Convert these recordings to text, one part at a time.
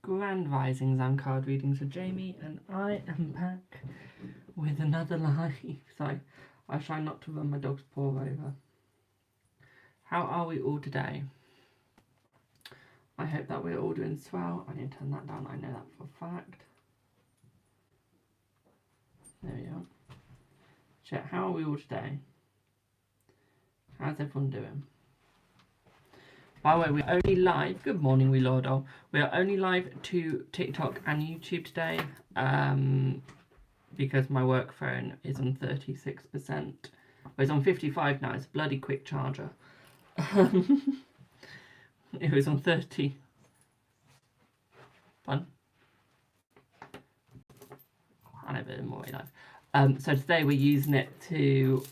Grand Risings and card readings with Jamie, and I am back with another live. So I try not to run my dog's paw over. How are we all today? I hope that we're all doing swell. I need to turn that down, I know that for a fact. There we are. Chat, how are we all today? How's everyone doing? By the way, we're only live. Good morning, we Lordo. We are only live to TikTok and YouTube today because my work phone is on 36%. Well, it's on 55 now. It's a bloody quick charger. It was on 30. Fun. I know, but more live. So today we're using it to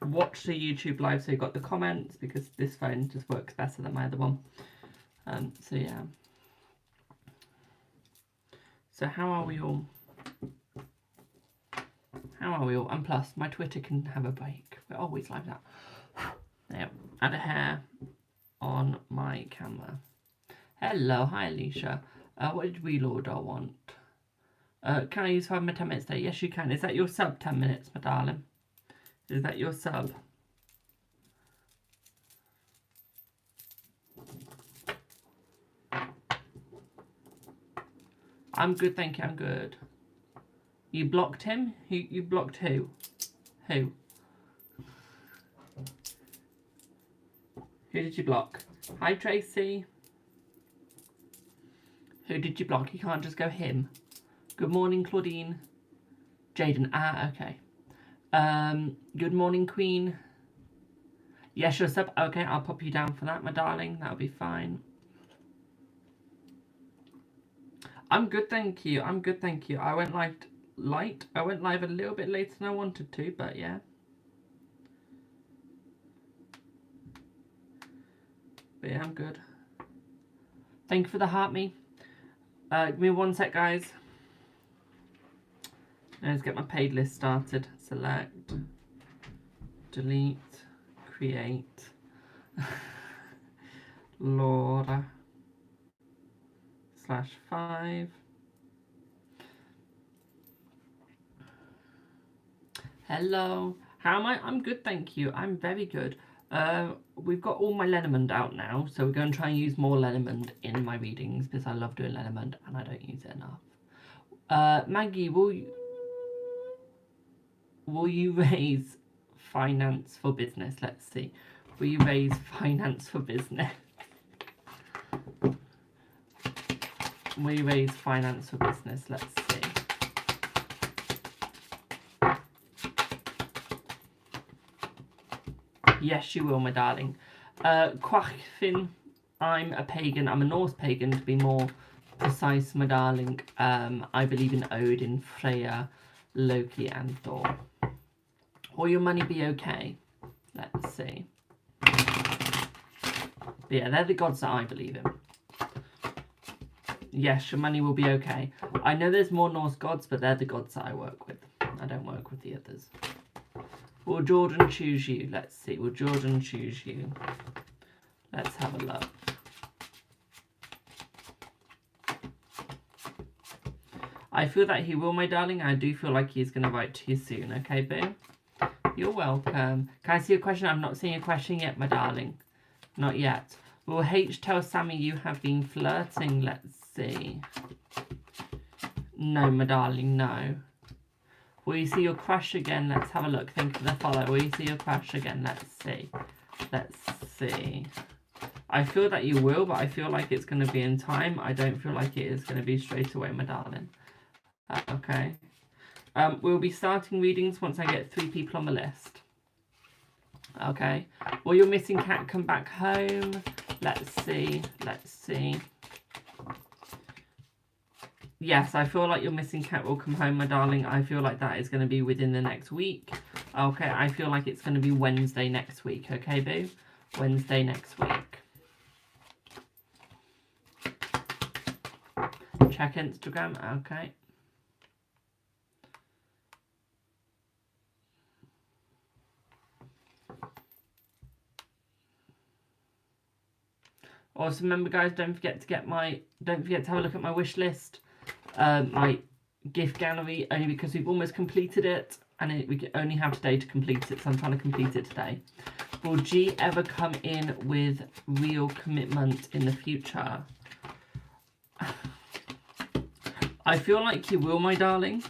watch the YouTube live, so you've got the comments, because this phone just works better than my other one. So yeah. So how are we all? How are we all? And plus, my Twitter can have a break. We're always like that. There, add a hair on my camera. Hello, hi Alicia. What did we Lordo want? Can I use 5 minutes, 10 minutes today? Yes, you can. Is that your sub 10 minutes, my darling? Is that your sub? I'm good, thank you, I'm good. You blocked him? You blocked who? Who? Who did you block? Hi, Tracy. Who did you block? You can't just go him. Good morning, Claudine. Jaden. Ah, okay. Good morning, Queen. Yes, your sub. Okay, I'll pop you down for that, my darling. That'll be fine. I'm good, thank you. I'm good, thank you. I went live I went live a little bit later than I wanted to, but yeah. But yeah, I'm good. Thank you for the heart me. Give me 1 sec, guys. Let's get my paid list started. Select, delete, create, Laura /5. Hello. How am I? I'm good, thank you. I'm very good. We've got all my Lenormand out now, so we're going to try and use more Lenormand in my readings because I love doing Lenormand and I don't use it enough. Maggie, will you raise finance for business? Let's see. Will you raise finance for business? Will you raise finance for business? Let's see. Yes, you will, my darling. Quachfin, I'm a pagan. I'm a Norse pagan, to be more precise, my darling. I believe in Odin, Freya, Loki, and Thor. Will your money be okay? Let's see. But yeah, they're the gods that I believe in. Yes, your money will be okay. I know there's more Norse gods, but they're the gods that I work with. I don't work with the others. Will Jordan choose you? Let's see. Will Jordan choose you? Let's have a look. I feel that he will, my darling. I do feel like he's going to write to you soon. Okay, boo? You're welcome. Can I see a question? I'm not seeing a question yet, my darling. Not yet. Will H tell Sammy you have been flirting? Let's see. No, my darling, no. Will you see your crush again? Let's have a look. Thank you for the follow. Will you see your crush again? Let's see. Let's see. I feel that you will, but I feel like it's going to be in time. I don't feel like it is going to be straight away, my darling. Okay. We'll be starting readings once I get 3 people on the list. Okay. Will your missing cat come back home? Let's see. Let's see. Yes, I feel like your missing cat will come home, my darling. I feel like that is going to be within the next week. Okay, I feel like it's going to be Wednesday next week. Okay, boo? Wednesday next week. Check Instagram. Okay. Also, remember, guys, don't forget to have a look at my wish list, my gift gallery, only because we've almost completed it, and we only have today to complete it, so I'm trying to complete it today. Will G ever come in with real commitment in the future? I feel like he will, my darling.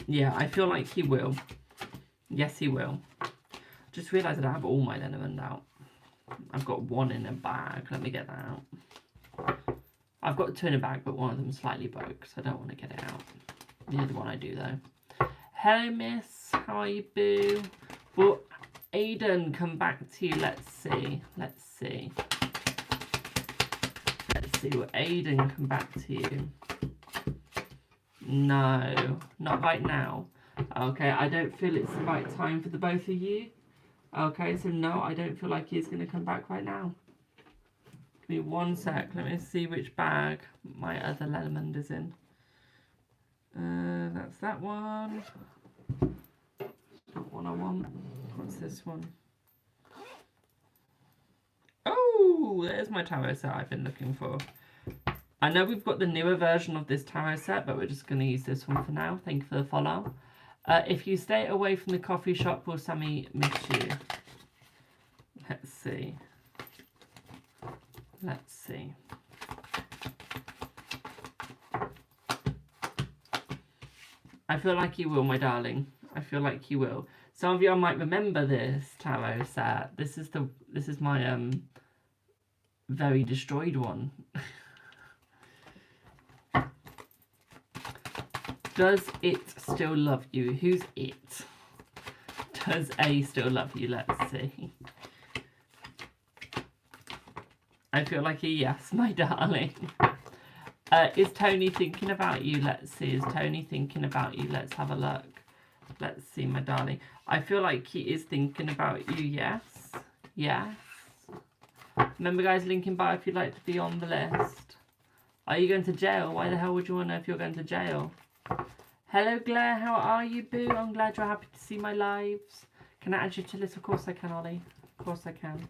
Yeah, I feel like he will. Yes, he will. Just realised that I have all my liniment out. I've got one in a bag. Let me get that out. I've got two in a bag, but one of them slightly broke, so I don't want to get it out. The other one I do, though. Hello, miss. How are you, boo? Will Aiden come back to you? Let's see. Let's see. Let's see. Will Aiden come back to you? No, not right now. Okay, I don't feel it's the right time for the both of you. Okay, so no, I don't feel like he's going to come back right now. Give me one sec. Let me see which bag my other lemon is in. That's that one. Not one I want. What's this one? Oh, there's my tarot set I've been looking for. I know we've got the newer version of this tarot set, but we're just going to use this one for now. Thank you for the follow. If you stay away from the coffee shop, will Sammy miss you? Let's see. Let's see. I feel like you will, my darling. I feel like you will. Some of you might remember this tarot set. This is my very destroyed one. Does it still love you? Who's it? Does A still love you? Let's see. I feel like a yes, my darling. Is Tony thinking about you? Let's see. Is Tony thinking about you? Let's have a look. Let's see, my darling. I feel like he is thinking about you. Yes. Yes. Remember, guys, link in bio if you'd like to be on the list. Are you going to jail? Why the hell would you want to know if you're going to jail? Hello, Claire. How are you, boo? I'm glad you're happy to see my lives. Can I add you to list? Of course I can, Ollie. Of course I can.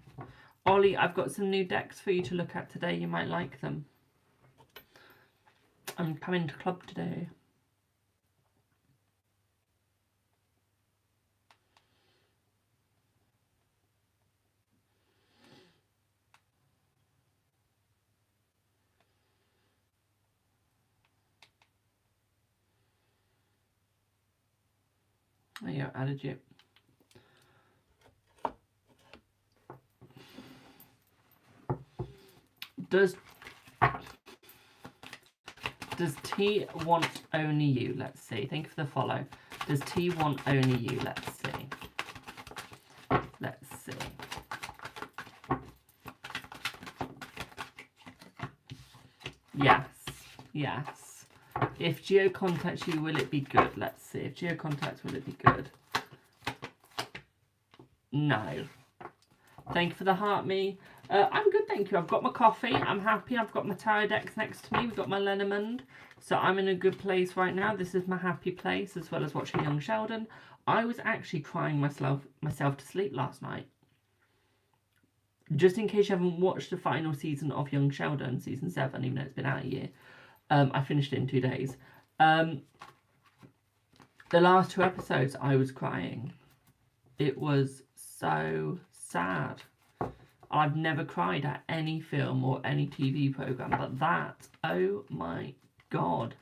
Ollie, I've got some new decks for you to look at today. You might like them. I'm coming to club today. Oh yeah, added you. Does T want only you? Let's see. Thank you for the follow. Does T want only you? Let's see. Let's see. Yes. Yes. If Geo contacts you, will it be good? Let's see. If Geo contacts, will it be good? No. Thank you for the heart, me. I'm good, thank you. I've got my coffee. I'm happy. I've got my tarot decks next to me. We've got my Lenormand. So I'm in a good place right now. This is my happy place, as well as watching Young Sheldon. I was actually crying myself to sleep last night. Just in case you haven't watched the final season of Young Sheldon, season 7, even though it's been out a year. I finished it in 2 days. The last 2 episodes, I was crying. It was so sad. I've never cried at any film or any TV programme, but that, oh my god,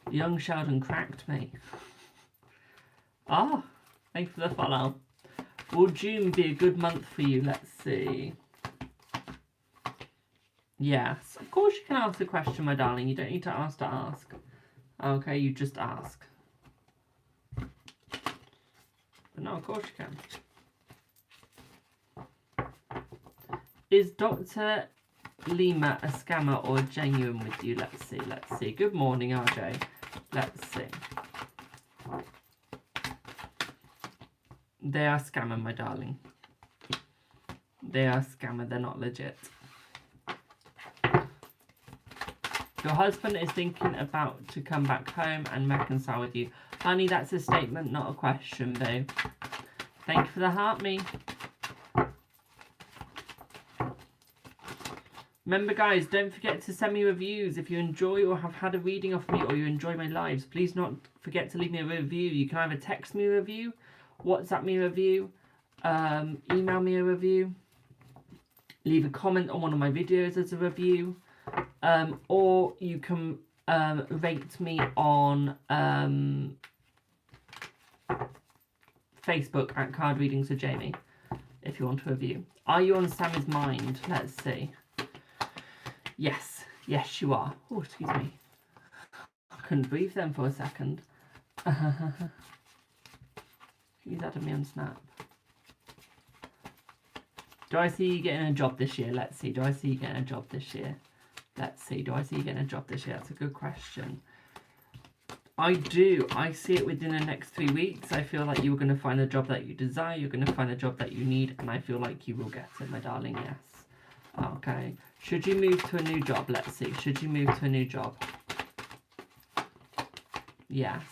Young Sheldon cracked me. Ah, thank you for the follow. Will June be a good month for you? Let's see. Yes, of course you can ask the question, my darling. You don't need to ask. Okay, you just ask. But no, of course you can. Is Dr. Lima a scammer or genuine with you? Let's see, let's see. Good morning, RJ. Let's see. They are scammer, my darling. They are scammer, they're not legit. Your husband is thinking about to come back home and reconcile with you. Honey, that's a statement, not a question, boo. Thank you for the heart, me. Remember, guys, don't forget to send me reviews. If you enjoy or have had a reading off me or you enjoy my lives, please not forget to leave me a review. You can either text me a review, WhatsApp me a review, email me a review, leave a comment on one of my videos as a review, or you can rate me on Facebook at Card Readings with Jamie if you want a review. Are you on Sammy's mind? Let's see. Yes, yes you are. Oh, excuse me. I couldn't breathe then for a second. He's added me on Snap. Do I see you getting a job this year? Let's see. Do I see you getting a job this year? Let's see. Do I see you getting a job this year? That's a good question. I do. I see it within the next 3 weeks. I feel like you're going to find a job that you desire. You're going to find a job that you need. And I feel like you will get it, my darling. Yes. Okay. Should you move to a new job? Let's see. Should you move to a new job? Yes.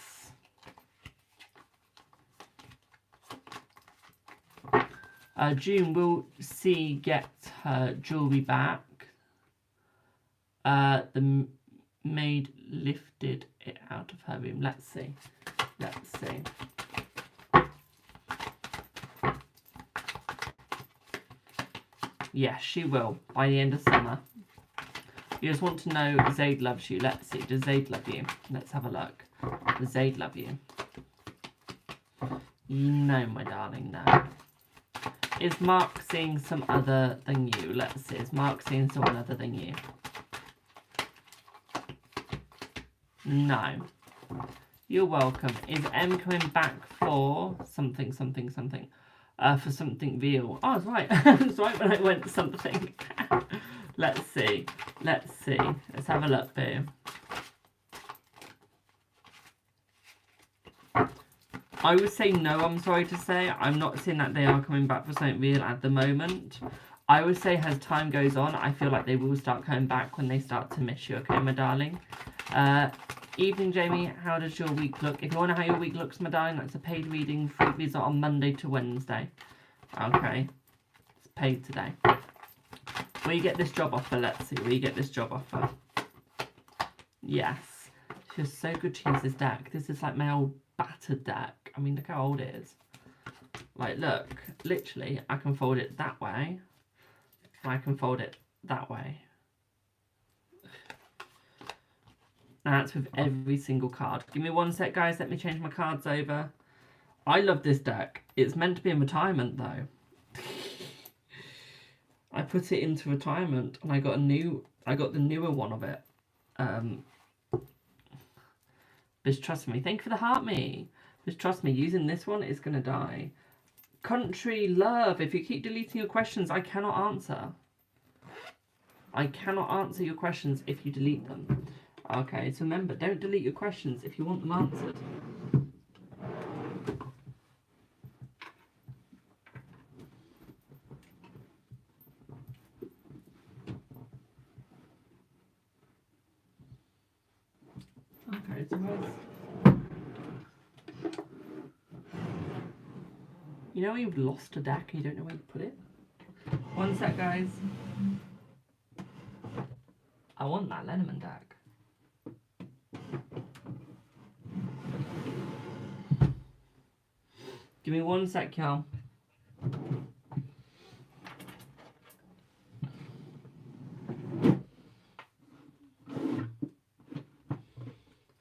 June will see get her jewellery back. The maid lifted it out of her room. Let's see. Let's see. Yes, she will by the end of summer. You just want to know Zaid loves you. Let's see. Does Zaid love you? Let's have a look. Does Zaid love you? No, my darling, no. Is Mark seeing some other than you? Let's see. Is Mark seeing someone other than you? No. You're welcome. Is M coming back for something, something, something? For something real. Oh, it's right. It's right when I went something. Let's see. Let's see. Let's have a look, boo. I would say no, I'm sorry to say. I'm not saying that they are coming back for something real at the moment. I would say as time goes on, I feel like they will start coming back when they start to miss you, okay, my darling? Evening, Jamie. How does your week look? If you want to know how your week looks, my darling, that's a paid reading. Free visit on Monday to Wednesday. Okay. It's paid today. Will you get this job offer? Let's see. Will you get this job offer? Yes. It's just so good to use this deck. This is like my old battered deck. I mean, look how old it is. Like, look. Literally, I can fold it that way. And I can fold it that way. And that's with every single card. Give me one sec, guys. Let me change my cards over. I love this deck. It's meant to be in retirement, though. I put it into retirement, and I got the newer one of it. Just trust me. Thank you for the heart, me. Just trust me. Using this one is gonna die. Country love. If you keep deleting your questions, I cannot answer. I cannot answer your questions if you delete them. Okay, so remember, don't delete your questions if you want them answered. Okay, so you know you've lost a deck and you don't know where to put it? One sec, guys. I want that Lenormand deck. Give me one sec, y'all.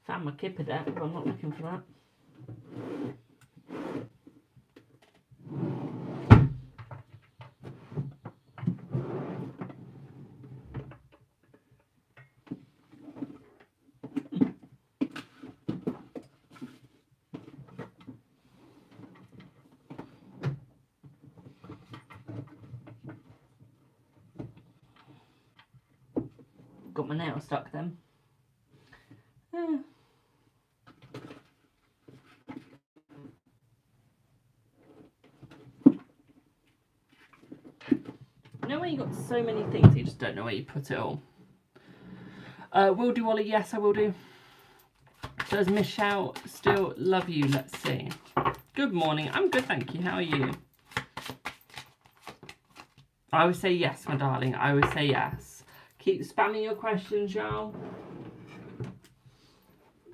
Found my Kipper deck, but I'm not looking for that. Got my nail stuck then. You know when you got so many things you just don't know where you put it all. Will do, Ollie. Yes, I will do. Does Michelle still love you? Let's see. Good morning. I'm good, thank you. How are you? I would say yes, my darling. I would say yes. Keep spamming your questions, y'all.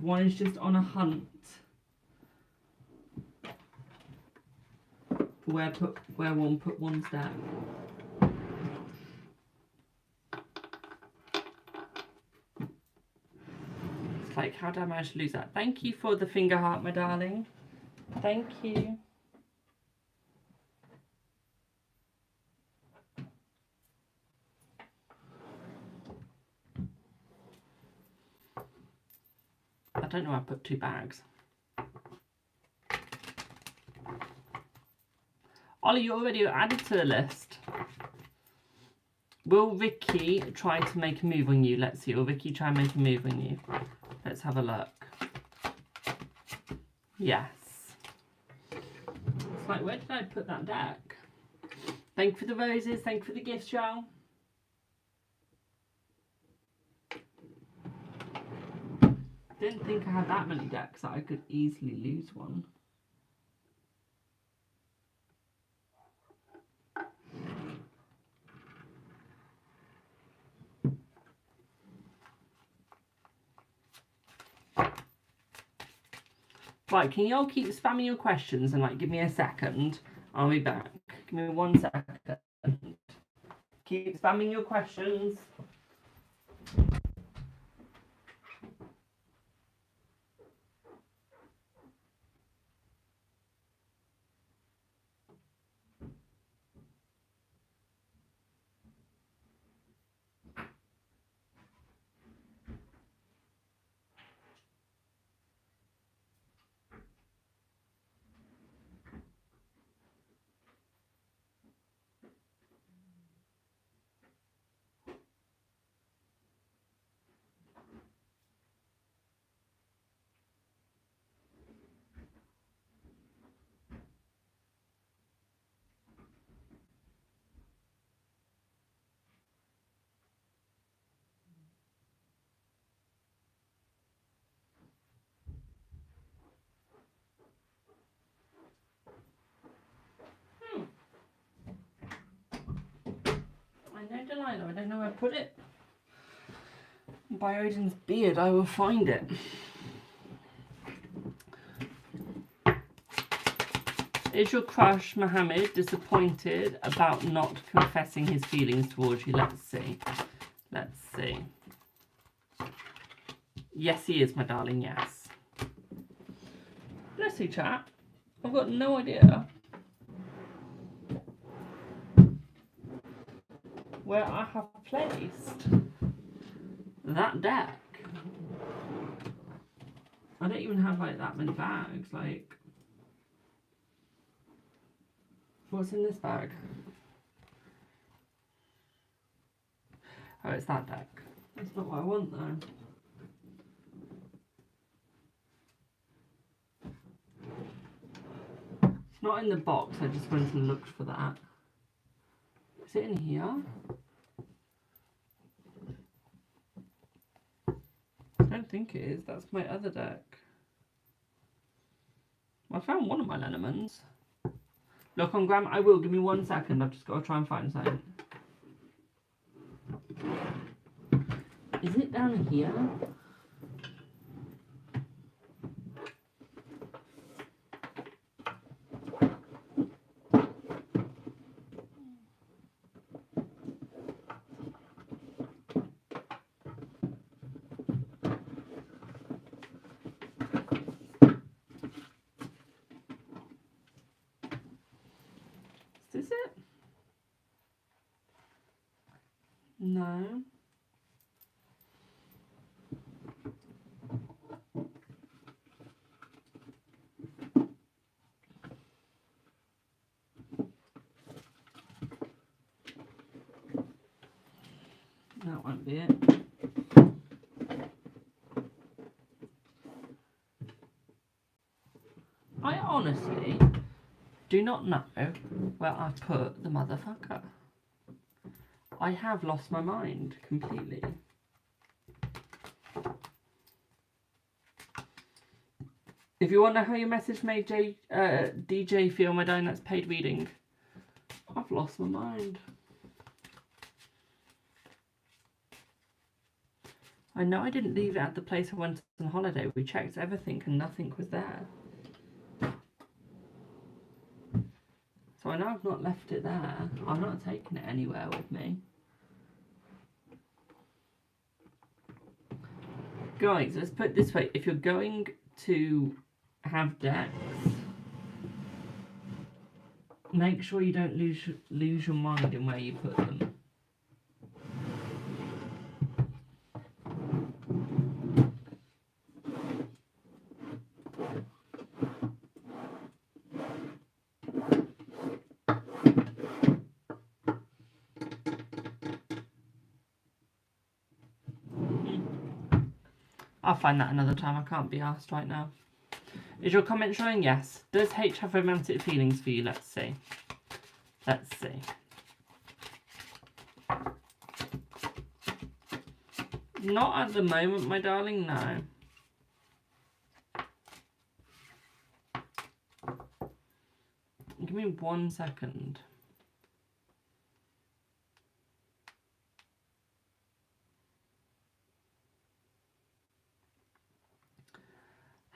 One is just on a hunt for where one put one's deck. It's like, how did I manage to lose that? Thank you for the finger heart, my darling. Thank you. I don't know why I put 2 bags. Ollie, you're already added to the list. Will Ricky try to make a move on you? Let's see. Will Ricky try and make a move on you? Let's have a look. Yes. It's like, where did I put that deck? Thank you for the roses. Thank you for the gifts, y'all. Didn't think I had that many decks that I could easily lose one. Right, can y'all keep spamming your questions and like give me a second? I'll be back. Give me 1 second. Keep spamming your questions. I know Delilah, I don't know where I put it. By Odin's beard, I will find it. Is your crush, Mohammed, disappointed about not confessing his feelings towards you? Let's see. Let's see. Yes, he is, my darling, yes. Let's see, chat. I've got no idea where I have placed that deck. I don't even have like that many bags. Like, what's in this bag? Oh, it's that deck. That's not what I want though. It's not in the box. I just went and looked for that. Is it in here? I don't think it is. That's my other deck. I found one of my Lenormands. Look on Gram. I will. Give me 1 second. I've just got to try and find something. Is it down here? Is it? No. That won't be it. I honestly do not know where I put the motherfucker. I have lost my mind completely. If you want to know how your message made DJ feel, my darling, that's paid reading. I've lost my mind. I know I didn't leave it at the place I went on holiday. We checked everything and nothing was there. So I know I've not left it there. I'm not taking it anywhere with me. Guys, let's put it this way. If you're going to have decks, make sure you don't lose your mind in where you put them. I'll find that another time. I can't be asked right now. Is your comment showing? Yes. Does H have romantic feelings for you? Let's see. Let's see. Not at the moment, my darling, no. Give me 1 second.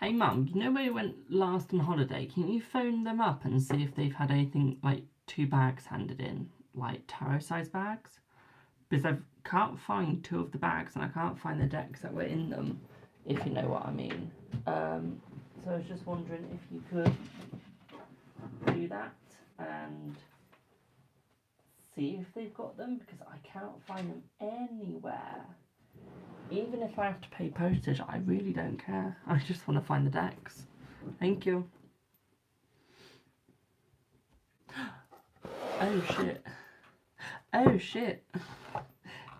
Hey mum, you know where you went last on holiday? Can you phone them up and see if they've had anything like 2 bags handed in? Like tarot size bags? Because I can't find 2 of the bags and I can't find the decks that were in them, if you know what I mean. So I was just wondering if you could do that and see if they've got them, because I cannot find them anywhere. Even if I have to pay postage, I really don't care. I just want to find the decks. Thank you. Oh shit. Oh shit.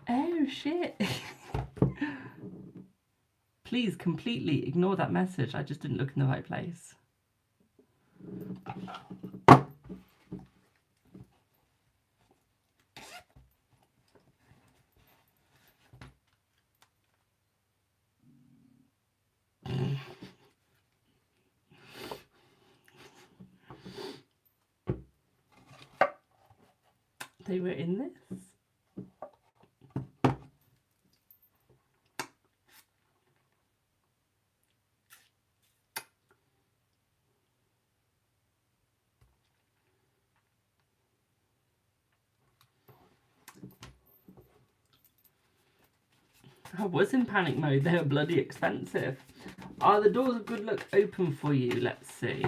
Oh shit. Please completely ignore that message. I just didn't look in the right place. They were in this? I was in panic mode. They were bloody expensive. Are the doors of good luck open for you? Let's see.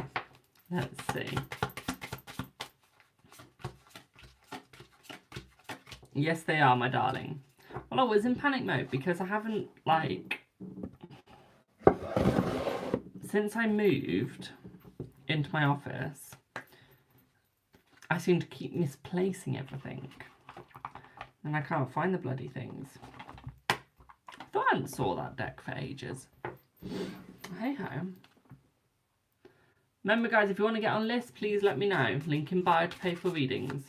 Let's see. Yes, they are, my darling. Well, I was in panic mode because I haven't, like... Since I moved into my office, I seem to keep misplacing everything. And I can't find the bloody things. I thought I hadn't saw that deck for ages. Hey ho. Remember guys, if you want to get on list, please let me know. Link in bio to pay for readings.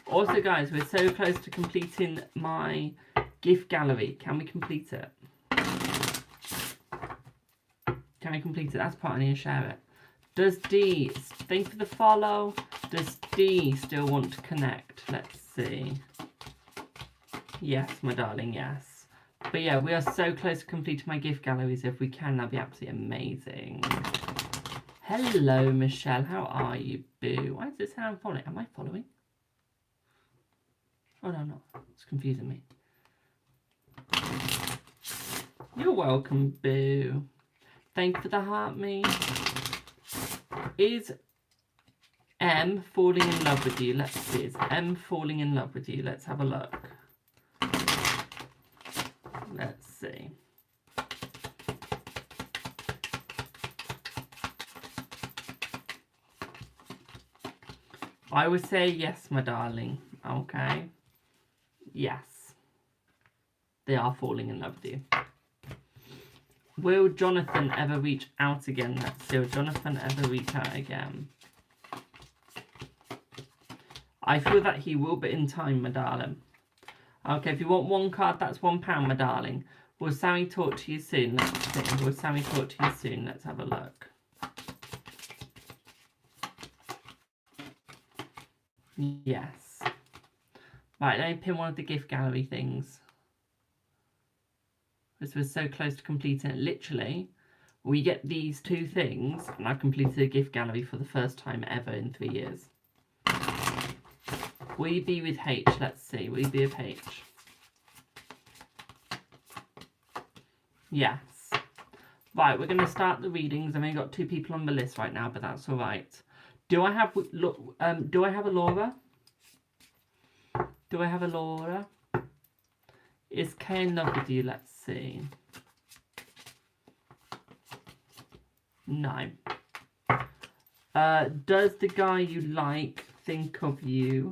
Also guys, we're so close to completing my gift gallery. Can we complete it? Can we complete it? That's part I need to share it. Does D, thank you for the follow. Does D still want to connect? Let's see. Yes, my darling, yes. But yeah, we are so close to completing my gift galleries. If we can, that'd be absolutely amazing. Hello, Michelle. How are you, boo? Why does it say I'm following? Am I following? Oh, no, I'm not. It's confusing me. You're welcome, boo. Thank you for the heart, me. Is M falling in love with you? Let's see. Is M falling in love with you? Let's have a look. Let's see. I would say yes, my darling. Okay. Yes. They are falling in love with you. Will Jonathan ever reach out again? Let's see. Will Jonathan ever reach out again? I feel that he will, but in time, my darling. Okay, if you want 1 card, that's £1, my darling. Will Sammy talk to you soon? Let's see. Will Sammy talk to you soon? Let's have a look. Yes. Right, let me pin one of the gift gallery things. because we're so close to completing it. Literally, we get these two things, and I've completed a gift gallery for the first time ever in 3 years. Will you be with H? Let's see. Will you be with H? Yes. Right, we're going to start the readings. I've only got 2 people on the list right now, but that's all right. Do I have a Laura? Do I have a Laura? Is Kay in love with you? Let's see. No. Does the guy you like think of you?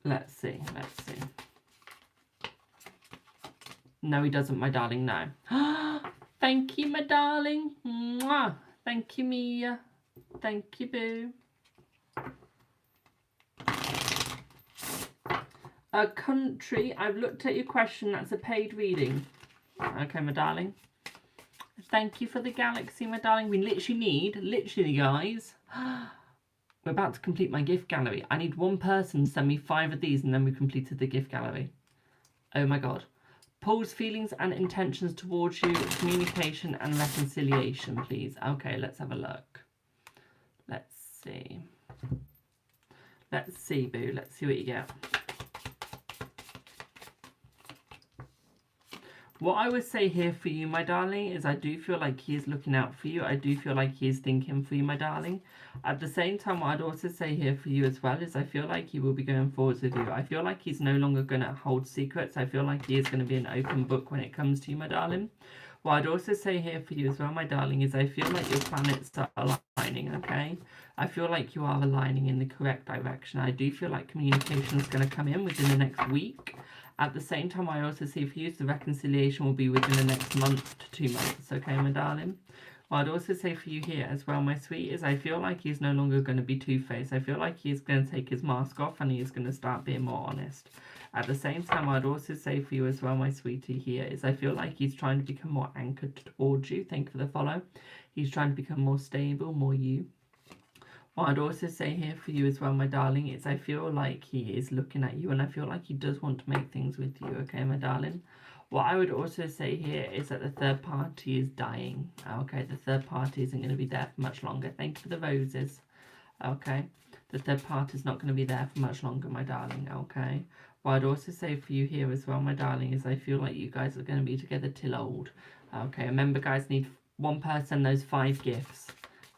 Let's see. Let's see. No, he doesn't, my darling, no. Thank you, my darling. Mwah. Thank you, Mia. Thank you, boo. A country. I've looked at your question. That's a paid reading. Okay, my darling. Thank you for the galaxy, my darling. We literally, guys, we're about to complete my gift gallery. I need one person to send me 5 of these, and then we completed the gift gallery. Oh, my God. Paul's feelings and intentions towards you, communication and reconciliation, please. Okay, let's have a look. Let's see. Let's see, boo. Let's see what you get. What I would say here for you, my darling, is I do feel like he is looking out for you. I do feel like he is thinking for you, my darling. At the same time, what I'd also say here for you as well is I feel like he will be going forwards with you. I feel like he's no longer going to hold secrets. I feel like he is going to be an open book when it comes to you, my darling. What I'd also say here for you as well, my darling, is I feel like your planets are aligning, okay? I feel like you are aligning in the correct direction. I do feel like communication is going to come in within the next week. At the same time, I also see for you the reconciliation will be within the next month to 2 months, okay, my darling? What I'd also say for you here as well, my sweet, is I feel like he's no longer going to be two-faced. I feel like he's going to take his mask off and he's going to start being more honest. At the same time, I'd also say for you as well, my sweetie, here, is I feel like he's trying to become more anchored towards you. Thank you for the follow. He's trying to become more stable, more you. What I'd also say here for you as well, my darling, is I feel like he is looking at you and I feel like he does want to make things with you, okay, my darling? What I would also say here is that the third party is dying, okay? The third party isn't going to be there for much longer. Thank you for the roses, okay? The third party is not going to be there for much longer, my darling, okay? What I'd also say for you here as well, my darling, is I feel like you guys are going to be together till old, okay? Remember, guys, need one person, those 5 gifts.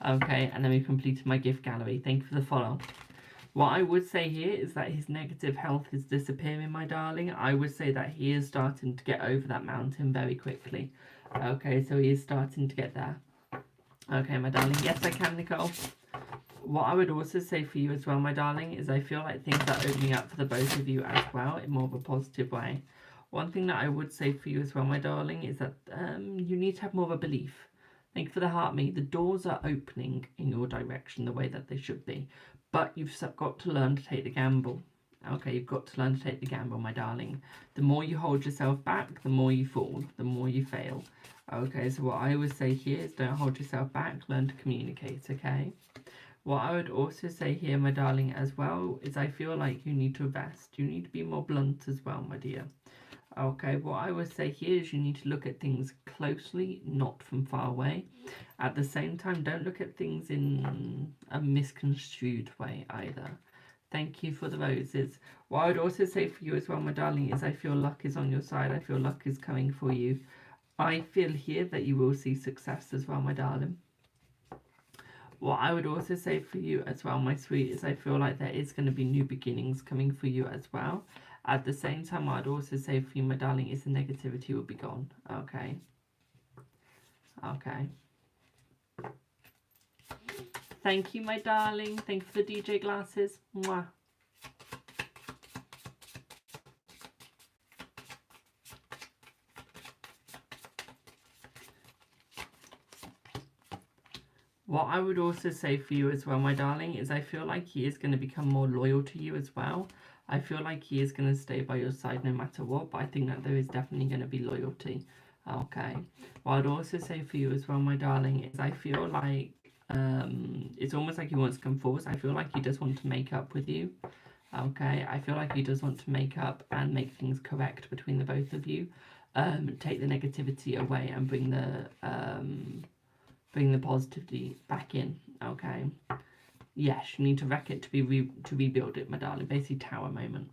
Okay, and then we've completed my gift gallery. Thank you for the follow. What I would say here is that his negative health is disappearing, my darling. I would say that he is starting to get over that mountain very quickly. Okay, so he is starting to get there. Okay, my darling. Yes, I can, Nicole. What I would also say for you as well, my darling, is I feel like things are opening up for the both of you as well in more of a positive way. One thing that I would say for you as well, my darling, is that you need to have more of a belief. Thank you for the heart, me. The doors are opening in your direction the way that they should be. But you've got to learn to take the gamble. Okay, you've got to learn to take the gamble, my darling. The more you hold yourself back, the more you fall, the more you fail. Okay, so what I always say here is don't hold yourself back, learn to communicate, okay? What I would also say here, my darling, as well, is I feel like you need to rest. You need to be more blunt as well, my dear. Okay, what I would say here is you need to look at things closely, not from far away. At the same time, don't look at things in a misconstrued way either. Thank you for the roses. What I would also say for you as well, my darling, is I feel luck is on your side. I feel luck is coming for you. I feel here that you will see success as well, my darling. What I would also say for you as well, my sweet, is I feel like there is going to be new beginnings coming for you as well. At the same time, I'd also say for you, my darling, is the negativity will be gone. Okay. Okay. Thank you, my darling. Thank you for the DJ glasses. Mwah. What I would also say for you as well, my darling, is I feel like he is going to become more loyal to you as well. I feel like he is going to stay by your side no matter what, but I think that there is definitely going to be loyalty. Okay. What I'd also say for you as well, my darling, is I feel like it's almost like he wants to come forward. I feel like he does want to make up with you. Okay, I feel like he does want to make up and make things correct between the both of you. Take the negativity away and bring the positivity back in. Okay. Yes, you need to wreck it to rebuild it, my darling. Basically, tower moment.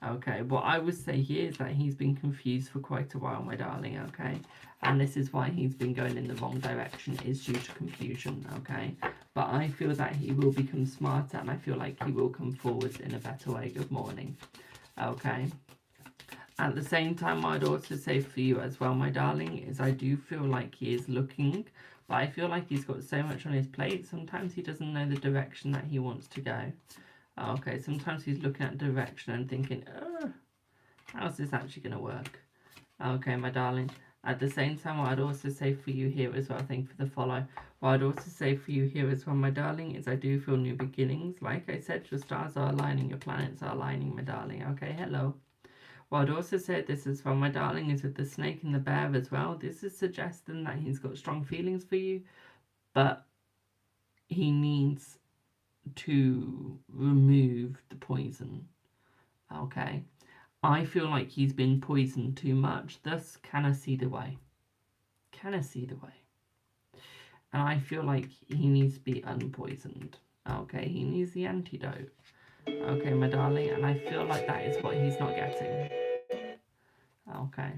Okay, what I would say here is that he's been confused for quite a while, my darling, okay? And this is why he's been going in the wrong direction, is due to confusion, okay? But I feel that he will become smarter, and I feel like he will come forward in a better way. Good morning, okay? At the same time, what I'd also say for you as well, my darling, is I do feel like he is looking, but I feel like he's got so much on his plate, sometimes he doesn't know the direction that he wants to go. Okay, sometimes he's looking at direction and thinking, how's this actually going to work? Okay, my darling. At the same time, what I'd also say for you here as well, thank you for the follow. What I'd also say for you here as well, my darling, is I do feel new beginnings. Like I said, your stars are aligning, your planets are aligning, my darling. Okay, hello. What I'd also say this as well, my darling, is with the snake and the bear as well. This is suggesting that he's got strong feelings for you, but he needs to remove the poison. Okay. I feel like he's been poisoned too much, thus can I see the way? Can I see the way? And I feel like he needs to be unpoisoned. Okay, he needs the antidote. Okay, my darling, and I feel like that is what he's not getting. Okay.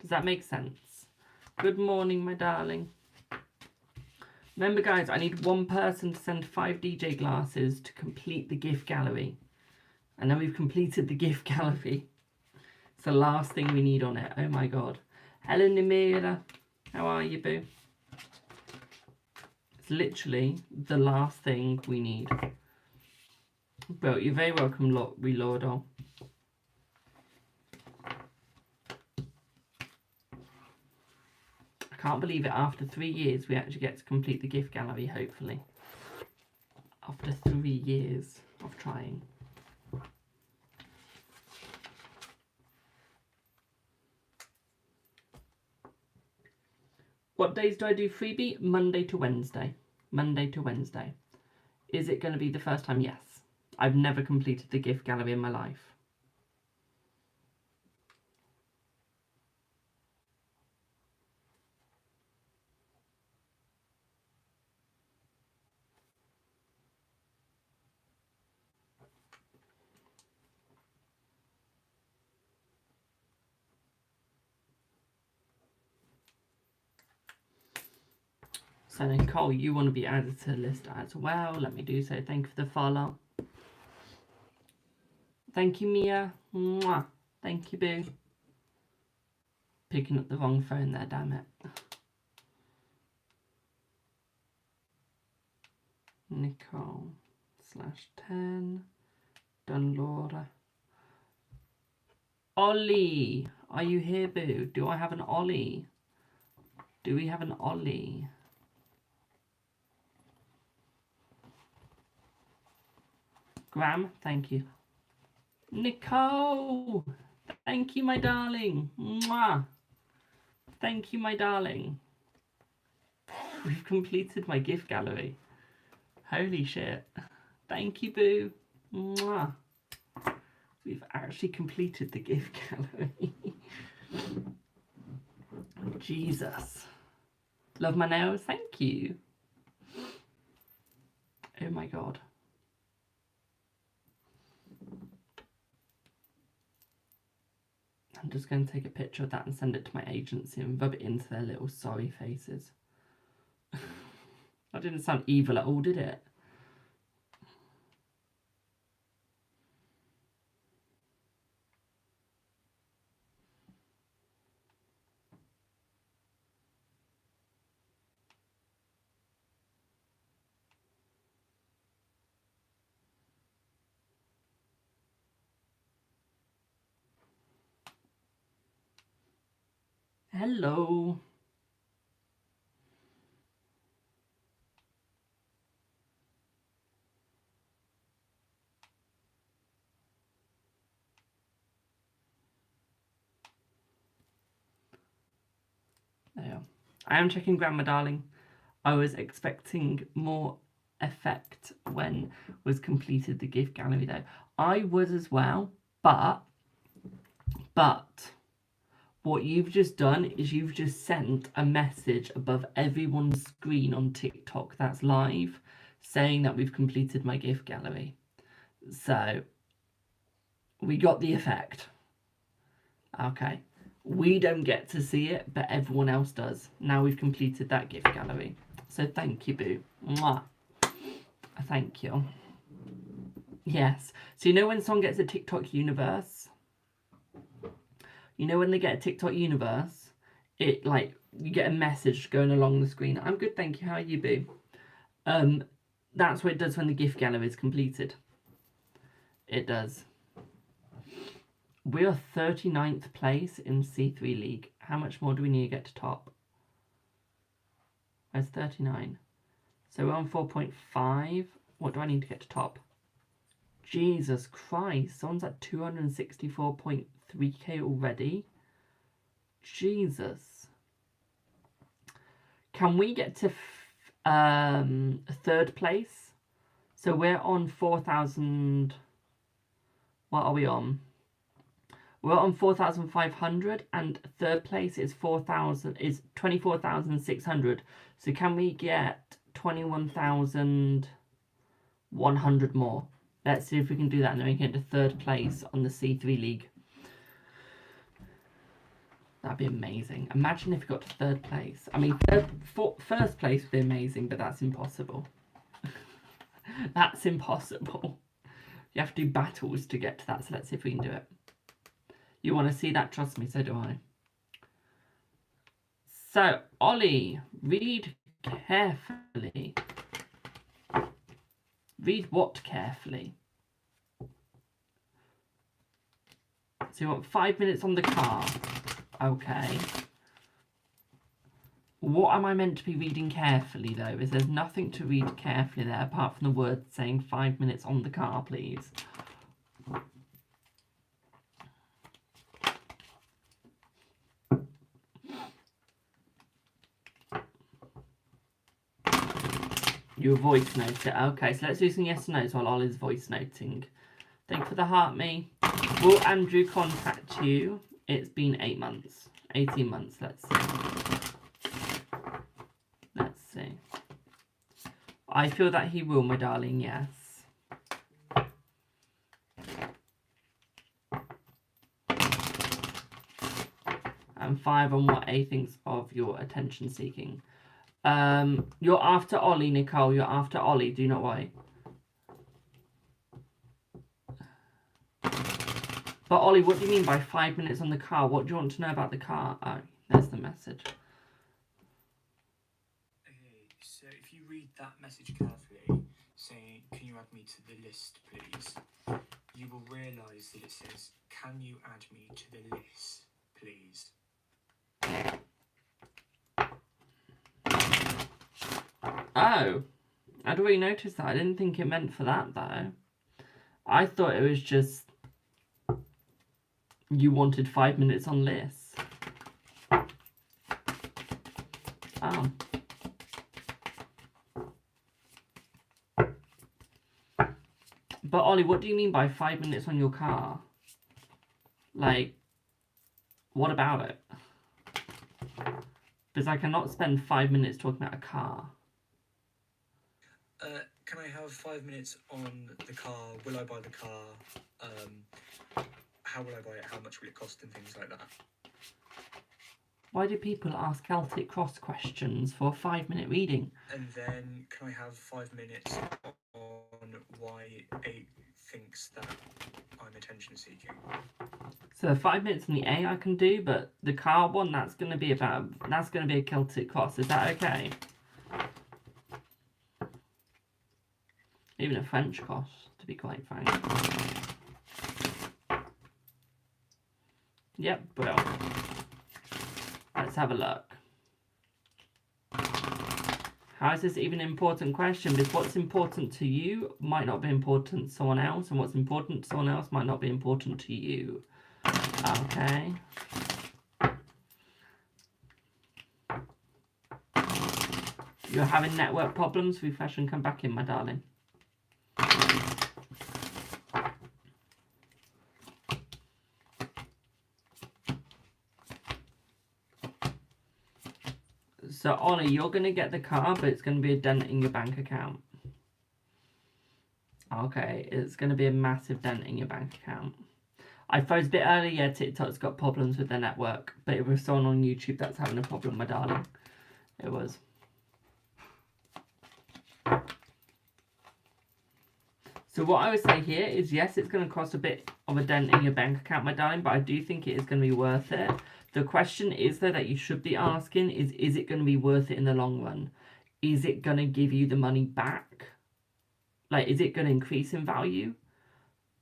Does that make sense? Good morning, my darling. Remember, guys, I need one person to send 5 DJ glasses to complete the gift gallery. And then we've completed the gift gallery. It's the last thing we need on it. Oh my god. Hello, Namira. How are you, boo? It's literally the last thing we need. Well, you're very welcome, Relordo. I can't believe it. After 3 years, we actually get to complete the gift gallery, hopefully. After 3 years of trying. What days do I do freebie? Monday to Wednesday. Monday to Wednesday. Is it going to be the first time? Yes. I've never completed the gift gallery in my life. So Nicole, you want to be added to the list as well. Let me do so. Thank you for the follow. Thank you, Mia. Mwah. Thank you, boo. Picking up the wrong phone there, damn it. Nicole /10. Done, Laura. Ollie, are you here, boo? Do I have an Ollie? Do we have an Ollie? Graham, thank you. Nicole, thank you, my darling. Mwah. Thank you, my darling. We've completed my gift gallery. Holy shit. Thank you, boo. Mwah. We've actually completed the gift gallery. Jesus. Love my nails. Thank you. Oh my god. I'm just going to take a picture of that and send it to my agency and rub it into their little sorry faces. That didn't sound evil at all, did it? Hello. There you are. I am checking Grandma, darling. I was expecting more effect when was completed the gift gallery though. I would as well, but what you've just done is you've just sent a message above everyone's screen on TikTok that's live saying that we've completed my gift gallery. So we got the effect. Okay. We don't get to see it, but everyone else does. Now we've completed that gift gallery. So thank you, boo. Mwah. Thank you. Yes. So you know when someone gets a TikTok universe? You know when they get a TikTok universe? It, like, you get a message going along the screen. I'm good, thank you. How are you, boo? That's what it does when the gift gallery is completed. It does. We are 39th place in C3 League. How much more do we need to get to top? Where's 39? So we're on 4.5. What do I need to get to top? Jesus Christ. Someone's at 264.3k already. Jesus. Can we get to third place? So we're on 4,000. What are we on? We're on 4,500 and third place is 24,600. So can we get 21,100 more? Let's see if we can do that and then we can get to third place on the C3 League. That'd be amazing. Imagine if we got to third place. I mean, first place would be amazing, but that's impossible. That's impossible. You have to do battles to get to that, so let's see if we can do it. You want to see that? Trust me, so do I. So, Ollie, read carefully. Read what carefully? So you want 5 minutes on the car. Okay. What am I meant to be reading carefully, though? Is there's nothing to read carefully there, apart from the words saying 5 minutes on the car, please. You voice note it. Okay, so let's do some yes and no's while Ollie's voice noting. Thank you for the heart, me. Will Andrew contact you? It's been 8 months. 18 months, let's see. Let's see. I feel that he will, my darling, yes. And 5 on what A thinks of your attention seeking. You're after Ollie, Nicole. You're after Ollie. Do not worry. But Ollie, what do you mean by 5 minutes on the car? What do you want to know about the car? Oh, there's the message. Okay, so if you read that message carefully, saying, "Can you add me to the list, please?" you will realise that it says, "Can you add me to the list, please?" Oh, I'd already noticed that. I didn't think it meant for that, though. I thought it was just you wanted 5 minutes on this. Oh. But Ollie, what do you mean by 5 minutes on your car? Like, what about it? Because I cannot spend 5 minutes talking about a car. Can I have 5 minutes on the car? Will I buy the car? How will I buy it? How much will it cost? And things like that. Why do people ask Celtic Cross questions for a 5 minute reading? And then can I have 5 minutes on why A thinks that I'm attention seeking? So 5 minutes on the A I can do, but the car one, that's going to be a Celtic Cross. Is that okay? Even a French cross, to be quite frank. Yep, well. Let's have a look. How is this even an important question? Because what's important to you might not be important to someone else, and what's important to someone else might not be important to you. Okay. You you're having network problems, refresh and come back in, my darling. So, Ollie, you're going to get the car, but it's going to be a dent in your bank account. Okay, it's going to be a massive dent in your bank account. I froze a bit earlier, yeah, TikTok's got problems with their network, but it was someone on YouTube that's having a problem, my darling. It was. So what I would say here is, yes, it's going to cost a bit of a dent in your bank account, my darling, but I do think it is going to be worth it. The question is, though, that you should be asking is it going to be worth it in the long run? Is it going to give you the money back? Like, is it going to increase in value?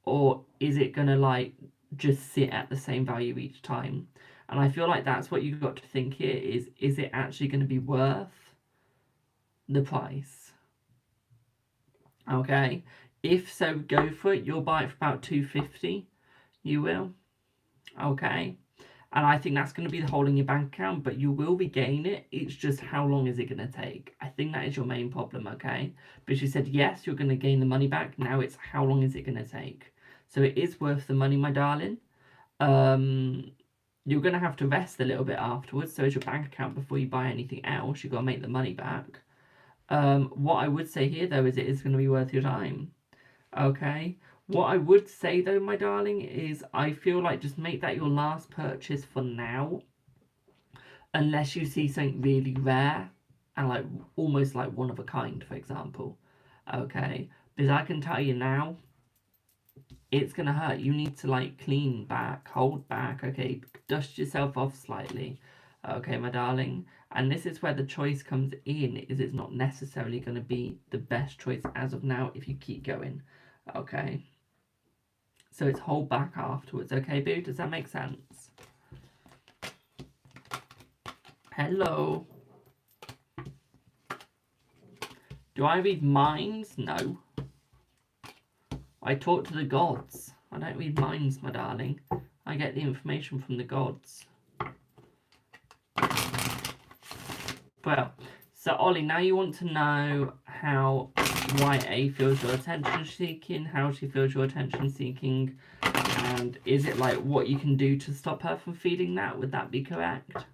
Or is it going to, like, just sit at the same value each time? And I feel like that's what you've got to think here is it actually going to be worth the price? Okay? If so, go for it. You'll buy it for about $250. You will. Okay? And I think that's going to be the hole in your bank account, but you will regain it. It's just how long is it going to take? I think that is your main problem, okay? But you said, yes, you're going to gain the money back. Now it's how long is it going to take? So it is worth the money, my darling. You're going to have to rest a little bit afterwards. So is your bank account before you buy anything else. You've got to make the money back. What I would say here, though, is it is going to be worth your time. Okay? What I would say, though, my darling, is I feel like just make that your last purchase for now. Unless you see something really rare and, like, almost like one of a kind, for example. Okay? Because I can tell you now, it's going to hurt. You need to, like, clean back, hold back, okay? Dust yourself off slightly. Okay, my darling? And this is where the choice comes in, is it's not necessarily going to be the best choice as of now if you keep going. Okay? So it's hold back afterwards, okay, boo? Does that make sense? Hello? Do I read minds? No. I talk to the gods. I don't read minds, my darling. I get the information from the gods. Well, so Ollie, now you want to know how YA feels your attention seeking, how she feels your attention seeking, and is it like what you can do to stop her from feeling that? Would that be correct?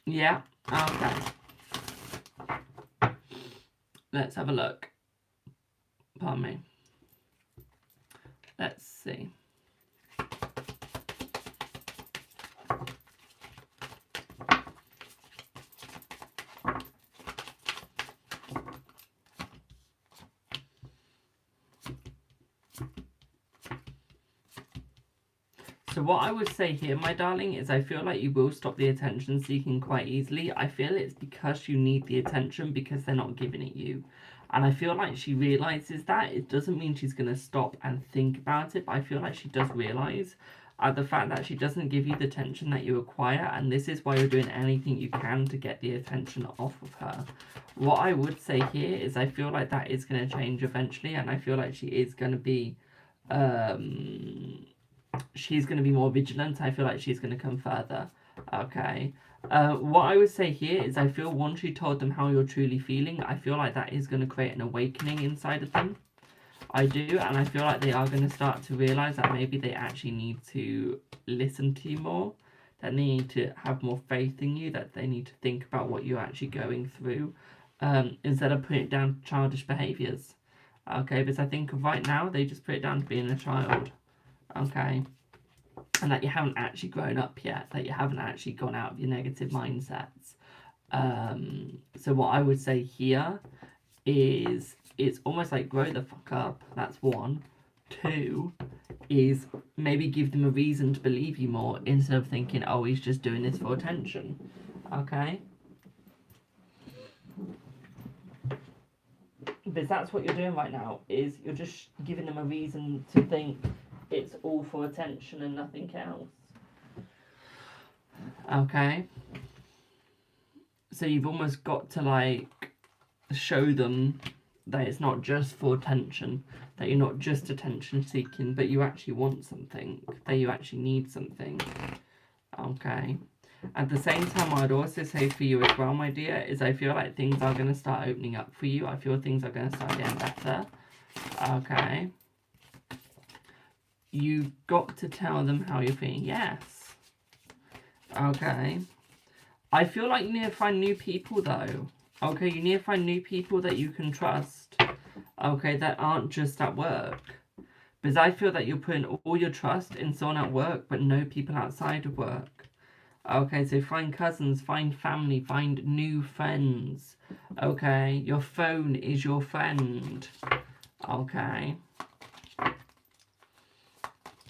Yeah, okay. Let's have a look. Pardon me. Let's see. So what I would say here, my darling, is I feel like you will stop the attention seeking quite easily. I feel it's because you need the attention because they're not giving it you. And I feel like she realises that. It doesn't mean she's going to stop and think about it, but I feel like she does realise the fact that she doesn't give you the attention that you require, and this is why you're doing anything you can to get the attention off of her. What I would say here is I feel like that is going to change eventually, and I feel like she is going to be... she's going to be more vigilant. I feel like she's going to come further. Okay. What I would say here is I feel once you told them how you're truly feeling, I feel like that is going to create an awakening inside of them. I do, and I feel like they are going to start to realise that maybe they actually need to listen to you more, that they need to have more faith in you, that they need to think about what you're actually going through, instead of putting it down to childish behaviours. Okay, because I think right now they just put it down to being a child. Okay, and that you haven't actually grown up yet, that you haven't actually gone out of your negative mindsets. So what I would say here is it's almost like grow the fuck up. That's one. Two is maybe give them a reason to believe you more instead of thinking, oh, he's just doing this for attention. Okay? Because that's what you're doing right now, is you're just giving them a reason to think it's all for attention and nothing else. Okay? So you've almost got to, like, show them that it's not just for attention, that you're not just attention seeking, but you actually want something, that you actually need something. Okay. At the same time, I'd also say for you as well, my dear, is I feel like things are going to start opening up for you. I feel things are going to start getting better. Okay. You've got to tell them how you're feeling. Yes. Okay. I feel like you need to find new people, though. Okay, you need to find new people that you can trust. Okay, that aren't just at work. Because I feel that you're putting all your trust in someone at work, but no people outside of work. Okay, so find cousins, find family, find new friends. Okay, your phone is your friend. Okay.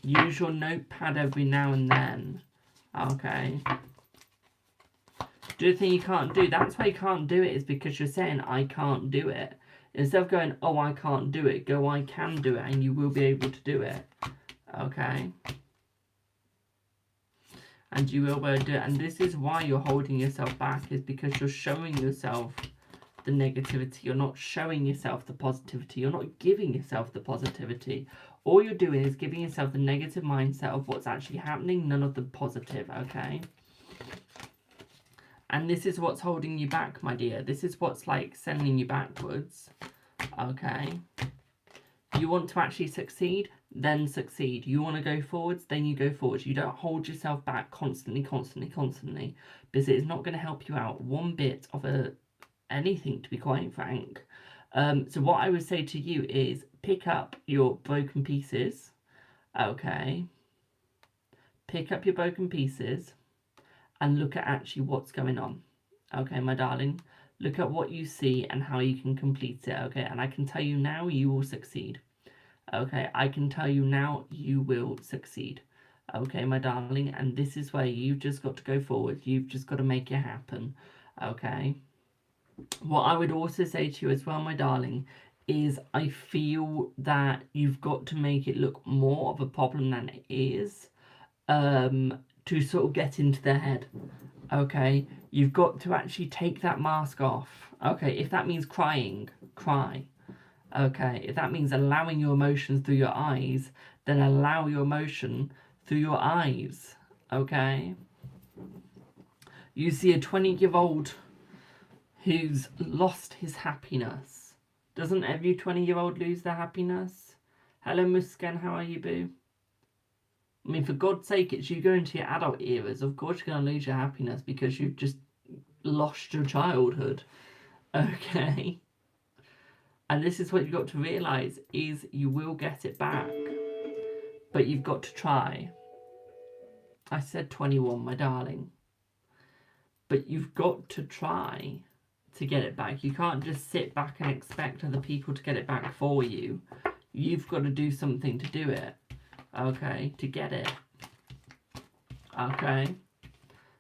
Use your notepad every now and then. Okay. Do you think you can't do? That's why you can't do it, is because you're saying, I can't do it. Instead of going, oh, I can't do it, go, I can do it, and you will be able to do it. Okay? And you will be able to do it. And this is why you're holding yourself back, is because you're showing yourself the negativity. You're not showing yourself the positivity. You're not giving yourself the positivity. All you're doing is giving yourself the negative mindset of what's actually happening, none of the positive, okay? And this is what's holding you back, my dear. This is what's like sending you backwards. Okay. You want to actually succeed, then succeed. You want to go forwards, then you go forwards. You don't hold yourself back constantly, because it is not going to help you out one bit of anything, to be quite frank. So what I would say to you is pick up your broken pieces. Okay. Pick up your broken pieces. And look at actually what's going on. Okay, my darling. Look at what you see and how you can complete it. Okay, and I can tell you now you will succeed. Okay, I can tell you now you will succeed. Okay, my darling. And this is where you've just got to go forward. You've just got to make it happen. Okay. What I would also say to you as well, my darling, is I feel that you've got to make it look more of a problem than it is. To sort of get into their head. Okay, you've got to actually take that mask off. Okay, if that means crying, cry. Okay, if that means allowing your emotions through your eyes, then allow your emotion through your eyes. Okay. You see a 20-year-old who's lost his happiness. Doesn't every 20-year-old lose their happiness? Hello, Muskan, how are you, boo? I mean, for God's sake, it's you go into your adult eras. Of course you're going to lose your happiness because you've just lost your childhood. Okay? And this is what you've got to realise, is you will get it back. But you've got to try. I said 21, my darling. But you've got to try to get it back. You can't just sit back and expect other people to get it back for you. You've got to do something to do it. Okay, to get it. Okay.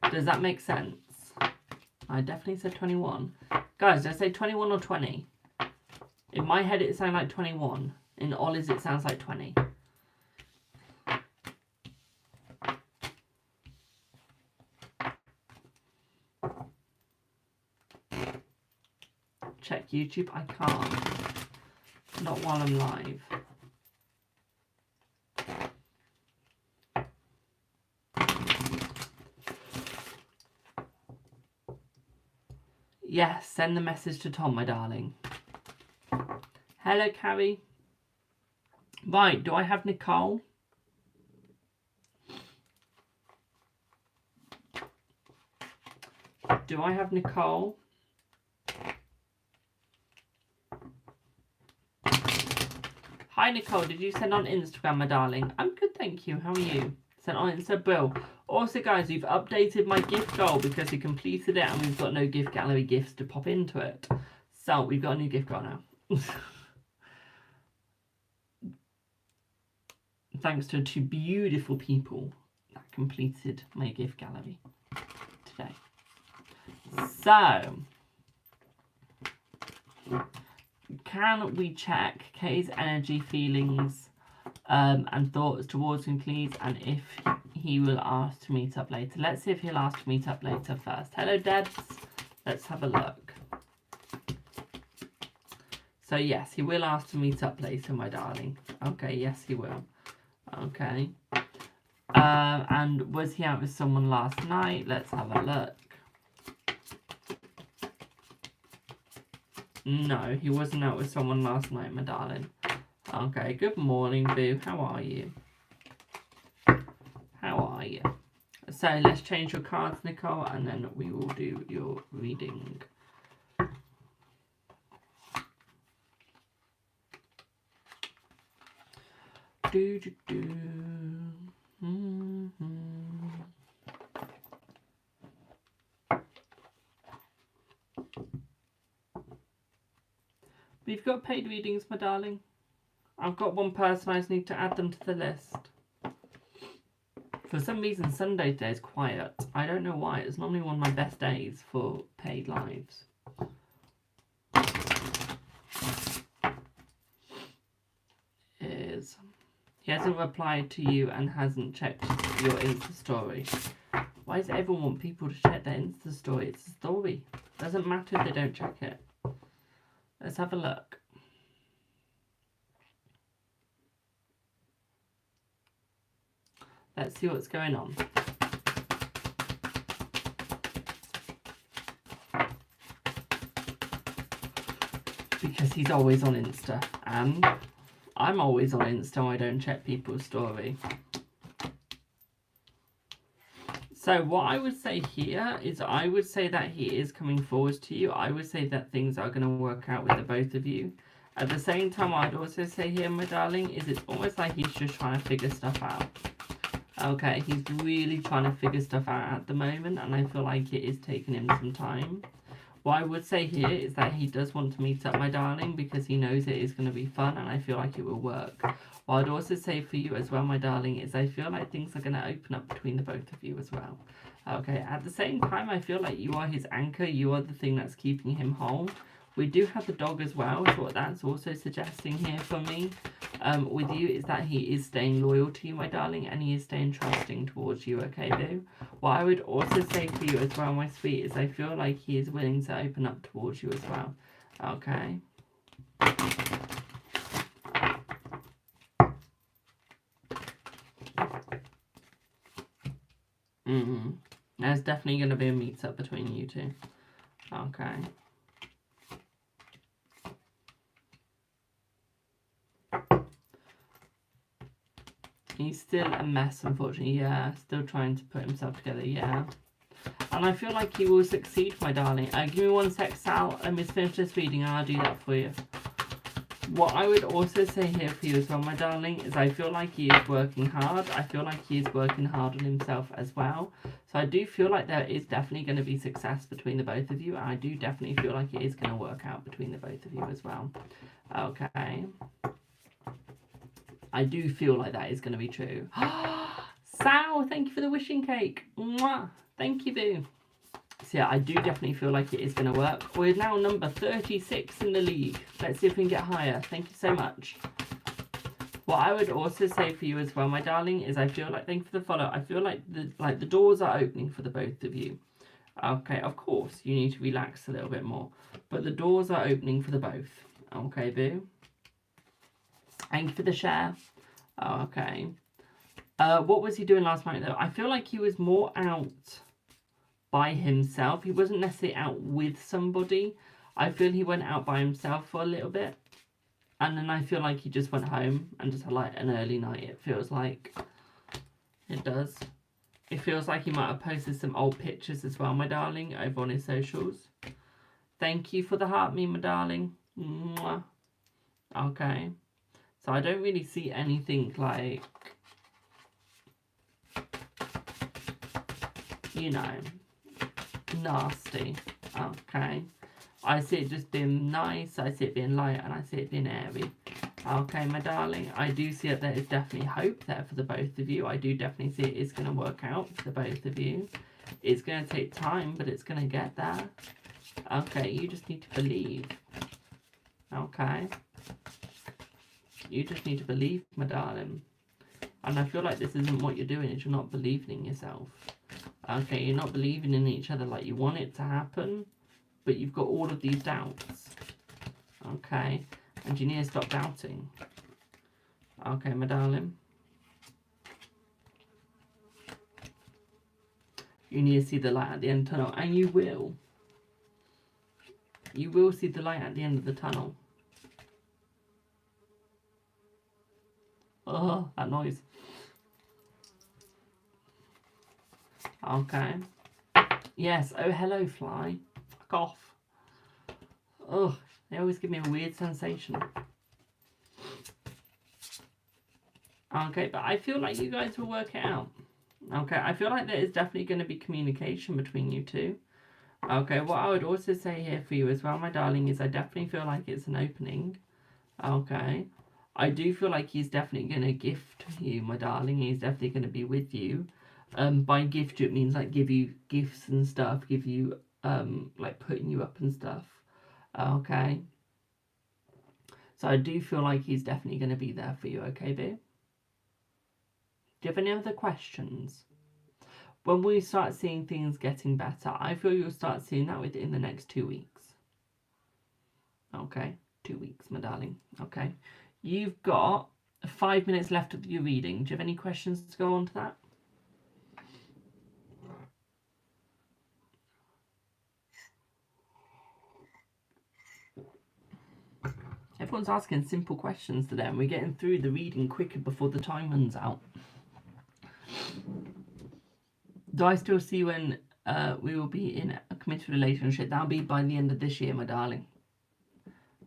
Does that make sense? I definitely said 21. Guys, did I say 21 or 20? In my head it sounds like 21. In Ollie's it sounds like 20. Check YouTube. I can't. Not while I'm live. Yes, send the message to Tom, my darling. Hello, Carrie. Right, do I have Nicole? Do I have Nicole? Hi, Nicole. Did you send on Instagram, my darling? I'm good, thank you. How are you? Sent on Insta, Bill. Also, guys, we've updated my gift goal because we completed it and we've got no gift gallery gifts to pop into it. So, we've got a new gift goal now. Thanks to 2 beautiful people that completed my gift gallery today. So, can we check Kay's energy, feelings, and thoughts towards him, please? And if he will ask to meet up later. Let's see if he'll ask to meet up later first. Hello, Debs. Let's have a look. So yes, he will ask to meet up later, my darling. Okay, yes he will. Okay. And was he out with someone last night? Let's have a look. No, he wasn't out with someone last night, my darling. Okay, good morning, boo. How are you? How are you? So let's change your cards, Nicole, and then we will do your reading. Do, do, do. We've got paid readings, my darling. I've got one person, I just need to add them to the list. For some reason, Sunday today is quiet. I don't know why. It's normally one of my best days for paid lives. He hasn't replied to you and hasn't checked your Insta story. Why does everyone want people to check their Insta story? It's a story. Doesn't matter if they don't check it. Let's have a look. Let's see what's going on. Because he's always on Insta. And I'm always on Insta. I don't check people's story. So what I would say here is I would say that he is coming forward to you. I would say that things are going to work out with the both of you. At the same time, I'd also say here, my darling, is it's almost like he's just trying to figure stuff out. Okay, he's really trying to figure stuff out at the moment, and I feel like it is taking him some time. What I would say here is that he does want to meet up, my darling, because he knows it is going to be fun, and I feel like it will work. What I'd also say for you as well, my darling, is I feel like things are going to open up between the both of you as well. Okay, at the same time, I feel like you are his anchor. You are the thing that's keeping him whole. We do have the dog as well, so what that's also suggesting here for me with you is that he is staying loyal to you, my darling, and he is staying trusting towards you, okay, boo? What I would also say for you as well, my sweet, is I feel like he is willing to open up towards you as well, okay? There's definitely going to be a meet-up between you two, okay? He's still a mess, unfortunately, yeah. Still trying to put himself together, yeah. And I feel like he will succeed, my darling. Give me 1 sec, Sal. Let me finish this reading and I'll do that for you. What I would also say here for you as well, my darling, is I feel like he is working hard. I feel like he is working hard on himself as well. So I do feel like there is definitely going to be success between the both of you. And I do definitely feel like it is going to work out between the both of you as well. Okay. I do feel like that is going to be true. Sal, thank you for the wishing cake. Mwah. Thank you, boo. So yeah, I do definitely feel like it is going to work. We're now number 36 in the league. Let's see if we can get higher. Thank you so much. What I would also say for you as well, my darling, is I feel like, thank you for the follow. I feel like the doors are opening for the both of you. Okay, of course, you need to relax a little bit more. But the doors are opening for the both. Okay, boo. Thank you for the share. Oh, okay. What was he doing last night, though? I feel like he was more out by himself. He wasn't necessarily out with somebody. I feel he went out by himself for a little bit. And then I feel like he just went home and just had like an early night. It feels like. It does. It feels like he might have posted some old pictures as well, my darling, over on his socials. Thank you for the heart, me, my darling. Mwah. Okay. So I don't really see anything like, you know, nasty. Okay. I see it just being nice, I see it being light, and I see it being airy. Okay, my darling, I do see that there is definitely hope there for the both of you. I do definitely see it is going to work out for the both of you. It's going to take time, but it's going to get there. Okay, you just need to believe. Okay. You just need to believe, my darling. And I feel like this isn't what you're doing, is you're not believing in yourself. Okay, you're not believing in each other like you want it to happen, but you've got all of these doubts. Okay. And you need to stop doubting. Okay, my darling. You need to see the light at the end of the tunnel. And you will. You will see the light at the end of the tunnel. Oh, that noise. Okay. Yes. Oh, hello, fly. Fuck off. Oh, they always give me a weird sensation. Okay, but I feel like you guys will work it out. Okay, I feel like there is definitely going to be communication between you two. Okay, what I would also say here for you as well, my darling, is I definitely feel like it's an opening. Okay. I do feel like he's definitely going to gift you, my darling. He's definitely going to be with you. By gift you, it means like give you gifts and stuff, give you, like putting you up and stuff. Okay. So I do feel like he's definitely going to be there for you, okay, boo? Do you have any other questions? When we start seeing things getting better, I feel you'll start seeing that within the next 2 weeks. Okay, 2 weeks, my darling. Okay. You've got 5 minutes left of your reading. Do you have any questions to go on to that? Everyone's asking simple questions today, and we're getting through the reading quicker before the time runs out. Do I still see when we will be in a committed relationship? That'll be by the end of this year, my darling.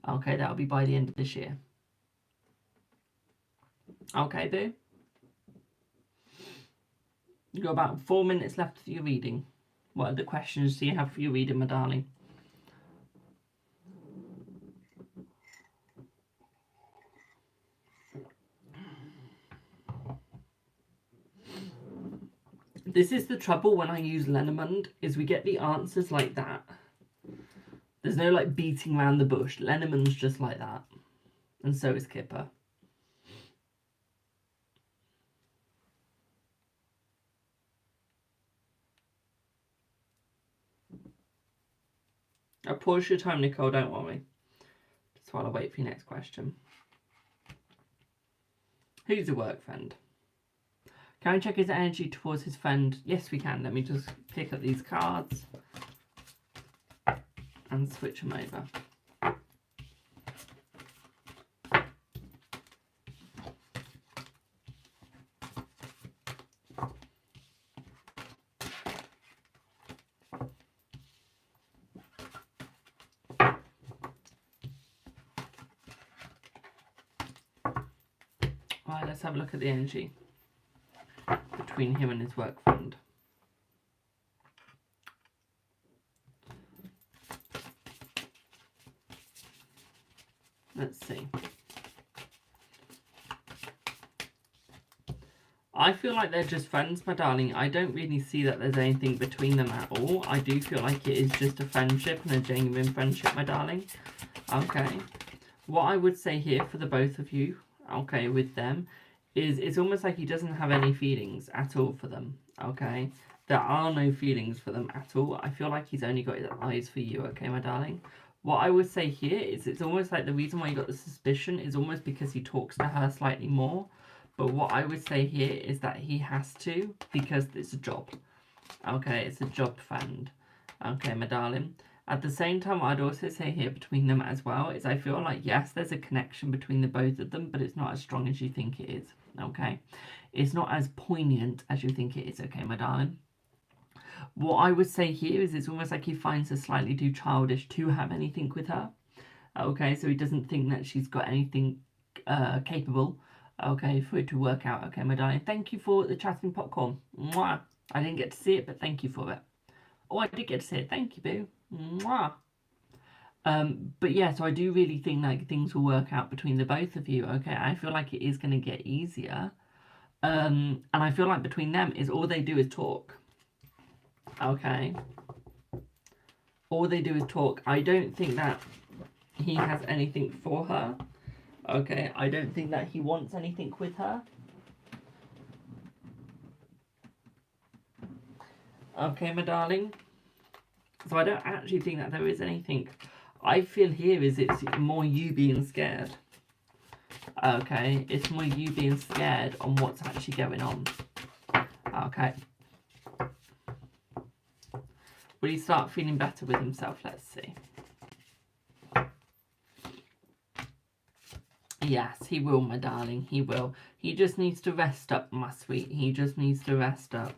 Okay, that'll be by the end of this year. Okay, boo? You've got about 4 minutes left for your reading. What other questions do you have for your reading, my darling? This is the trouble when I use Lenormand, is we get the answers like that. There's no like beating around the bush. Lenormand's just like that. And so is Kipper. I'll pause your time, Nicole, don't worry. Just while I wait for your next question. Who's a work friend? Can I check his energy towards his friend? Yes, we can. Let me just pick up these cards and switch them over. Right, let's have a look at the energy between him and his work friend. Let's see. I feel like they're just friends, my darling. I don't really see that there's anything between them at all. I do feel like it is just a friendship and a genuine friendship, my darling. Okay. What I would say here for the both of you, okay, with them, is it's almost like he doesn't have any feelings at all for them, okay? There are no feelings for them at all. I feel like he's only got his eyes for you, okay, my darling? What I would say here is it's almost like the reason why you got the suspicion is almost because he talks to her slightly more. But what I would say here is that he has to because it's a job. Okay, it's a job friend. Okay, my darling. At the same time, I'd also say here between them as well is I feel like, yes, there's a connection between the both of them, but it's not as strong as you think it is, okay? It's not as poignant as you think it is, okay, my darling? What I would say here is it's almost like he finds her slightly too childish to have anything with her, okay? So he doesn't think that she's got anything capable, okay, for it to work out, okay, my darling? Thank you for the chatting popcorn. Mwah. I didn't get to see it, but thank you for it. Oh, I did get to see it. Thank you, boo. Mwah. But yeah, so I do really think like things will work out between the both of you, okay? I feel like it is going to get easier. And I feel like between them is all they do is talk. Okay? All they do is talk. I don't think that he has anything for her. Okay? I don't think that he wants anything with her. Okay, my darling? So I don't actually think that there is anything. I feel here is it's more you being scared. Okay, it's more you being scared on what's actually going on. Okay. Will he start feeling better with himself? Let's see. Yes, he will, my darling. He will. He just needs to rest up, my sweet. He just needs to rest up.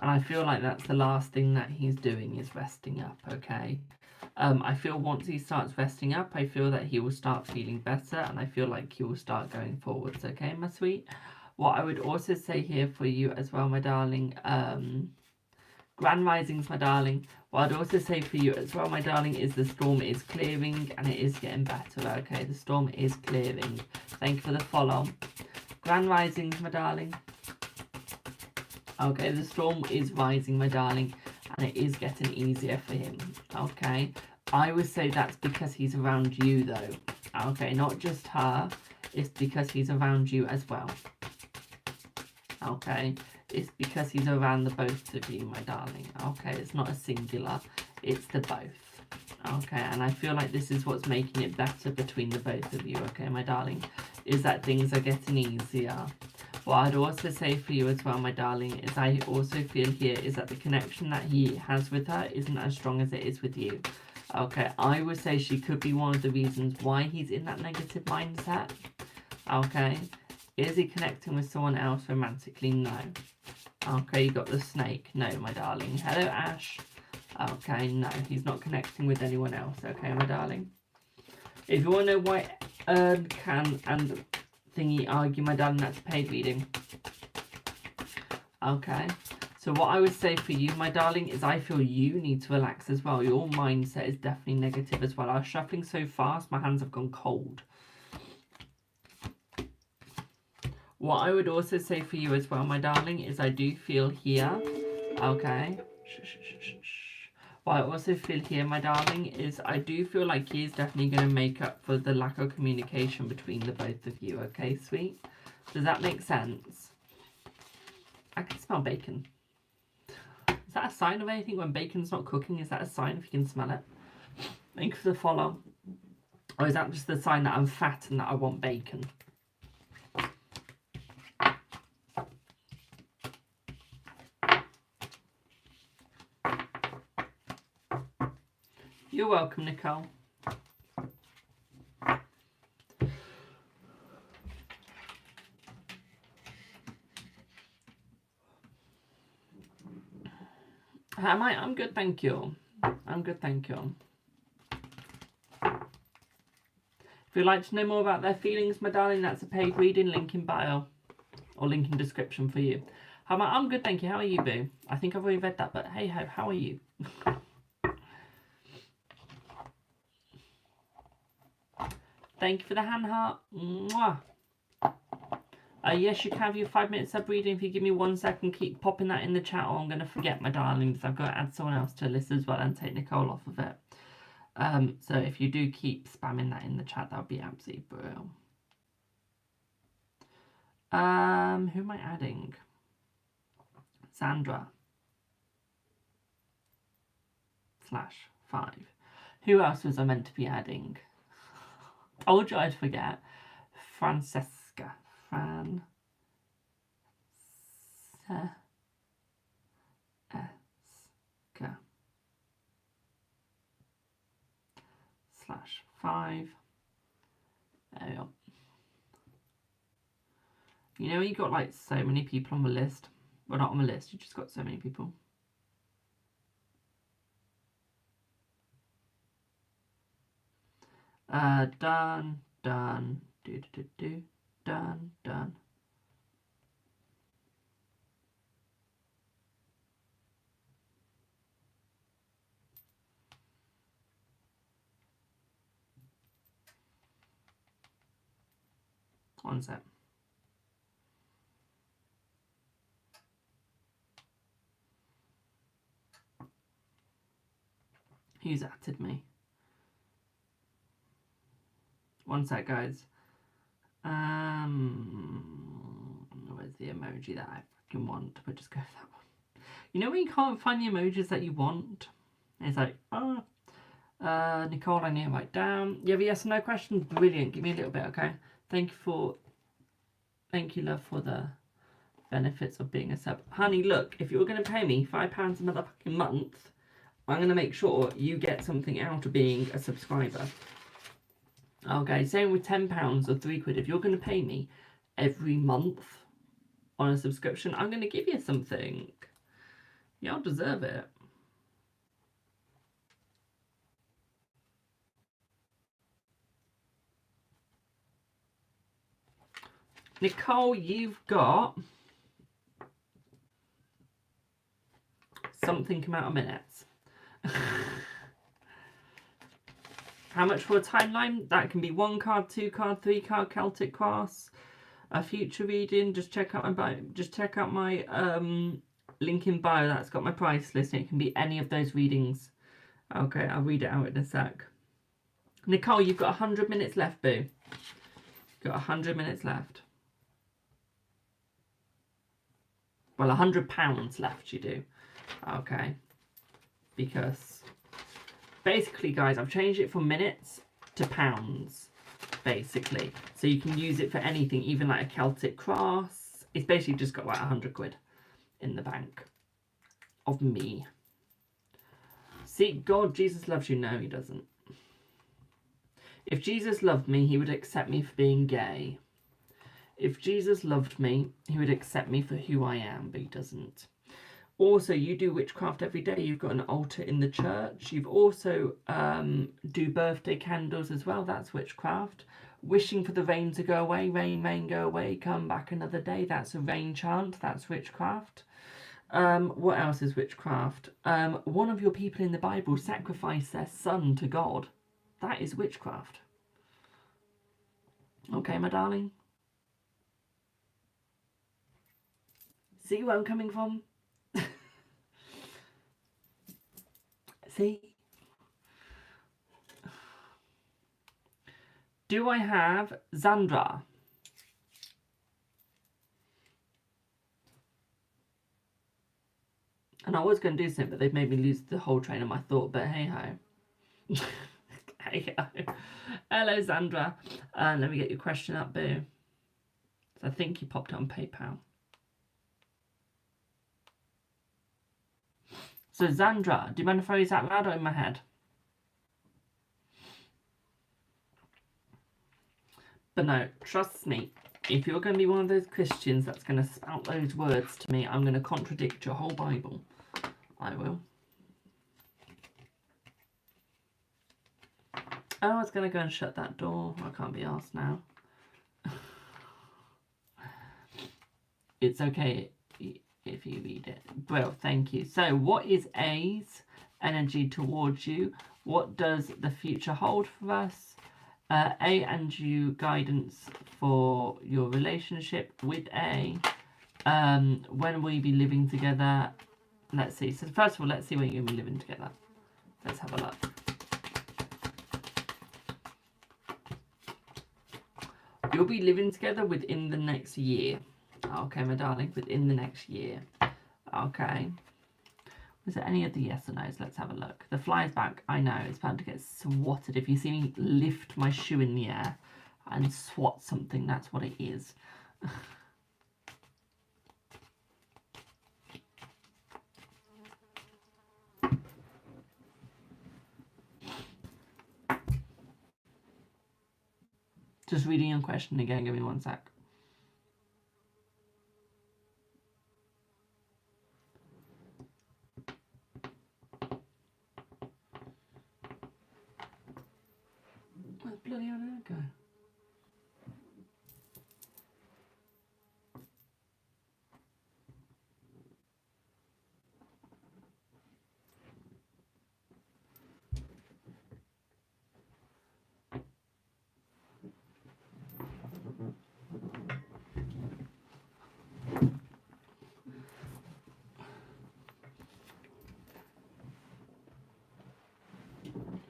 And I feel like that's the last thing that he's doing is resting up, okay? I feel once he starts resting up, I feel that he will start feeling better, and I feel like he will start going forwards, okay, my sweet? What I would also say here for you as well, my darling, Grand Risings, my darling. What I'd also say for you as well, my darling, is the storm is clearing and it is getting better, okay? The storm is clearing. Thank you for the follow. Grand Risings, my darling. Okay, the storm is rising, my darling, and it is getting easier for him, okay? I would say that's because he's around you, though, okay? Not just her, it's because he's around you as well, okay? It's because he's around the both of you, my darling, okay? It's not a singular, it's the both, okay? And I feel like this is what's making it better between the both of you, okay, my darling, is that things are getting easier. What I'd also say for you as well, my darling, is I also feel here is that the connection that he has with her isn't as strong as it is with you. Okay, I would say she could be one of the reasons why he's in that negative mindset. Okay, is he connecting with someone else romantically? No. Okay, you got the snake. No, my darling. Hello, Ash. Okay, no, he's not connecting with anyone else. Okay, my darling. If you want to know why can and thingy argue, my darling, that's a paid reading. Okay, so what I would say for you, my darling, is I feel you need to relax as well. Your mindset is definitely negative as well. I was shuffling so fast, my hands have gone cold. What I would also say for you as well, my darling, is I do feel here, okay, what I also feel here, my darling, is I do feel like he is definitely going to make up for the lack of communication between the both of you, okay, sweet? Does that make sense? I can smell bacon. Is that a sign of anything when bacon's not cooking? Is that a sign if you can smell it? Thank you for the follow. Or is that just the sign that I'm fat and that I want bacon? You're welcome, Nicole. Am I? I'm good, thank you. I'm good, thank you. If you'd like to know more about their feelings, my darling, that's a paid reading, link in bio. Or link in description for you. How am I? I'm good, thank you. How are you, boo? I think I've already read that, but hey ho, how are you? Thank you for the hand heart. Mwah. Yes, you can have your 5 minute sub reading. If you give me 1 second, keep popping that in the chat, or I'm going to forget, my darlings. I've got to add someone else to the list as well and take Nicole off of it. So if you do keep spamming that in the chat, that would be absolutely brilliant. Who am I adding? Sandra. /5. Who else was I meant to be adding? Told you I'd forget. Francesca. /5. There we go. You know, you got like so many people on the list. Well, not on the list, you just got so many people. Done, done, done, done. One sec. Who's added me? One sec, guys. Where's the emoji that I fucking want? But just go for that one. You know when you can't find the emojis that you want? It's like, oh. Nicole, I need to write down. You have a yes or no question? Brilliant. Give me a little bit, okay? Thank you, love, for the benefits of being a sub. Honey, look, if you're going to pay me £5 a motherfucking month, I'm going to make sure you get something out of being a subscriber. Okay, same with £10 or £3. If you're going to pay me every month on a subscription, I'm going to give you something. Y'all deserve it. Nicole, you've got something come out of minutes. How much for a timeline? That can be 1 card, 2 card, 3 card, Celtic Cross. A future reading. Just check out my bio. Just check out my link in bio. That's got my price list. It can be any of those readings. Okay, I'll read it out in a sec. Nicole, you've got 100 minutes left, boo. You've got 100 minutes left. Well, £100 left you do. Okay. Because basically, guys, I've changed it from minutes to pounds, basically. So you can use it for anything, even like a Celtic Cross. It's basically just got like 100 quid in the bank of me. See, God, Jesus loves you. No, he doesn't. If Jesus loved me, he would accept me for being gay. If Jesus loved me, he would accept me for who I am, but he doesn't. Also, you do witchcraft every day. You've got an altar in the church. You've also do birthday candles as well. That's witchcraft. Wishing for the rain to go away. Rain, rain, go away. Come back another day. That's a rain chant. That's witchcraft. What else is witchcraft? One of your people in the Bible sacrificed their son to God. That is witchcraft. Okay, my darling? See where I'm coming from? See? Do I have Zandra? And I was going to do something, but they've made me lose the whole train of my thought, but hey ho. Hey ho. Hello, Zandra. Let me get your question up, boo. So I think you popped it on PayPal. So Zandra, do you mind if I use that loud or in my head? But no, trust me, if you're going to be one of those Christians that's going to spout those words to me, I'm going to contradict your whole Bible. I will. Oh, I was going to go and shut that door. I can't be asked now. It's okay if you read it. Well, thank you. So, what is A's energy towards you? What does the future hold for us? A and you guidance for your relationship with A. When will you be living together? Let's see. So first of all, let's see when you're going to be living together. Let's have a look. You'll be living together within the next year. Okay, my darling, within the next year. Okay. Was there any of the yes or no's? Let's have a look. The fly's back. I know, it's about to get swatted. If you see me lift my shoe in the air and swat something, that's what it is. Just reading your question again, give me one sec. Where's bloody hell did it go?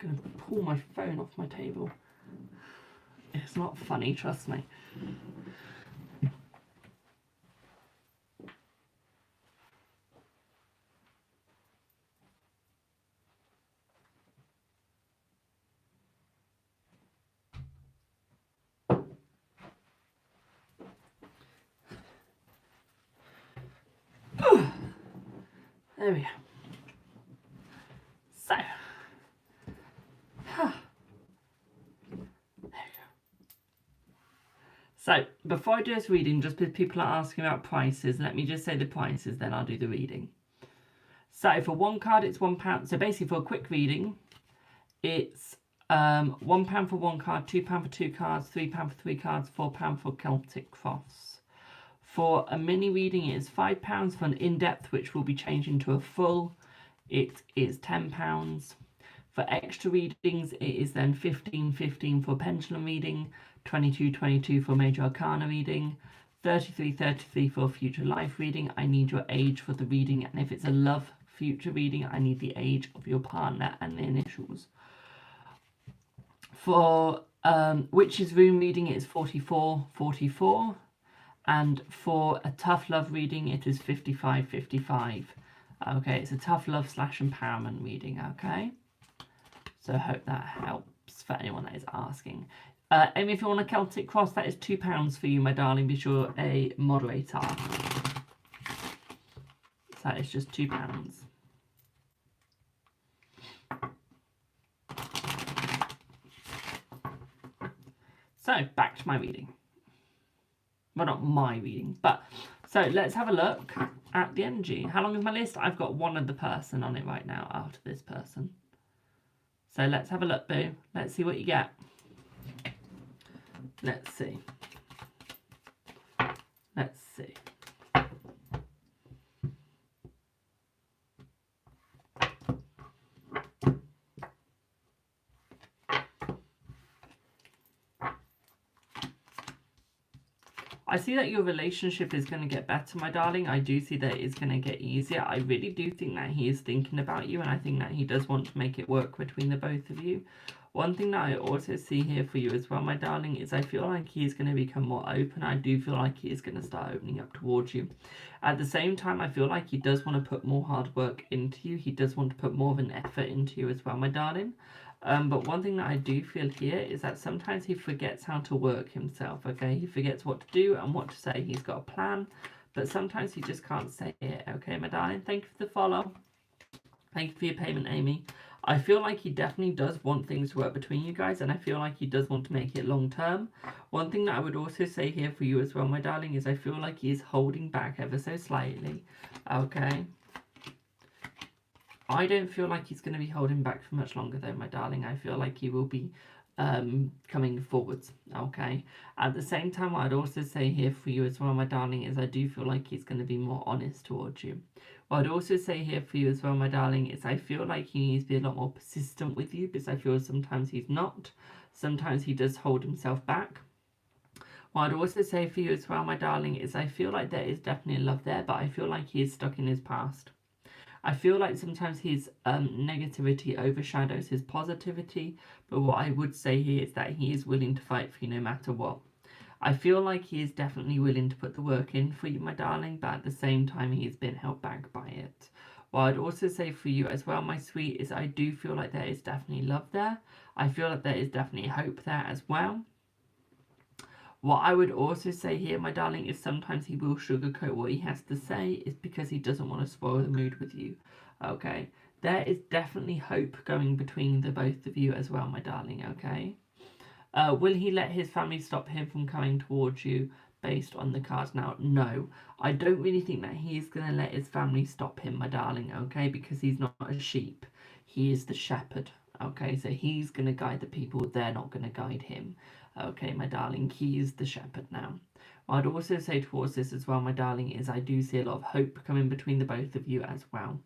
I'm gonna pull my phone off my table. It's not funny, trust me. There we go. So, there we go. So, before I do this reading, just because people are asking about prices, let me just say the prices, then I'll do the reading. So, for one card, it's £1. So, basically, for a quick reading, it's £1 for one card, £2 for two cards, £3 for three cards, £4 for Celtic Cross. For a mini reading, it is £5. For an in-depth, which will be changing to a full, it is £10. For extra readings, it is then £15 for pendulum reading, £22 for major arcana reading, £33 for future life reading. I need your age for the reading, and if it's a love future reading, I need the age of your partner and the initials. For witch's rune reading, it is £44, and for a tough love reading, it is £55. Okay, it's a tough love / empowerment reading. Okay, so I hope that helps for anyone that is asking. Amy, if you want a Celtic Cross, that is £2 for you, my darling. Be sure a moderator. So that is just £2. So, back to my reading. Well, not my reading, but... So, let's have a look at the energy. How long is my list? I've got one other person on it right now after this person. So, let's have a look, boo. Let's see what you get. Let's see. Let's see. I see that your relationship is going to get better, my darling. I do see that it's going to get easier. I really do think that he is thinking about you, and I think that he does want to make it work between the both of you. One thing that I also see here for you as well, my darling, is I feel like he is going to become more open. I do feel like he is going to start opening up towards you. At the same time, I feel like he does want to put more hard work into you. He does want to put more of an effort into you as well, my darling. But one thing that I do feel here is that sometimes he forgets how to work himself, okay? He forgets what to do and what to say. He's got a plan, but sometimes he just can't say it, okay, my darling? Thank you for the follow. Thank you for your payment, Amy. I feel like he definitely does want things to work between you guys, and I feel like he does want to make it long term. One thing that I would also say here for you as well, my darling, is I feel like he is holding back ever so slightly, okay? I don't feel like he's going to be holding back for much longer though, my darling. I feel like he will be coming forwards, okay? At the same time, what I'd also say here for you as well, my darling, is I do feel like he's going to be more honest towards you. What I'd also say here for you as well, my darling, is I feel like he needs to be a lot more persistent with you, because I feel sometimes he's not. Sometimes he does hold himself back. What I'd also say for you as well, my darling, is I feel like there is definitely love there, but I feel like he is stuck in his past. I feel like sometimes his negativity overshadows his positivity, but what I would say here is that he is willing to fight for you no matter what. I feel like he is definitely willing to put the work in for you, my darling, but at the same time he has been held back by it. What I'd also say for you as well, my sweet, is I do feel like there is definitely love there. I feel like there is definitely hope there as well. What I would also say here, my darling, is sometimes he will sugarcoat what he has to say, is because he doesn't want to spoil the mood with you, okay? There is definitely hope going between the both of you as well, my darling, okay? Will he let his family stop him from coming towards you based on the cards now? No, I don't really think that he is going to let his family stop him, my darling, okay? Because he's not a sheep. He is the shepherd, okay? So he's going to guide the people. They're not going to guide him. Okay, my darling, he is the shepherd now. What I'd also say towards this as well, my darling, is I do see a lot of hope coming between the both of you as well.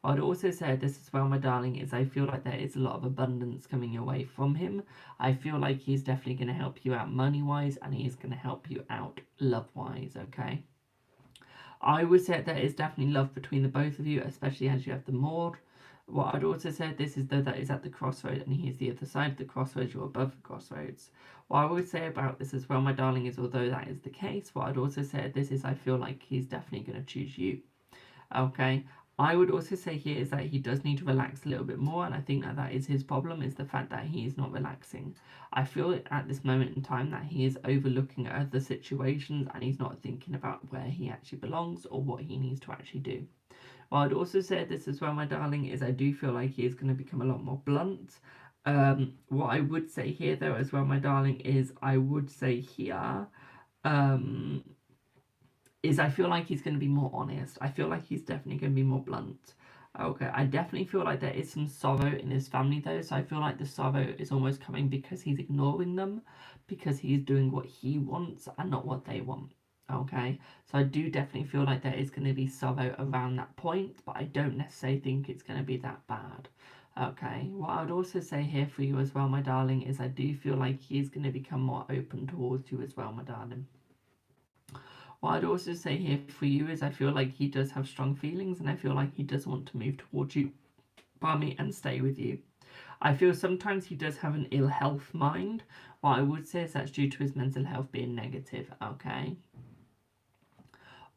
What I'd also say this as well, my darling, is I feel like there is a lot of abundance coming your way from him. I feel like he's definitely going to help you out money-wise, and he is going to help you out love-wise, okay? I would say there is definitely love between the both of you, especially as you have the Maud. What I'd also say this is though that is at the crossroad, and he is the other side of the crossroads, you're above the crossroads. What I would say about this as well, my darling, is although that is the case, what I'd also say this is I feel like he's definitely going to choose you. Okay, I would also say here is that he does need to relax a little bit more, and I think that that is his problem, is the fact that he is not relaxing. I feel at this moment in time that he is overlooking other situations, and he's not thinking about where he actually belongs or what he needs to actually do. Well, I'd also say this as well, my darling, is I do feel like he is going to become a lot more blunt. What I would say here, though, as well, my darling, is I would say here, is I feel like he's going to be more honest. I feel like he's definitely going to be more blunt. Okay, I definitely feel like there is some sorrow in his family, though, so I feel like the sorrow is almost coming because he's ignoring them, because he's doing what he wants and not what they want. Okay, so I do definitely feel like there is going to be sorrow around that point, but I don't necessarily think it's going to be that bad. Okay, what I would also say here for you as well, my darling, is I do feel like he's going to become more open towards you as well, my darling. What I'd also say here for you is I feel like he does have strong feelings, and I feel like he does want to move towards you, and stay with you. I feel sometimes he does have an ill health mind. What I would say is that's due to his mental health being negative, okay?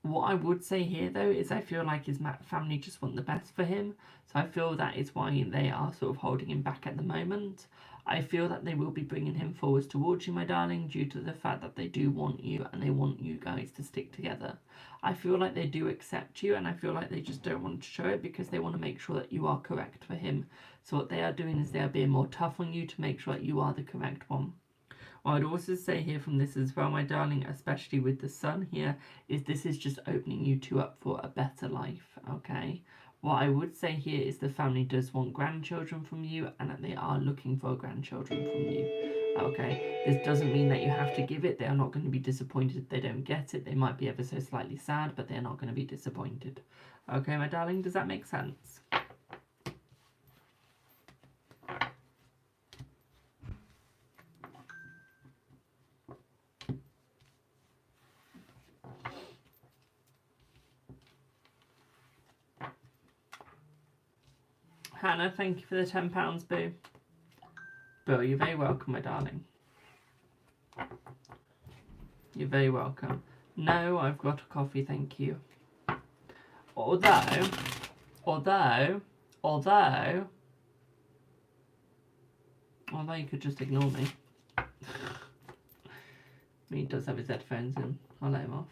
What I would say here, though, is I feel like his family just want the best for him. So I feel that is why they are sort of holding him back at the moment. I feel that they will be bringing him forwards towards you, my darling, due to the fact that they do want you and they want you guys to stick together. I feel like they do accept you, and I feel like they just don't want to show it because they want to make sure that you are correct for him. So what they are doing is they are being more tough on you to make sure that you are the correct one. What I'd also say here from this as well, my darling, especially with the sun here, is this is just opening you two up for a better life, okay? What I would say here is the family does want grandchildren from you, and that they are looking for grandchildren from you, okay? This doesn't mean that you have to give it. They are not going to be disappointed if they don't get it. They might be ever so slightly sad, but they're not going to be disappointed. Okay, my darling, does that make sense? Hannah, thank you for the £10, boo. Bill, you're very welcome, my darling. You're very welcome. No, I've got a coffee, thank you. Although you could just ignore me. He does have his headphones in. I'll let him off.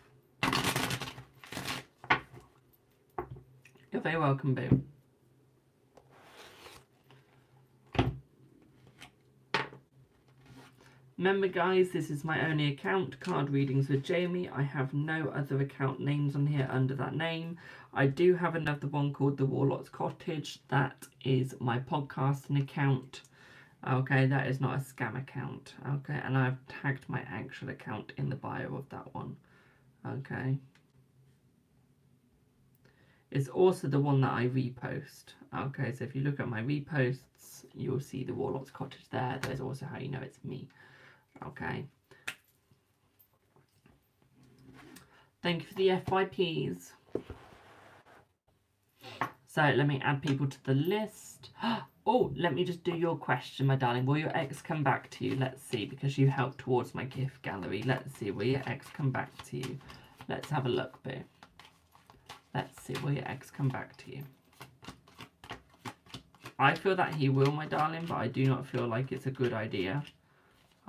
You're very welcome, boo. Remember, guys, this is my only account, Card Readings with Jamie. I have no other account names on here under that name. I do have another one called The Warlock's Cottage. That is my podcasting account. Okay, that is not a scam account. Okay, and I've tagged my actual account in the bio of that one. Okay. It's also the one that I repost. Okay, so if you look at my reposts, you'll see The Warlock's Cottage there. There's also how you know it's me. Okay. Thank you for the FYPs. So let me add people to the list. Oh, let me just do your question, my darling. Will your ex come back to you? Let's see, because you helped towards my gift gallery. Let's see, will your ex come back to you? Let's have a look, boo. Let's see, will your ex come back to you? I feel that he will, my darling, but I do not feel like it's a good idea.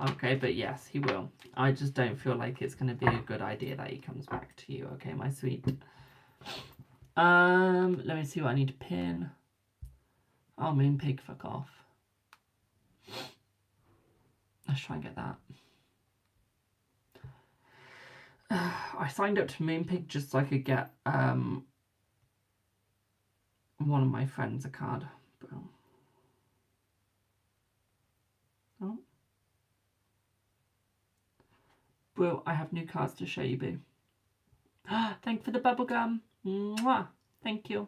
Okay, but yes, he will. I just don't feel like it's going to be a good idea that he comes back to you. Okay, my sweet. Let me see what I need to pin. Oh, Moonpig, fuck off. Let's try and get that. I signed up to Moonpig just so I could get one of my friends a card. Oh. Well, I have new cards to show you, boo. Thank you for the bubblegum. Mwah. Thank you.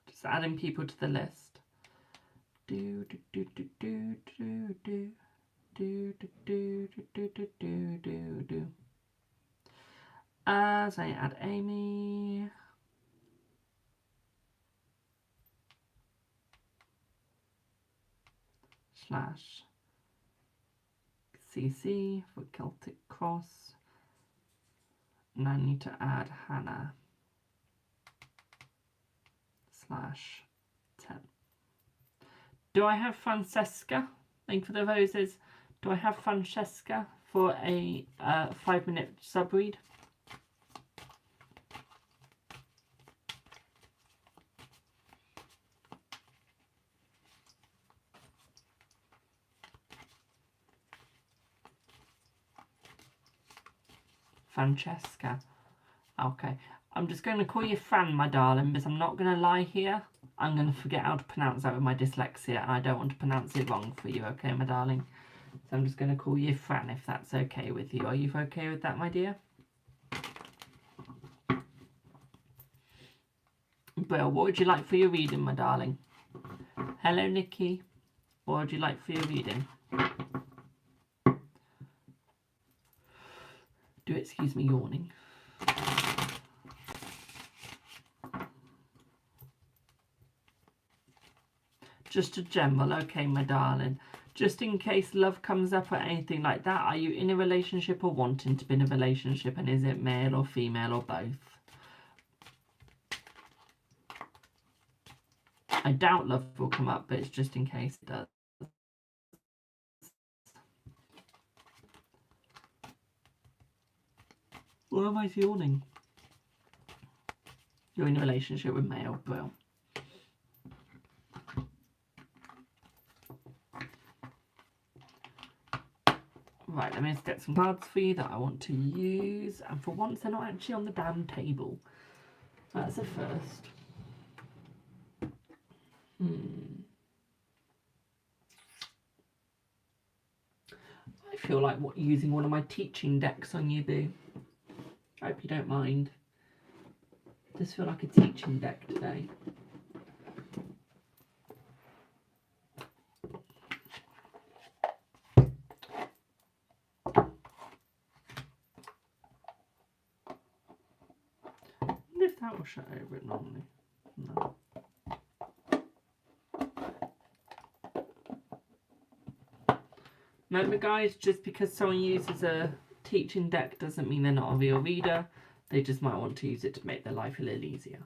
Just adding people to the list. Do do do do do do do do do do do do do do do. As I add Amy. Slash CC for Celtic Cross. And I need to add Hannah. Slash 10. Do I have Francesca? Thank you for the roses. Do I have Francesca? for a 5-minute sub read? Francesca. Okay. I'm just going to call you Fran, my darling, because I'm not going to lie here. I'm going to forget how to pronounce that with my dyslexia, and I don't want to pronounce it wrong for you, okay, my darling? So I'm just going to call you Fran, if that's okay with you. Are you okay with that, my dear? Well, what would you like for your reading, my darling? Hello, Nikki. What would you like for your reading? Do excuse me yawning. Just a general, okay, my darling. Just in case love comes up or anything like that, are you in a relationship or wanting to be in a relationship? And is it male or female or both? I doubt love will come up, but it's just in case it does. Why am I yawning? You're in a relationship with male, bro. Right, let me just get some cards for you that I want to use. And for once, they're not actually on the damn table. That's a first. I feel like using one of my teaching decks on you, boo. I hope you don't mind. I just feel like a teaching deck today. I wonder if that will shut over it normally. No. Remember, guys, just because someone uses a teaching deck doesn't mean they're not a real reader. They just might want to use it to make their life a little easier.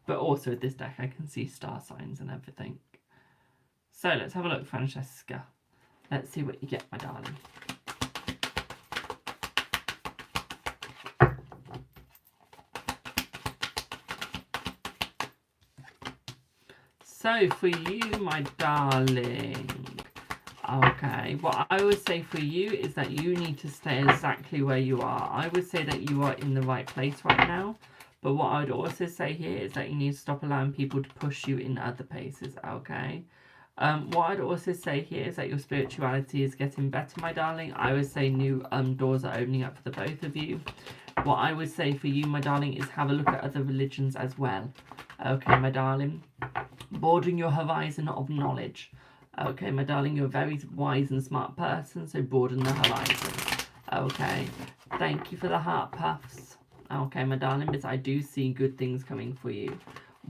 But also with this deck, I can see star signs and everything. So let's have a look, Francesca. Let's see what you get, my darling. So for you, my darling, okay, what I would say for you is that you need to stay exactly where you are. I would say that you are in the right place right now, but what I would also say here is that you need to stop allowing people to push you in other places, okay? What I'd also say here is that your spirituality is getting better, my darling. I would say new doors are opening up for the both of you. What I would say for you, my darling, is have a look at other religions as well. Okay, my darling. Broaden your horizon of knowledge. Okay, my darling, you're a very wise and smart person, so broaden the horizon. Okay, thank you for the heart puffs. Okay, my darling, because I do see good things coming for you.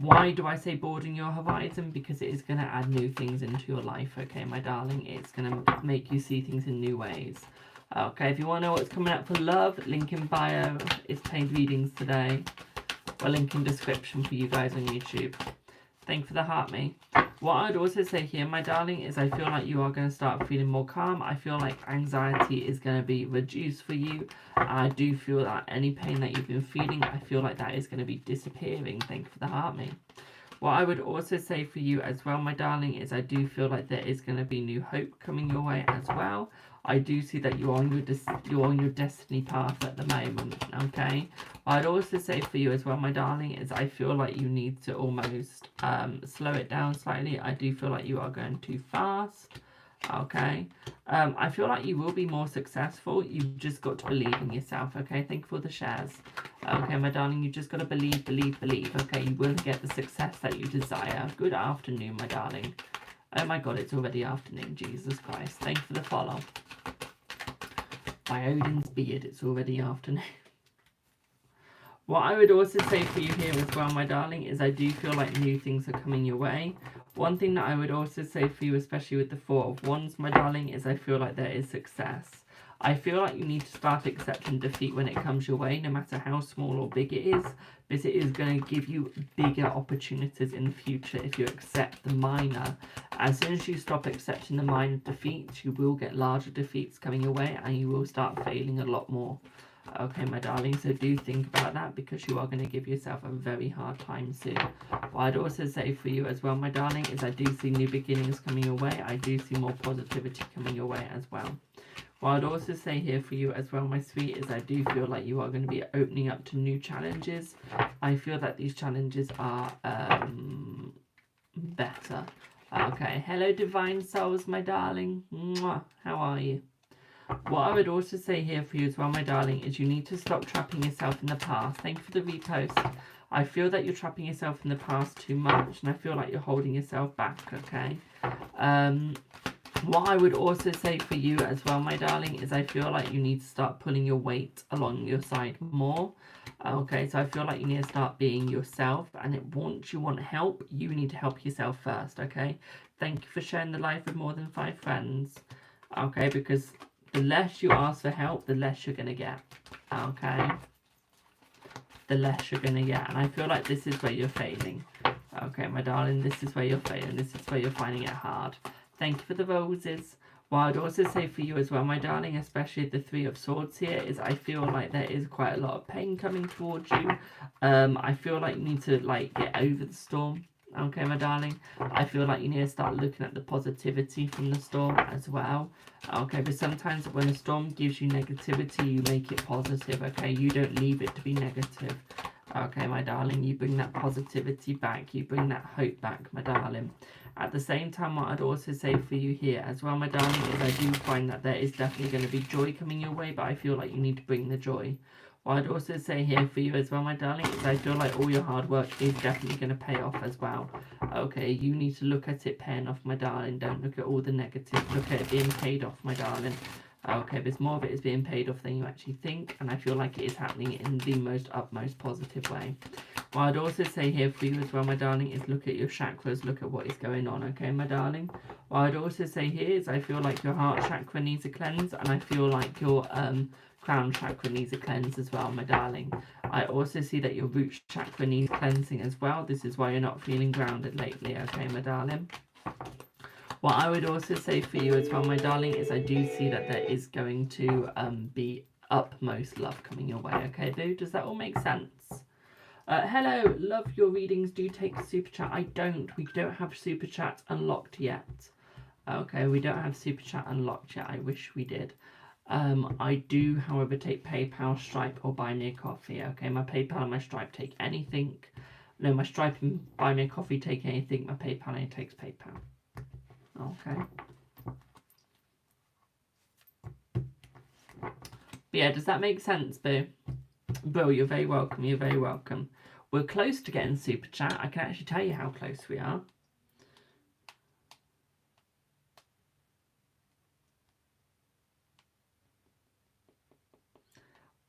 Why do I say broaden your horizon? Because it is going to add new things into your life, okay, my darling? It's going to make you see things in new ways. Okay, if you want to know what's coming up for love, link in bio is paid readings today. Or link in description for you guys on YouTube. Thank you for the heart, me. What I'd also say here, my darling, is I feel like you are going to start feeling more calm. I feel like anxiety is going to be reduced for you. I do feel that any pain that you've been feeling, I feel like that is going to be disappearing. Thank you for the heart, me. What I would also say for you as well, my darling, is I do feel like there is going to be new hope coming your way as well. I do see that you're on your destiny path at the moment, okay? What I'd also say for you as well, my darling, is I feel like you need to almost slow it down slightly. I do feel like you are going too fast, okay? I feel like you will be more successful. You've just got to believe in yourself, okay? Thank you for the shares. Okay, my darling, you just got to believe, okay? You will get the success that you desire. Good afternoon, my darling. Oh my god, it's already afternoon, Jesus Christ. Thank you for the follow. By Odin's beard, it's already afternoon. What I would also say for you here as well, my darling, is I do feel like new things are coming your way. One thing that I would also say for you, especially with the Four of Wands, my darling, is I feel like there is success. I feel like you need to start accepting defeat when it comes your way, no matter how small or big it is, because it is going to give you bigger opportunities in the future if you accept the minor. As soon as you stop accepting the minor defeats, you will get larger defeats coming your way, and you will start failing a lot more. Okay, my darling, so do think about that, because you are going to give yourself a very hard time soon. What I'd also say for you as well, my darling, is I do see new beginnings coming your way. I do see more positivity coming your way as well. What I'd also say here for you as well, my sweet, is I do feel like you are going to be opening up to new challenges. I feel that these challenges are better. Okay, hello divine souls, my darling. Mwah. How are you? What I would also say here for you as well, my darling, is you need to stop trapping yourself in the past. Thank you for the repost. I feel that you're trapping yourself in the past too much, and I feel like you're holding yourself back, okay? What I would also say for you as well, my darling, is I feel like you need to start pulling your weight along your side more. Okay, so I feel like you need to start being yourself, and once you want help, you need to help yourself first, okay? Thank you for sharing the life with more than 5 friends, okay? Because the less you ask for help, the less you're going to get, okay? The less you're going to get, and I feel like this is where you're failing. Okay, my darling, this is where you're failing. This is where you're finding it hard. Thank you for the roses. What I'd also say for you as well, my darling, especially the 3 of Swords here, is I feel like there is quite a lot of pain coming towards you. I feel like you need to get over the storm. Okay, my darling. I feel like you need to start looking at the positivity from the storm as well. Okay, but sometimes when a storm gives you negativity, you make it positive. Okay, you don't leave it to be negative. Okay, my darling, you bring that positivity back. You bring that hope back, my darling. At the same time, what I'd also say for you here as well, my darling, is I do find that there is definitely going to be joy coming your way, but I feel like you need to bring the joy. What I'd also say here for you as well, my darling, is I feel like all your hard work is definitely going to pay off as well. Okay, you need to look at it paying off, my darling. Don't look at all the negatives. Look at it being paid off, my darling. Okay, there's more of it is being paid off than you actually think, and I feel like it is happening in the most utmost positive way. What I'd also say here for you as well, my darling, is look at your chakras, look at what is going on, okay, my darling? What I'd also say here is I feel like your heart chakra needs a cleanse, and I feel like your crown chakra needs a cleanse as well, my darling. I also see that your root chakra needs cleansing as well. This is why you're not feeling grounded lately, okay, my darling? What I would also say for you as well, my darling, is I do see that there is going to be utmost love coming your way, okay, boo? Does that all make sense? Hello, love your readings. Do take super chat. We don't have super chat unlocked yet. Okay, we don't have super chat unlocked yet. I wish we did. I do, however, take PayPal, Stripe, or Buy Me a Coffee. Okay, my PayPal and my Stripe take anything. No, my Stripe and Buy Me a Coffee take anything. My PayPal only takes PayPal. Okay. But yeah, does that make sense, Boo? Boo, you're very welcome. You're very welcome. We're close to getting super chat. I can actually tell you how close we are.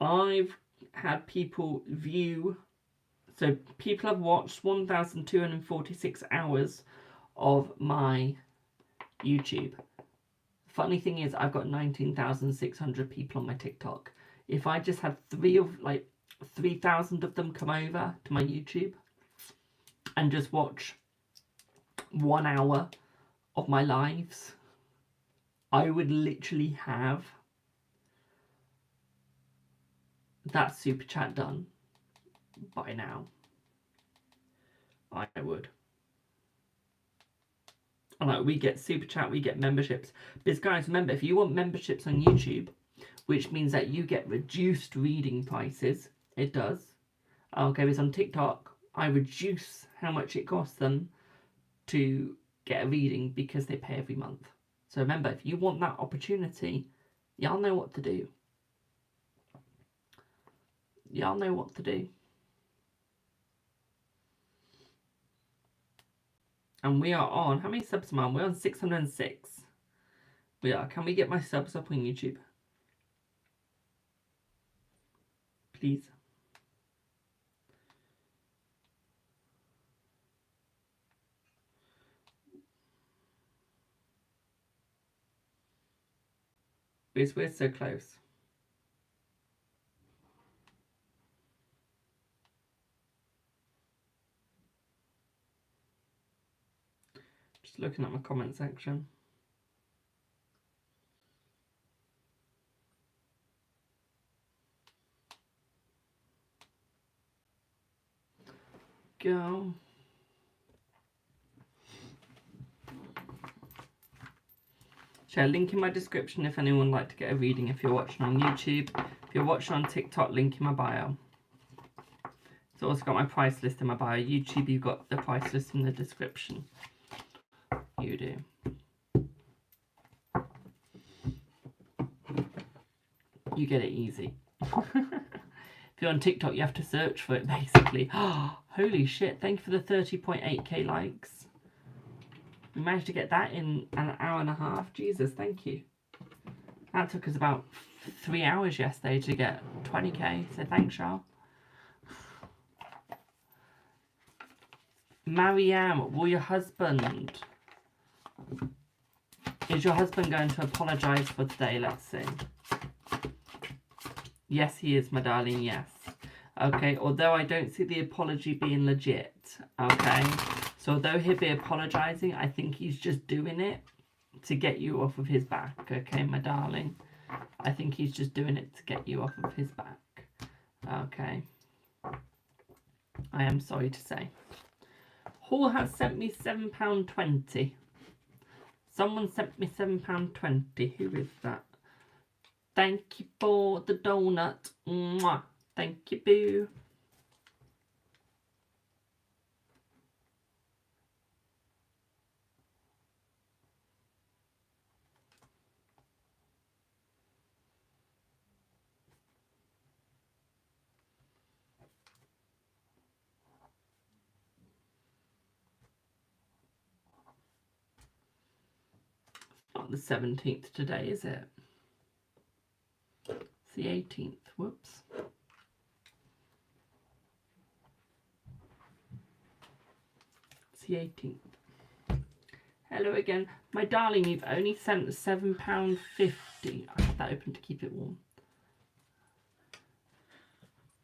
I've had people view, so people have watched 1,246 hours of my YouTube. Funny thing is, I've got 19,600 people on my TikTok. If I just had 3,000 of them come over to my YouTube and just watch 1 hour of my lives, I would literally have that super chat done by now. I would. Like, we get super chat, we get memberships. Because guys, remember, if you want memberships on YouTube, which means that you get reduced reading prices, it does. Okay, because on TikTok, I reduce how much it costs them to get a reading because they pay every month. So remember, if you want that opportunity, y'all know what to do. Y'all know what to do. And we are on, how many subs am I on? We're on 606. We are. Can we get my subs up on YouTube? Please. We're so close. Just looking at my comment section. Go. Share a link in my description if anyone would like to get a reading. If you're watching on YouTube, if you're watching on TikTok, link in my bio. It's also got my price list in my bio. YouTube, you've got the price list in the description. You do. You get it easy. If you're on TikTok, you have to search for it, basically. Holy shit, thank you for the 30.8k likes. We managed to get that in an hour and a half. Jesus, thank you. That took us about 3 hours yesterday to get 20k, so thanks, y'all. Mariam, will your husband... Is your husband going to apologise for today? Let's see. Yes, he is, my darling, yes. Okay, although I don't see the apology being legit. Okay, so although he'll be apologising, I think he's just doing it to get you off of his back. Okay, my darling. I think he's just doing it to get you off of his back. Okay. I am sorry to say. Hall has sent me £7.20. Someone sent me £7.20. Who is that? Thank you for the donut. Mwah. Thank you, boo. Not the 17th today, is it? It's the 18th. Whoops. It's the 18th. Hello again. My darling, you've only sent £7.50. I have that open to keep it warm.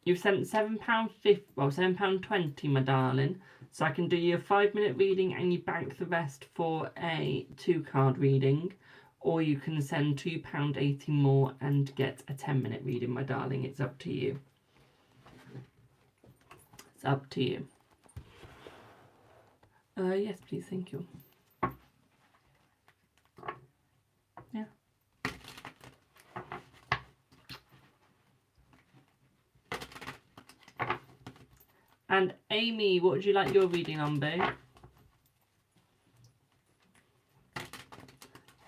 You've sent £7.50, well, £7.20, my darling. So I can do you a 5-minute reading and you bank the rest for a 2-card reading. Or you can send £2.80 more and get a 10-minute reading, my darling. It's up to you. It's up to you. Yes, please, thank you. Yeah. And Amy, what would you like your reading on, babe?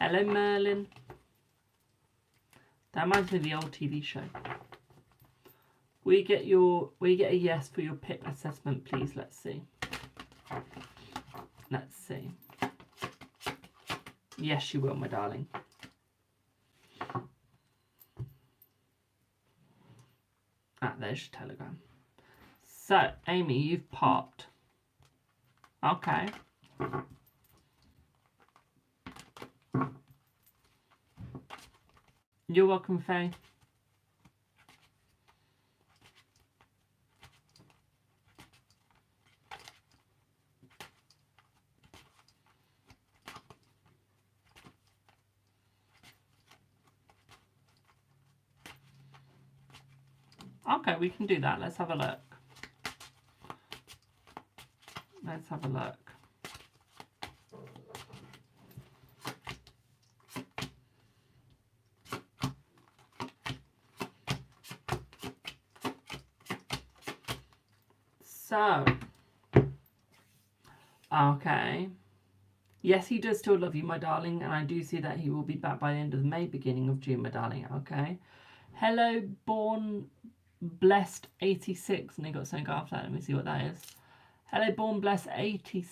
Hello, Merlin. That reminds me of the old TV show. We get a yes for your PIP assessment, please. Let's see. Let's see. Yes, you will, my darling. Ah, there's your telegram. So, Amy, you've popped. Okay. You're welcome, Faye. Okay, we can do that. Let's have a look. Let's have a look. So, okay. Yes, he does still love you, my darling, and I do see that he will be back by the end of May, beginning of June, my darling, okay? Hello, Born Blessed 86, and they got something after that. Let me see what that is. Hello, Born Blessed 80.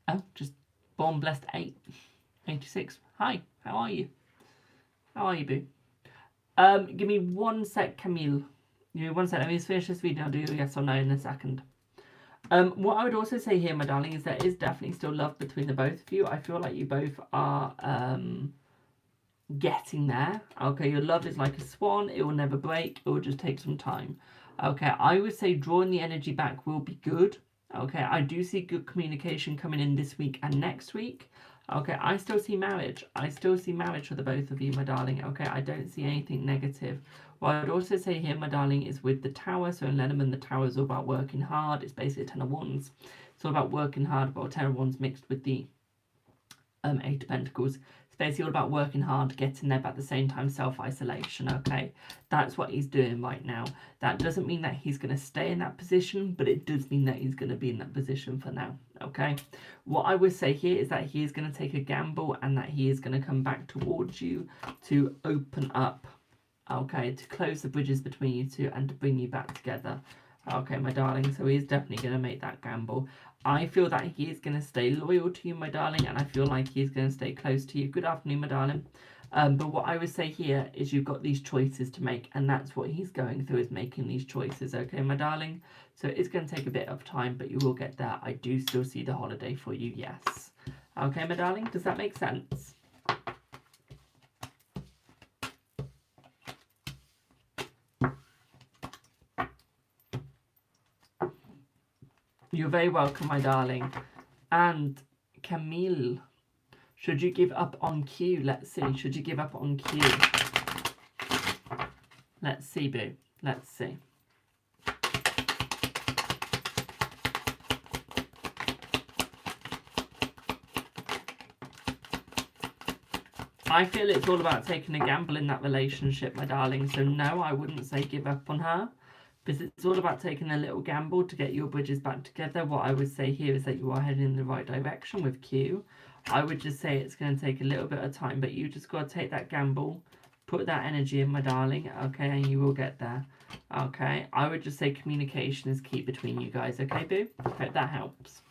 Oh, just Born Blessed 86. Hi, how are you? How are you, boo? Give me 1 sec, Camille. Give me 1 sec. Let me just finish this video. I'll do yes or no in a second. What I would also say here, my darling, is there is definitely still love between the both of you. I feel like you both are, getting there. Okay, your love is like a swan. It will never break. It will just take some time. Okay, I would say drawing the energy back will be good. Okay, I do see good communication coming in this week and next week. Okay, I still see marriage. I still see marriage for the both of you, my darling. Okay, I don't see anything negative. What I'd also say here, my darling, is with the Tower. So in Lenormand, the Tower is all about working hard. It's basically 10 of Wands. It's all about working hard, about 10 of Wands mixed with the Eight of Pentacles. It's basically all about working hard, getting there, but at the same time self-isolation. Okay, that's what he's doing right now. That doesn't mean that he's going to stay in that position, but it does mean that he's going to be in that position for now. Okay, what I would say here is that he is going to take a gamble, and that he is going to come back towards you to open up, okay, to close the bridges between you two and to bring you back together. Okay, my darling, so he's definitely going to make that gamble. I feel that he is going to stay loyal to you, my darling, and I feel like he's going to stay close to you. Good afternoon, my darling. But what I would say here is you've got these choices to make, and that's what he's going through, is making these choices, okay, my darling? So it's going to take a bit of time, but you will get there. I do still see the holiday for you, yes. Okay, my darling, does that make sense? You're very welcome, my darling. And Camille, should you give up on Q? Let's see. Should you give up on Q? Let's see, boo. Let's see. I feel it's all about taking a gamble in that relationship, my darling. So no, I wouldn't say give up on her, because it's all about taking a little gamble to get your bridges back together. What I would say here is that you are heading in the right direction with Q. I would just say it's going to take a little bit of time, but you just got to take that gamble, put that energy in, my darling, okay, and you will get there, okay? I would just say communication is key between you guys, okay, boo? Hope that helps.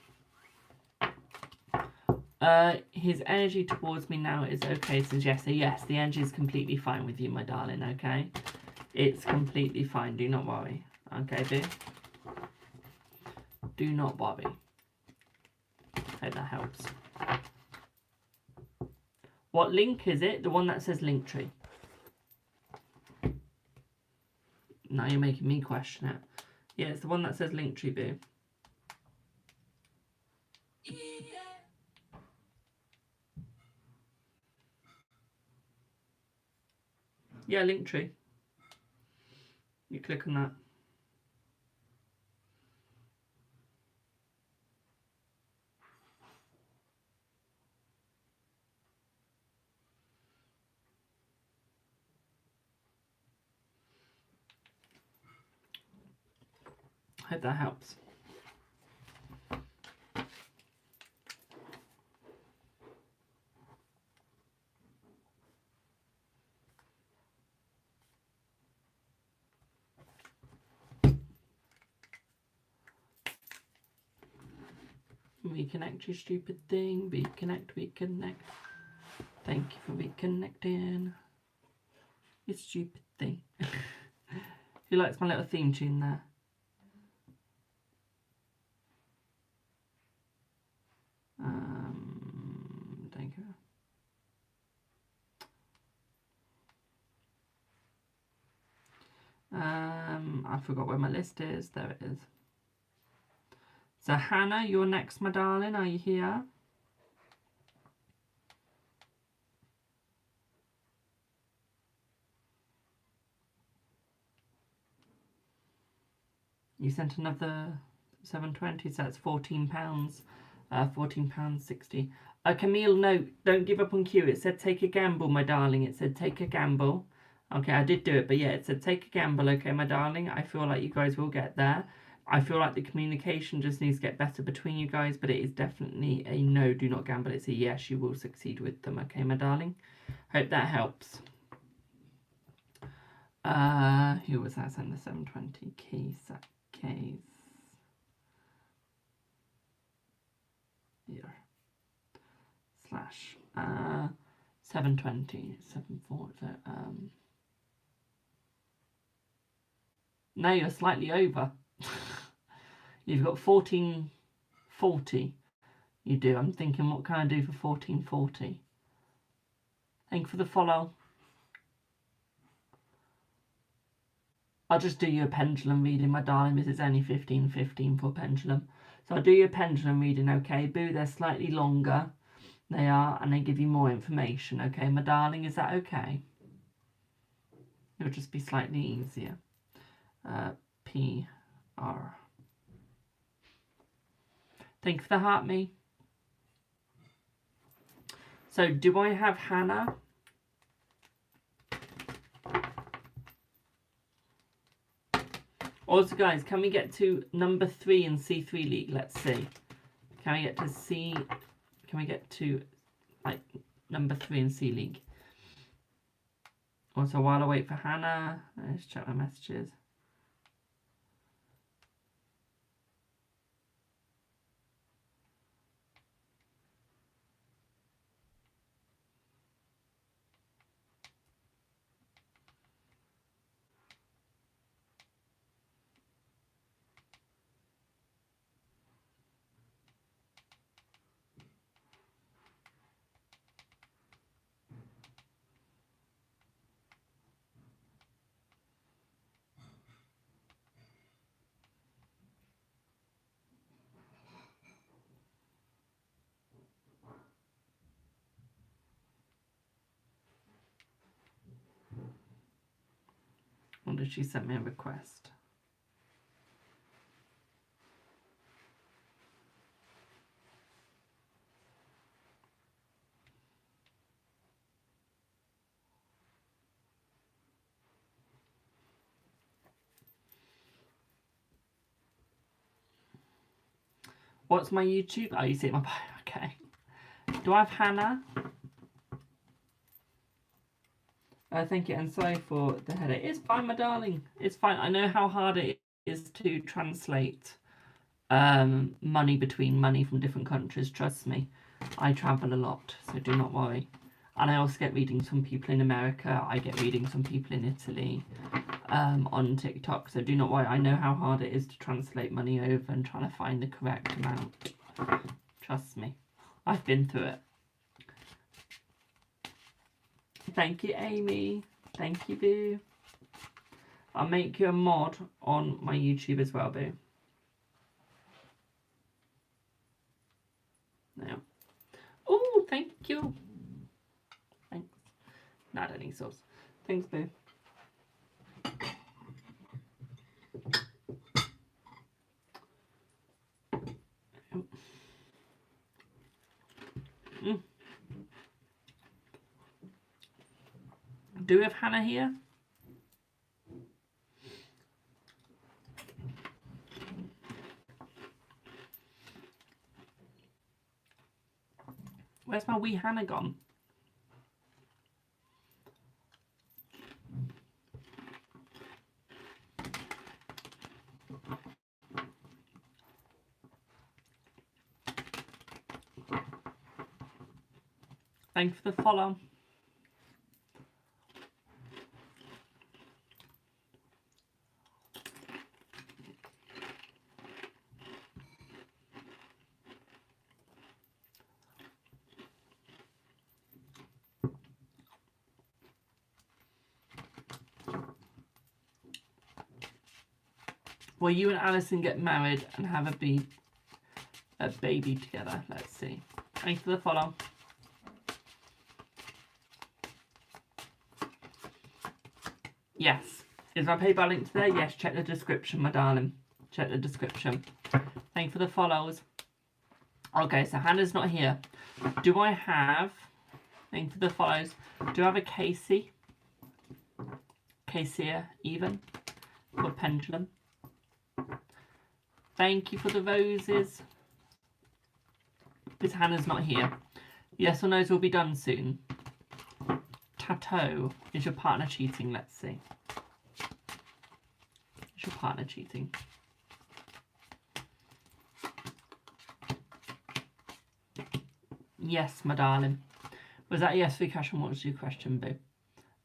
His energy towards me now is okay, says yes. So yes, the energy is completely fine with you, my darling, okay? It's completely fine, do not worry. Okay, boo? Do not worry. Hope that helps. What link is it? The one that says Linktree. Now you're making me question it. Yeah, it's the one that says Linktree, boo. Yeah, Linktree. You click on that. Hope that helps. Reconnect, you stupid thing. Reconnect, reconnect. Thank you for reconnecting. You stupid thing. Who likes my little theme tune there? Thank you. I forgot where my list is. There it is. So Hannah, you're next, my darling. Are you here? You sent another 720, so that's £14. £14.60. Camille, no, don't give up on Q. It said take a gamble, my darling. It said take a gamble. Okay, I did do it, but yeah, it said take a gamble, okay, my darling. I feel like you guys will get there. I feel like the communication just needs to get better between you guys, but it is definitely a no, do not gamble. It's a yes, you will succeed with them, okay, my darling? Hope that helps. Who was that? Send the 720 keys. Here. Slash 720 740. Now you're slightly over. You've got 1440. You do. I'm thinking, what can I do for 1440? Thank you for the follow. I'll just do you a pendulum reading, my darling, because it's only 15.15 for pendulum. So I'll do you a pendulum reading, okay? Boo, they're slightly longer. They are, and they give you more information, okay, my darling? Is that okay? It'll just be slightly easier. PR. Thank you for the heart, me. So, do I have Hannah? Also, guys, can we get to number 3 in C3 League? Let's see. Can we get to C... Can we get to, like, number 3 in C League? Also, while I wait for Hannah, let's check my messages. Or did she send me a request? What's my YouTube? Oh, you see it in my bio. Okay. Do I have Hannah? Thank you, and sorry for the headache. It's fine, my darling. It's fine. I know how hard it is to translate money from different countries. Trust me. I travel a lot, so do not worry. And I also get readings from people in America. I get readings from people in Italy on TikTok, so do not worry. I know how hard it is to translate money over and trying to find the correct amount. Trust me. I've been through it. Thank you, Amy. Thank you, Boo. I'll make you a mod on my YouTube as well, Boo. Now. Oh, thank you. Thanks. No, I don't need sauce. Thanks, Boo. Do we have Hannah here? Where's my wee Hannah gone? Thanks for the follow. Will you and Alison get married and have a baby together? Let's see. Thanks for the follow. Yes. Is my PayPal link there? Yes, check the description, my darling. Check the description. Thanks for the follows. Okay, so Hannah's not here. Do I have... Thanks for the follows. Do I have a Casey? Casey even? For pendulum? Thank you for the roses. This Hannah's not here. Yes or no's will be done soon. Tattoo. Is your partner cheating? Let's see. Is your partner cheating? Yes, my darling. Was that a yes for your question? What was your question, Boo?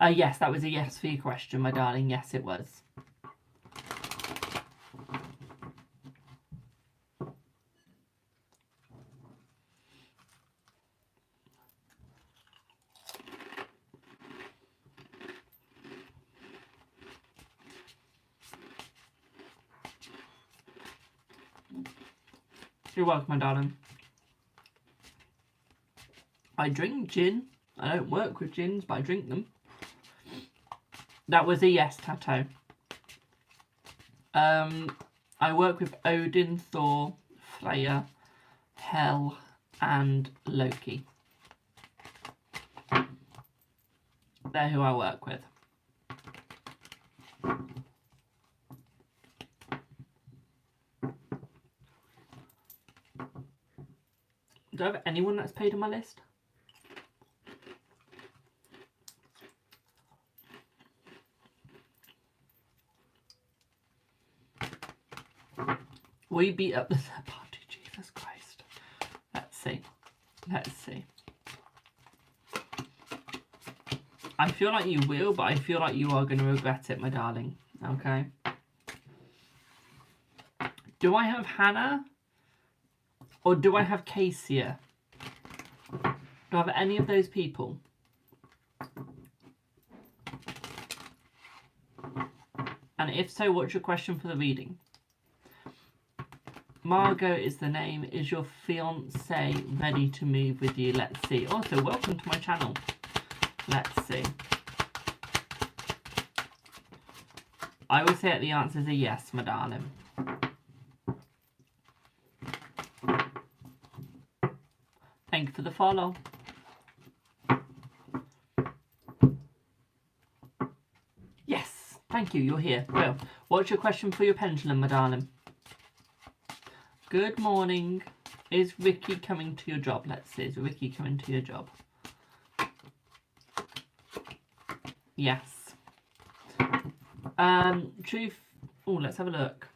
Yes, that was a yes for your question, my darling. Yes, it was. You're welcome, my darling. I drink gin. I don't work with gins, but I drink them. That was a yes, Tato. I work with Odin, Thor, Freya, Hel, and Loki. They're who I work with. Do I have anyone that's paid on my list? We beat up the third party, Jesus Christ. Let's see. Let's see. I feel like you will, but I feel like you are going to regret it, my darling. Okay? Do I have Hannah? Or do I have Cassia? Do I have any of those people? And if so, what's your question for the reading? Margot is the name. Is your fiance ready to move with you? Let's see. Also, welcome to my channel. Let's see. I would say that the answer is a yes, my darling. Thank you for the follow. Yes, thank you. You're here. Well, what's your question for your pendulum, my darling? Good morning. Is Ricky coming to your job? Let's see. Is Ricky coming to your job? Yes. Truth. Oh, let's have a look.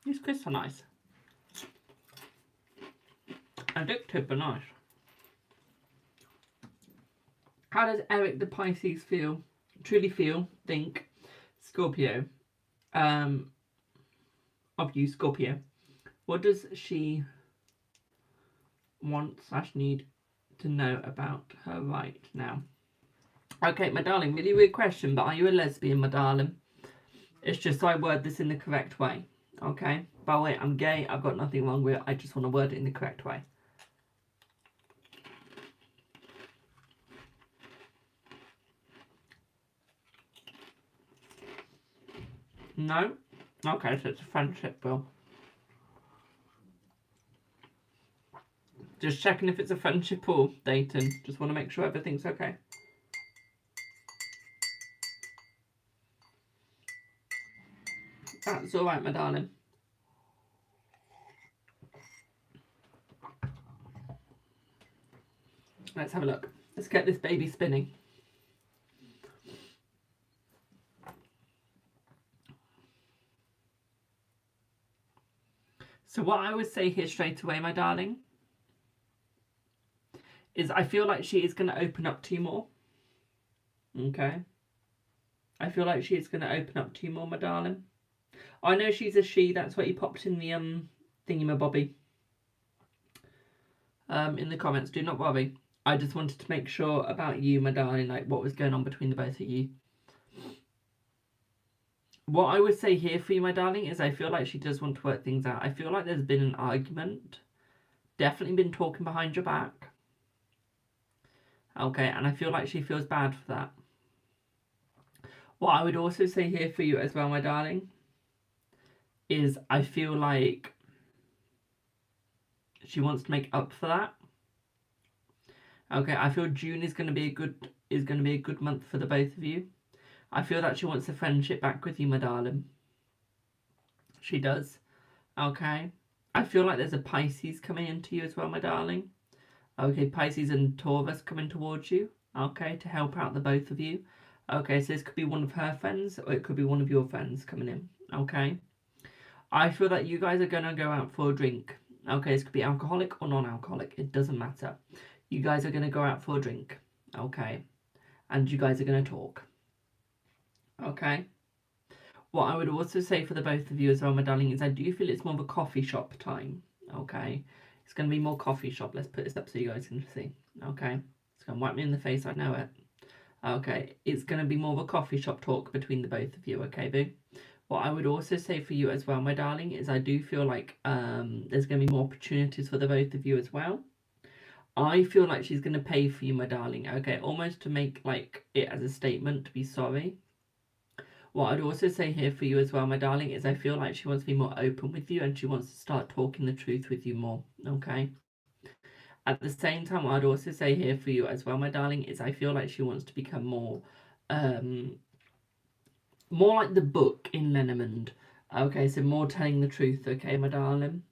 These crisps are nice. Addictive, but nice. How does Eric the Pisces feel? Truly feel, think, Scorpio. Of you, Scorpio. What does she want / need to know about her right now? Okay, my darling, really weird question, but are you a lesbian, my darling? It's just so I word this in the correct way. Okay? By the way, I'm gay, I've got nothing wrong with it, I just want to word it in the correct way. No? Okay, so it's a friendship, Will. Just checking if it's a friendship or dating. Just want to make sure everything's okay. That's alright, my darling. Let's have a look. Let's get this baby spinning. So what I would say here straight away, my darling, is I feel like she is going to open up to you more. Okay? I feel like she is going to open up to you more, my darling. I know she's a she, that's what you popped in the thingy-my-bobby. In the comments, do not worry. I just wanted to make sure about you, my darling, like what was going on between the both of you. What I would say here for you, my darling, is I feel like she does want to work things out. I feel like there's been an argument. Definitely been talking behind your back. Okay, and I feel like she feels bad for that. What I would also say here for you as well, my darling, is I feel like she wants to make up for that. Okay, I feel June is going to be a good month for the both of you. I feel that she wants the friendship back with you, my darling. She does. Okay. I feel like there's a Pisces coming into you as well, my darling. Okay, Pisces and Taurus coming towards you. Okay, to help out the both of you. Okay, so this could be one of her friends or it could be one of your friends coming in. Okay. I feel that you guys are going to go out for a drink. Okay, this could be alcoholic or non-alcoholic. It doesn't matter. You guys are going to go out for a drink. Okay. And you guys are going to talk. Okay. What I would also say for the both of you as well, my darling, is I do feel it's more of a coffee shop time. Okay. It's going to be more coffee shop. Let's put this up so you guys can see. Okay. It's going to wipe me in the face. I know it. Okay, it's going to be more of a coffee shop talk between the both of you, okay, boo? What I would also say for you as well, my darling, is I do feel like there's going to be more opportunities for the both of you as well. I feel like she's going to pay for you, my darling, okay? Almost to make like it as a statement to be sorry. What I'd also say here for you as well, my darling, is I feel like she wants to be more open with you and she wants to start talking the truth with you more, okay? At the same time, what I'd also say here for you as well, my darling, is I feel like she wants to become more like the book in Lenormand. Okay, so more telling the truth, okay, my darling?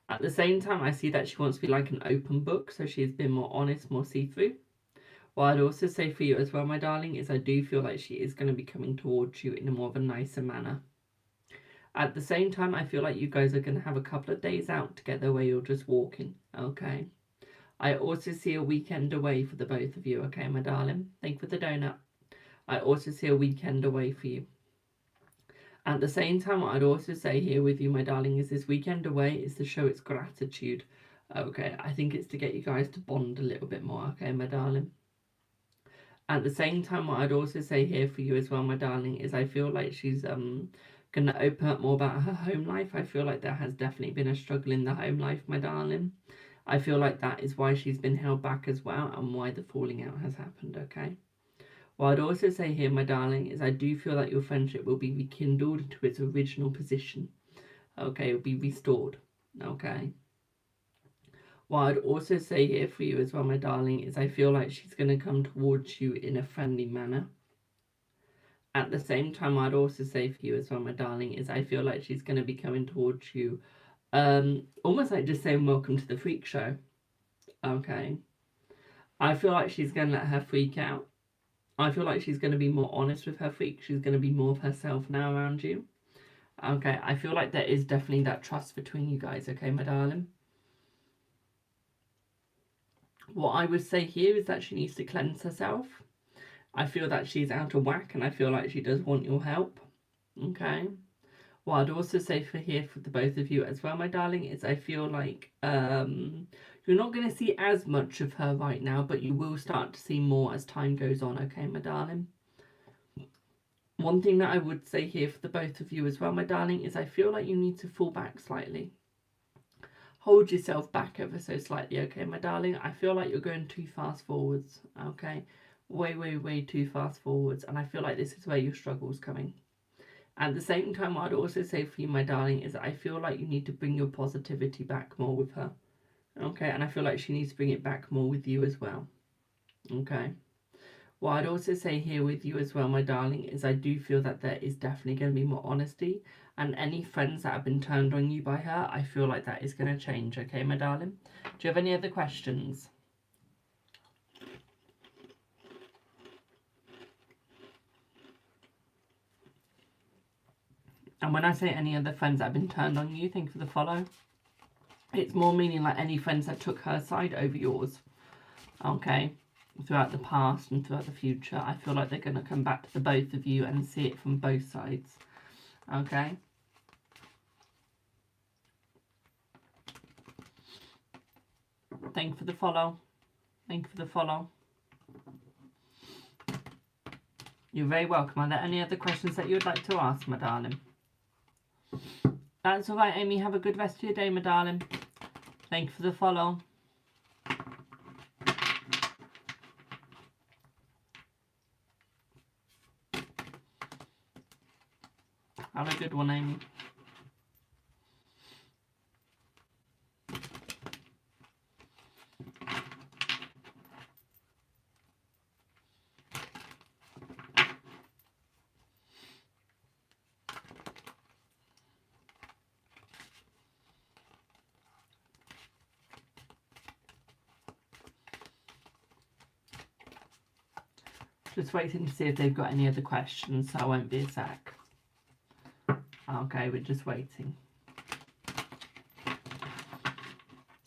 At the same time, I see that she wants to be like an open book, so she's been more honest, more see-through. What I'd also say for you as well, my darling, is I do feel like she is going to be coming towards you in a more of a nicer manner. At the same time, I feel like you guys are going to have a couple of days out together where you're just walking, okay? I also see a weekend away for the both of you, okay, my darling? Thank you for the donut. I also see a weekend away for you. At the same time, what I'd also say here with you, my darling, is this weekend away is to show its gratitude. Okay, I think it's to get you guys to bond a little bit more, okay, my darling? At the same time, what I'd also say here for you as well, my darling, is I feel like she's gonna open up more about her home life. I feel like there has definitely been a struggle in the home life, my darling. I feel like that is why she's been held back as well and why the falling out has happened, okay? What I'd also say here, my darling, is I do feel that your friendship will be rekindled to its original position. Okay, it will be restored. Okay. What I'd also say here for you as well, my darling, is I feel like she's going to come towards you in a friendly manner. At the same time, I'd also say for you as well, my darling, is I feel like she's going to be coming towards you almost like just saying welcome to the freak show. Okay. I feel like she's going to let her freak out. I feel like she's going to be more honest with her freak. She's going to be more of herself now around you. Okay, I feel like there is definitely that trust between you guys, okay, my darling? What I would say here is that she needs to cleanse herself. I feel that she's out of whack and I feel like she does want your help, okay? What I'd also say for here for the both of you as well, my darling, is I feel like you're not going to see as much of her right now, but you will start to see more as time goes on, okay, my darling? One thing that I would say here for the both of you as well, my darling, is I feel like you need to fall back slightly. Hold yourself back ever so slightly, okay, my darling? I feel like you're going too fast forwards, okay? Way, way, way too fast forwards, and I feel like this is where your struggle's coming. At the same time, what I'd also say for you, my darling, is that I feel like you need to bring your positivity back more with her, okay? And I feel like she needs to bring it back more with you as well, okay? What I'd also say here with you as well, my darling, is I do feel that there is definitely going to be more honesty. And any friends that have been turned on you by her, I feel like that is going to change, okay, my darling? Do you have any other questions? And when I say any other friends that have been turned on you, thank you for the follow. It's more meaning like any friends that took her side over yours, okay? Throughout the past and throughout the future, I feel like they're going to come back to the both of you and see it from both sides, okay? Thank you for the follow. Thank you for the follow. You're very welcome. Are there any other questions that you would like to ask, my darling? That's all right, Amy. Have a good rest of your day, my darling. Thank you for the follow. Have a good one, Amy. Just waiting to see if they've got any other questions, so I won't be a sec. Okay, we're just waiting.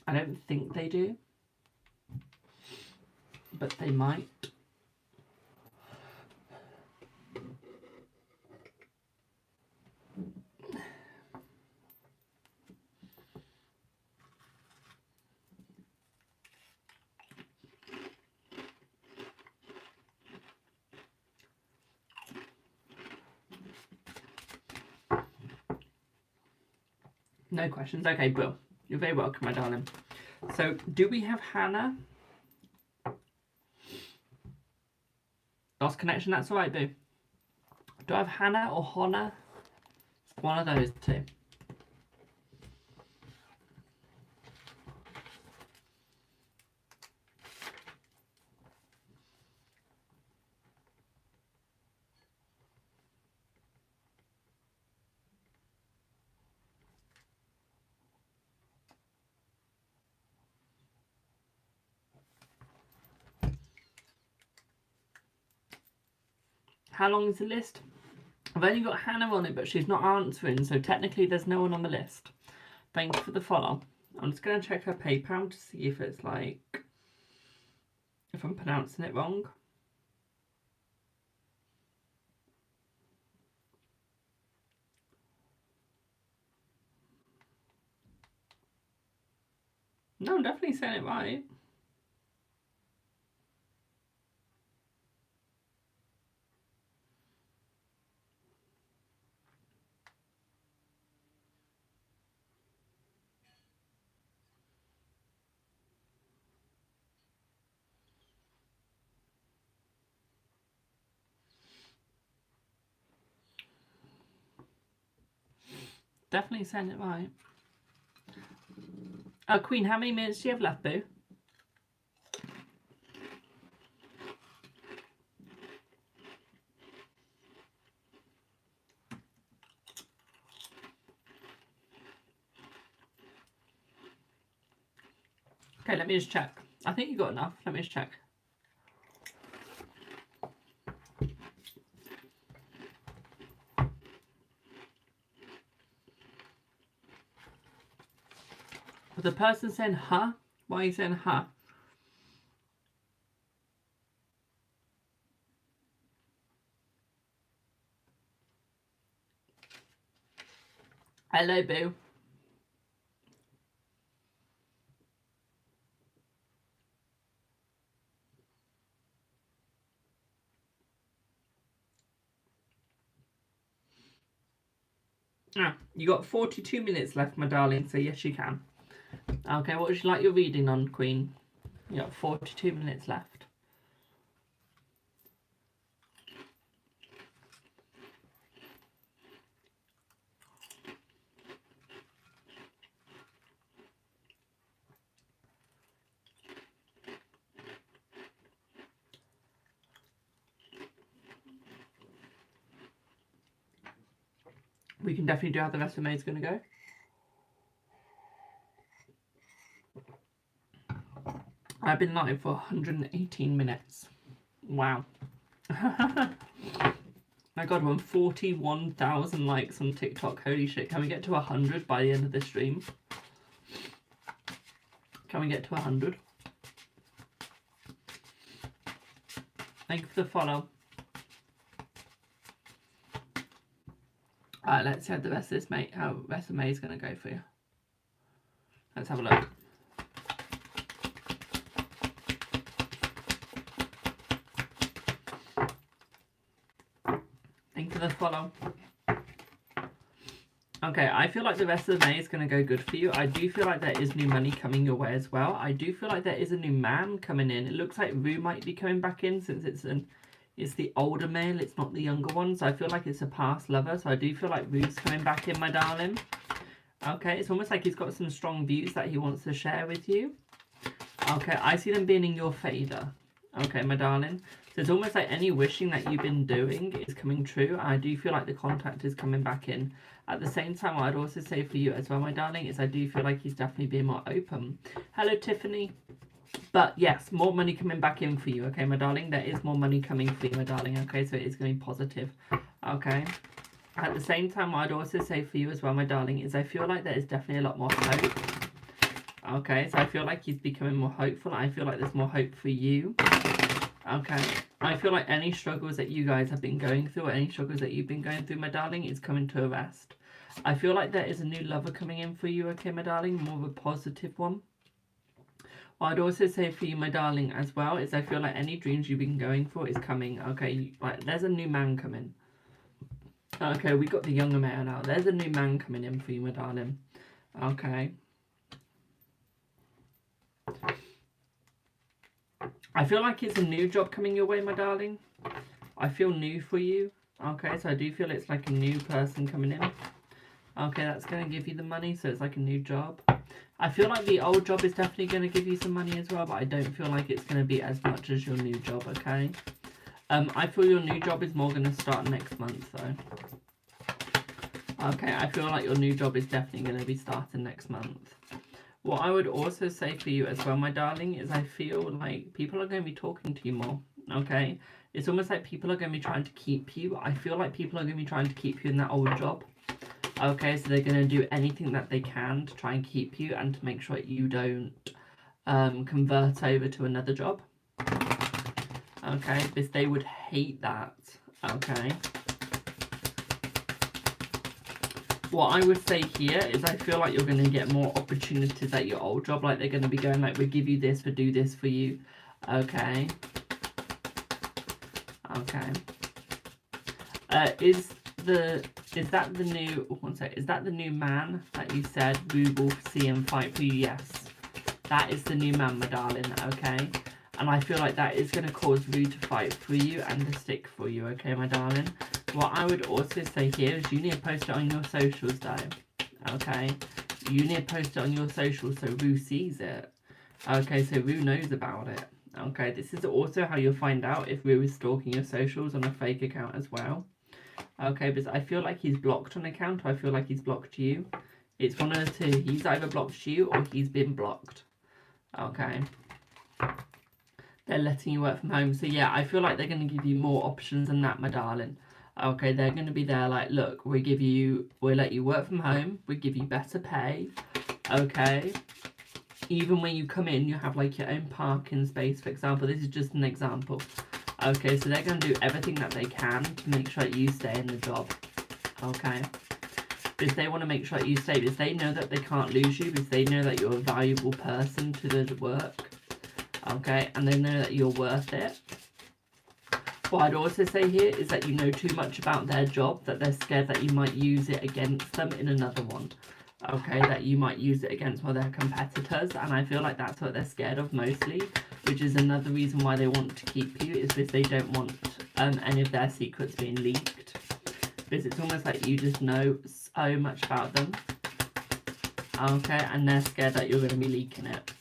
I don't think they do, but they might. No questions. Okay, Bill. You're very welcome, my darling. So, do we have Hannah? Lost connection, that's alright, Boo. Do I have Hannah or Honna? It's one of those two. How long is the list? I've only got Hannah on it, but she's not answering, so technically there's no one on the list. Thank you for the follow. I'm just going to check her PayPal to see if it's like, if I'm pronouncing it wrong. No, I'm definitely saying it right. Definitely saying it right. Queen, how many minutes do you have left, Boo? Okay, let me just check. I think you got enough. Let me just check. But the person saying, huh? Why are you saying, huh? Hello, Boo. Ah, you got 42 minutes left, my darling, so yes, you can. Okay, what would you like your reading on, Queen? You got 42 minutes left. We can definitely do how the rest of May's going to go. I've been live for 118 minutes. Wow. My god, we're on 41,000 likes on TikTok. Holy shit. Can we get to 100 by the end of this stream? Can we get to 100? Thank you for the follow. Alright, let's see how the rest of this how the rest of May is going to go for you. Let's have a look. Thank you for the follow. Okay, I feel like the rest of May is going to go good for you. I do feel like there is new money coming your way as well. I do feel like there is a new man coming in. It looks like Rue might be coming back in since it's the older male, it's not the younger one. So I feel like it's a past lover. So I do feel like Rue's coming back in, my darling. Okay, it's almost like he's got some strong views that he wants to share with you. Okay, I see them being in your favour. Okay, my darling. So it's almost like any wishing that you've been doing is coming true. I do feel like the contact is coming back in. At the same time, what I'd also say for you as well, my darling, is I do feel like he's definitely being more open. Hello, Tiffany. But yes, more money coming back in for you, okay, my darling? There is more money coming for you, my darling, okay? So it is going to be positive, okay? At the same time, what I'd also say for you as well, my darling, is I feel like there is definitely a lot more hope. Okay, so I feel like he's becoming more hopeful. I feel like there's more hope for you. Okay, I feel like any struggles that you guys have been going through, or any struggles that you've been going through, my darling, is coming to a rest. I feel like there is a new lover coming in for you, okay, my darling? More of a positive one. What I'd also say for you, my darling, as well, is I feel like any dreams you've been going for is coming, okay? Like, there's a new man coming. Okay, we got the younger man now. There's a new man coming in for you, my darling. Okay. I feel like it's a new job coming your way, my darling. I feel new for you. Okay, so I do feel it's like a new person coming in. Okay, that's going to give you the money, so it's like a new job. I feel like the old job is definitely going to give you some money as well, but I don't feel like it's going to be as much as your new job, okay? I feel your new job is more going to start next month, though. Okay, I feel like your new job is definitely going to be starting next month. What I would also say for you as well, my darling, is I feel like people are going to be talking to you more, okay? It's almost like people are going to be trying to keep you. I feel like people are going to be trying to keep you in that old job. Okay, so they're going to do anything that they can to try and keep you and to make sure you don't convert over to another job. Okay, because they would hate that. Okay. What I would say here is I feel like you're going to get more opportunities at your old job. Like they're going to be going like, we'll give you this, we'll do this for you. Okay. Okay. Is that the new, one sec, is that the new man that you said we will see him fight for you? Yes. That is the new man, my darling, okay? And I feel like that is going to cause Rue to fight for you and to stick for you, okay, my darling? What I would also say here is you need to post it on your socials, though, okay? You need to post it on your socials so Rue sees it. Okay, so Rue knows about it. Okay, this is also how you'll find out if Rue is stalking your socials on a fake account as well. Okay, because I feel like he's blocked an account, or I feel like he's blocked you. It's one of the two. He's either blocked you or he's been blocked. Okay. They're letting you work from home. So yeah, I feel like they're going to give you more options than that, my darling. Okay, they're going to be there like, look, we'll let you work from home. We'll give you better pay. Okay. Even when you come in, you have like your own parking space, for example. This is just an example. Okay, so they're going to do everything that they can to make sure that you stay in the job. Okay. Because they want to make sure that you stay, because they know that they can't lose you, because they know that you're a valuable person to the work. Okay, and they know that you're worth it. What I'd also say here is that you know too much about their job, that they're scared that you might use it against them in another one. Okay, that you might use it against one of their competitors, and I feel like that's what they're scared of mostly, which is another reason why they want to keep you, is because they don't want any of their secrets being leaked. Because it's almost like you just know so much about them. Okay, and they're scared that you're going to be leaking it.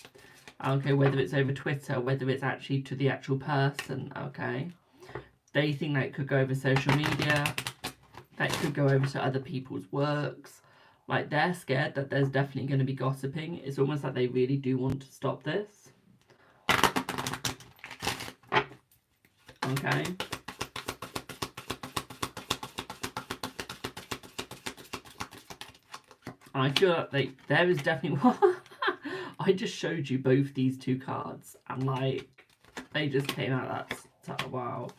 Okay, whether it's over Twitter, whether it's actually to the actual person, okay? They think that it could go over social media, that it could go over to other people's works. Like, they're scared that there's definitely going to be gossiping. It's almost like they really do want to stop this. Okay? I feel like there is definitely... I just showed you both these two cards, and like, they just came out. That's wow.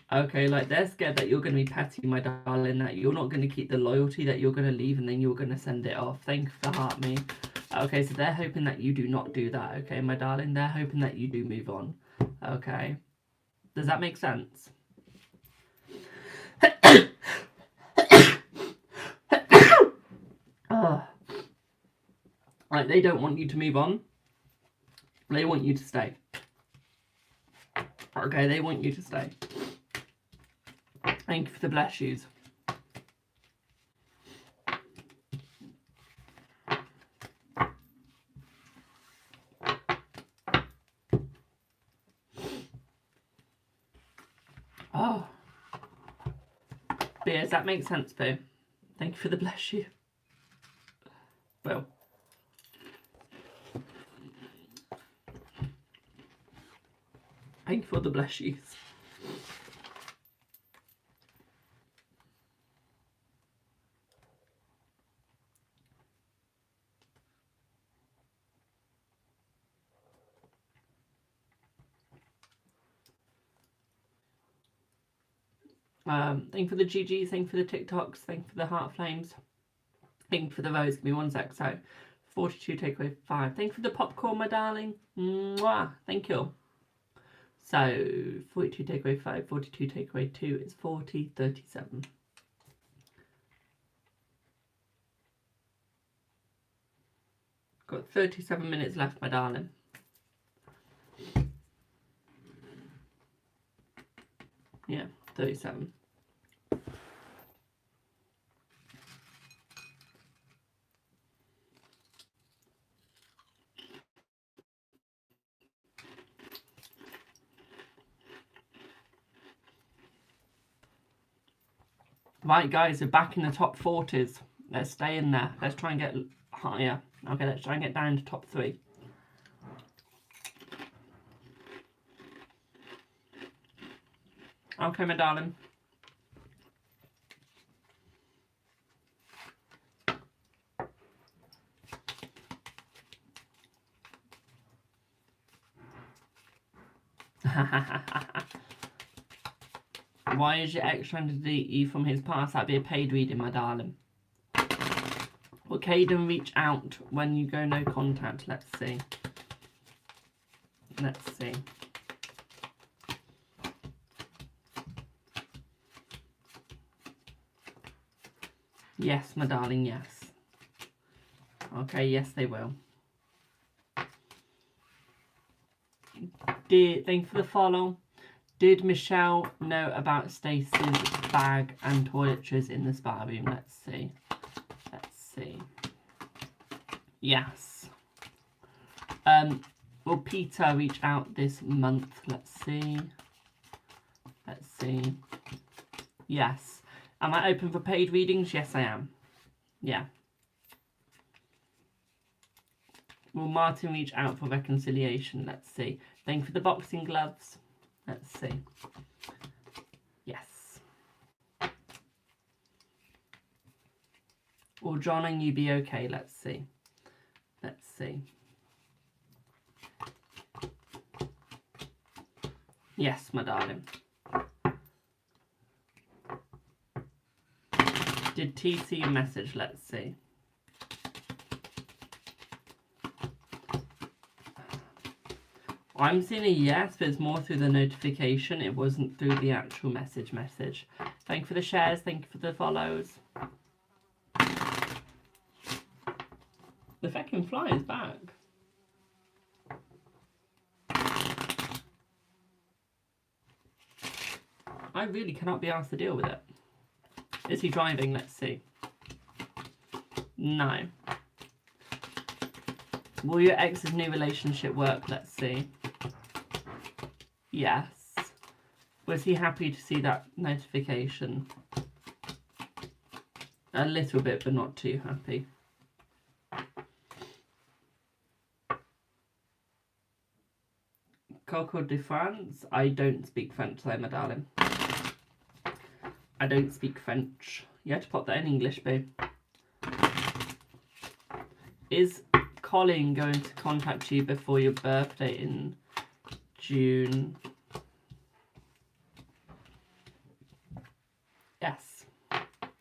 Okay, like they're scared that you're going to be petty, my darling, that you're not going to keep the loyalty, that you're going to leave and then you're going to send it off. Thank you for the heart, me. Okay, so they're hoping that you do not do that, okay, my darling? They're hoping that you do move on, okay? Does that make sense? Like, they don't want you to move on. They want you to stay. Okay, they want you to stay. Thank you for the bless yous. Oh. But yeah, does that make sense, Boo? Thank you for the bless you. Well. Thank you for the bless yous. Thank you for the GGs, thank you for the TikToks, thank you for the heart flames, thank you for the votes. Give me one sec. So 42 takeaway 5. Thank you for the popcorn, my darling. Mwah. Thank you. So 42 takeaway 5, 42 takeaway 2 is 40, 37. Got 37 minutes left, my darling. Yeah, 37. Right, guys, we're back in the top 40s. Let's stay in there. Let's try and get higher. Okay, let's try and get down to top 3. Okay, my darling. Why is your ex trying to delete you from his past? That'd be a paid reading, my darling. Will Caden reach out when you go no contact? Let's see. Let's see. Yes, my darling, yes. Okay, yes, they will. Thank you for the follow. Did Michelle know about Stacey's bag and toiletries in the spa room? Let's see. Let's see. Yes. Will Peter reach out this month? Let's see. Let's see. Yes. Am I open for paid readings? Yes, I am. Yeah. Will Martin reach out for reconciliation? Let's see. Thank you for the boxing gloves. Let's see. Yes. Will John and you be okay? Let's see. Let's see. Yes, my darling. Did T see a message? Let's see. I'm seeing a yes, but it's more through the notification. It wasn't through the actual message. Thank you for the shares. Thank you for the follows. The fucking fly is back. I really cannot be asked to deal with it. Is he driving? Let's see. No. Will your ex's new relationship work? Let's see. Yes. Was he happy to see that notification? A little bit, but not too happy. Coco de France? I don't speak French though, my darling. I don't speak French. You had to pop that in English, babe. Is Colin going to contact you before your birthday in June? Yes.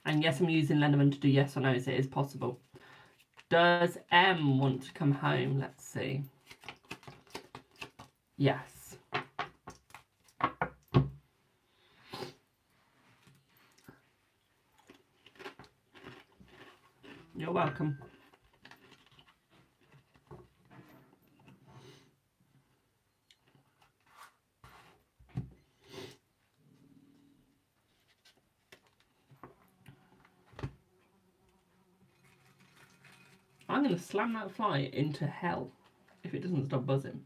And yes, I'm using Lenormand to do yes or no, so it is possible. Does M want to come home? Let's see. Yes. You're welcome. I'm going to slam that fly into hell if it doesn't stop buzzing.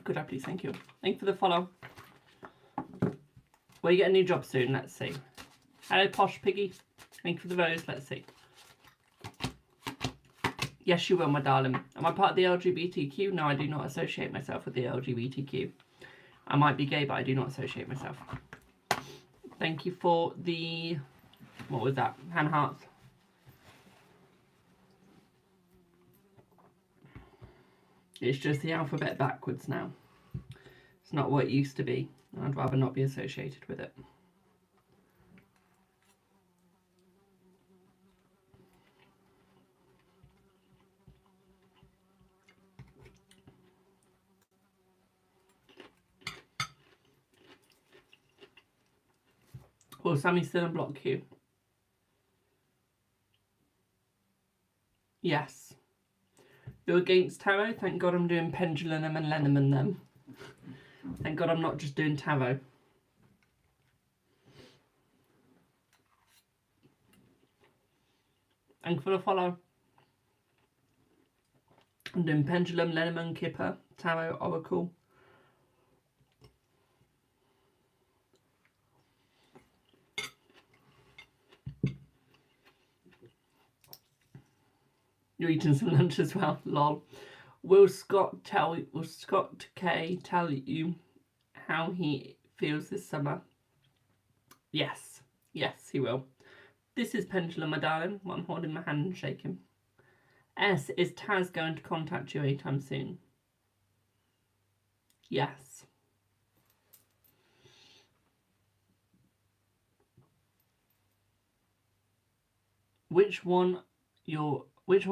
Good, please, thank you. Thank you for the follow. Will you get a new job soon? Let's see. Hello, Posh Piggy. Thank you for the rose. Let's see. Yes, you will, my darling. Am I part of the LGBTQ? No, I do not associate myself with the LGBTQ. I might be gay, but I do not associate myself. Thank you for the... What was that? Hand hearts. It's just the alphabet backwards now. It's not what it used to be. I'd rather not be associated with it. Will Sammy still unblock you? Yes. You're against tarot? Thank God I'm doing pendulum and Lenormand then. Thank God I'm not just doing tarot. Thank you for the follow. I'm doing pendulum, Lenormand, Kipper, tarot, oracle. You're eating some lunch as well, lol. Will Scott K tell you how he feels this summer? Yes. Yes, he will. This is Pendulum, my darling. I'm holding my hand and shaking. S, is Taz going to contact you anytime soon? Yes. Which one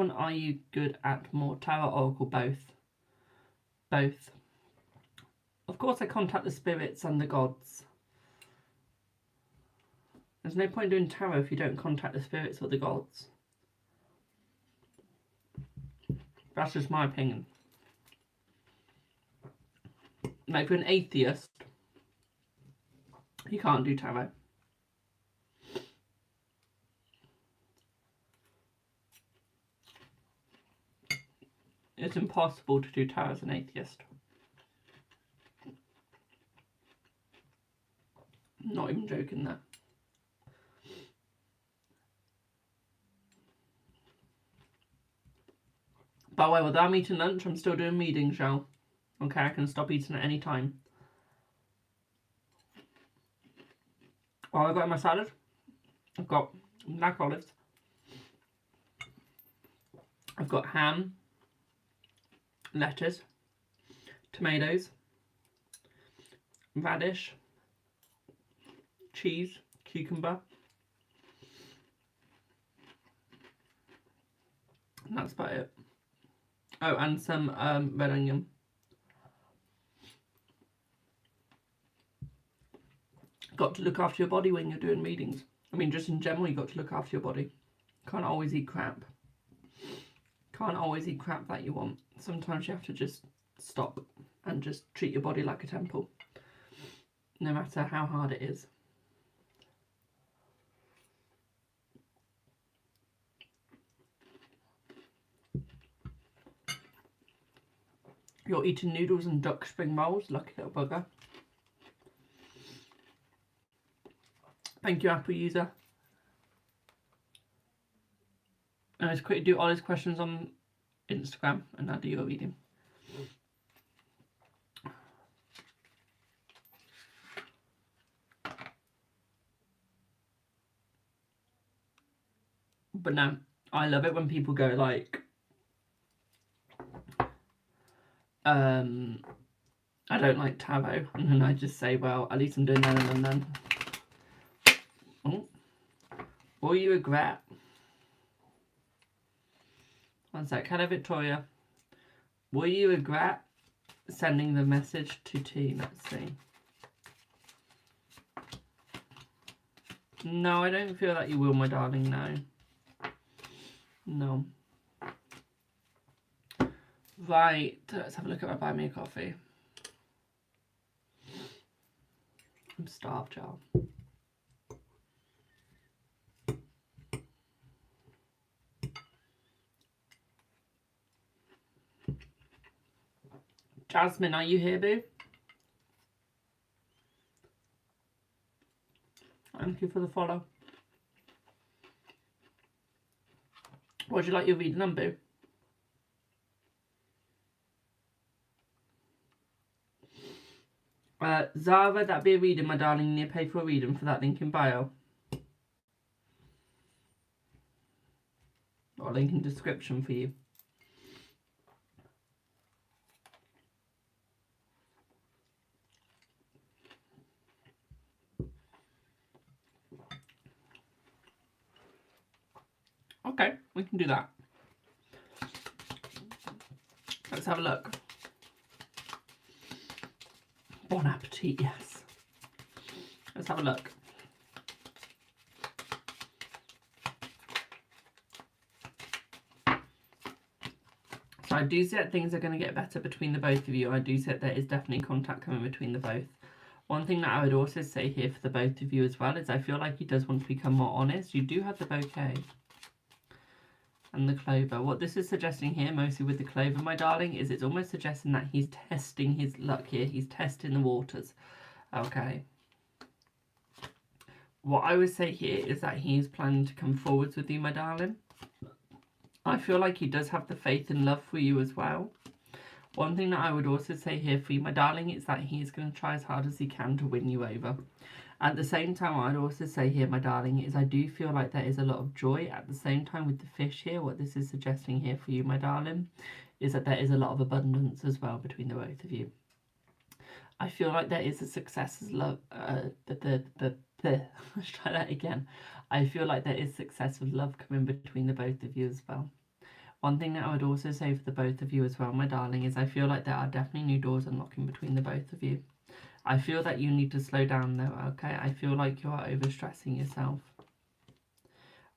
are you good at more? Tarot, oracle, both? Both. Of course I contact the spirits and the gods. There's no point doing tarot if you don't contact the spirits or the gods. That's just my opinion. Like, for an atheist, you can't do tarot. It's impossible to do tarot as an atheist. Not even joking there. By the way, while I'm eating lunch, I'm still doing readings, y'all. Okay, I can stop eating at any time. While I've got in my salad, I've got black olives. I've got ham, lettuce, tomatoes, radish, cheese, cucumber. And that's about it. Oh, and some red onion. Got to look after your body when you're doing readings. I mean, just in general, you got to look after your body. Can't always eat crap. Can't always eat crap that you want. Sometimes you have to just stop and just treat your body like a temple. No matter how hard it is. You're eating noodles and duck spring rolls, lucky little bugger. Thank you, Apple user. And let's quickly do all his questions on Instagram and I'll do your reading. But no, I love it when people go like, I don't like tarot, and then I just say, well, at least I'm doing that and then. Oh. Will you regret? One sec, hello Victoria. Will you regret sending the message to T? Let's see. No, I don't feel that you will, my darling, no. No. Right, let's have a look at my buy me a coffee. I'm starved, y'all. Jasmine, are you here, boo? Thank you for the follow. Would you like your reading on, boo? Zara, that'd be a reading, my darling. You need to pay for a reading for that link in bio. Or link in description for you. Okay, we can do that. Let's have a look. Bon appetit, yes. Let's have a look. So I do see that things are going to get better between the both of you. I do see that there is definitely contact coming between the both. One thing that I would also say here for the both of you as well is I feel like he does want to become more honest. You do have the bouquet and the clover. What this is suggesting here, mostly with the clover, my darling, is it's almost suggesting that he's testing his luck here. He's testing the waters. Okay. What I would say here is that he's planning to come forwards with you, my darling. I feel like he does have the faith and love for you as well. One thing that I would also say here for you, my darling, is that he's going to try as hard as he can to win you over. At the same time, I'd also say here, my darling, is I do feel like there is a lot of joy. At the same time, with the fish here, what this is suggesting here for you, my darling, is that there is a lot of abundance as well between the both of you. I feel like there is a success as love. Let's try that again. I feel like there is success with love coming between the both of you as well. One thing that I would also say for the both of you as well, my darling, is I feel like there are definitely new doors unlocking between the both of you. I feel that you need to slow down though, okay? I feel like you are overstressing yourself.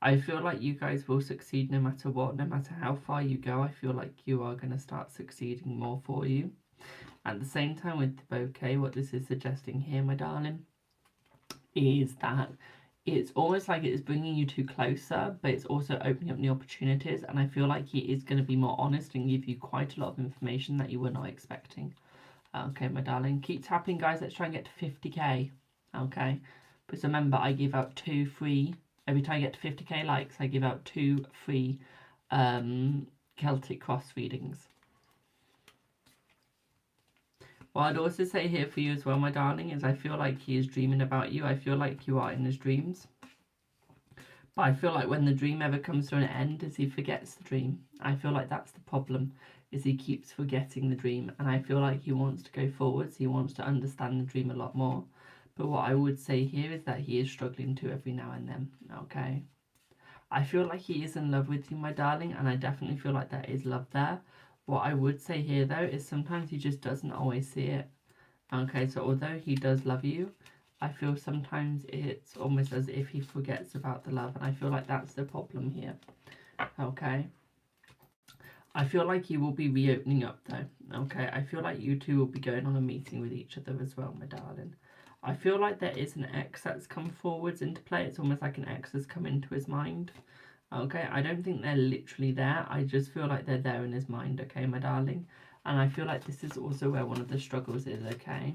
I feel like you guys will succeed no matter what, no matter how far you go. I feel like you are going to start succeeding more for you. At the same time with the bouquet, what this is suggesting here, my darling, is that it's almost like it is bringing you two closer, but it's also opening up new opportunities. And I feel like he is going to be more honest and give you quite a lot of information that you were not expecting. Okay, my darling. Keep tapping, guys. Let's try and get to 50k. Okay. But remember, I give out 2 free. Every time I get to 50k likes, I give out 2 free Celtic Cross readings. What I'd also say here for you as well, my darling, is I feel like he is dreaming about you. I feel like you are in his dreams. But I feel like when the dream ever comes to an end, is he forgets the dream. I feel like that's the problem, is he keeps forgetting the dream. And I feel like he wants to go forwards. He wants to understand the dream a lot more. But what I would say here is that he is struggling to every now and then. Okay. I feel like he is in love with you, my darling. And I definitely feel like there is love there. What I would say here, though, is sometimes he just doesn't always see it. Okay, so although he does love you, I feel sometimes it's almost as if he forgets about the love. And I feel like that's the problem here. Okay. I feel like you will be reopening up, though. Okay, I feel like you two will be going on a meeting with each other as well, my darling. I feel like there is an ex that's come forwards into play. It's almost like an ex has come into his mind. Okay, I don't think they're literally there. I just feel like they're there in his mind, okay, my darling? And I feel like this is also where one of the struggles is, okay?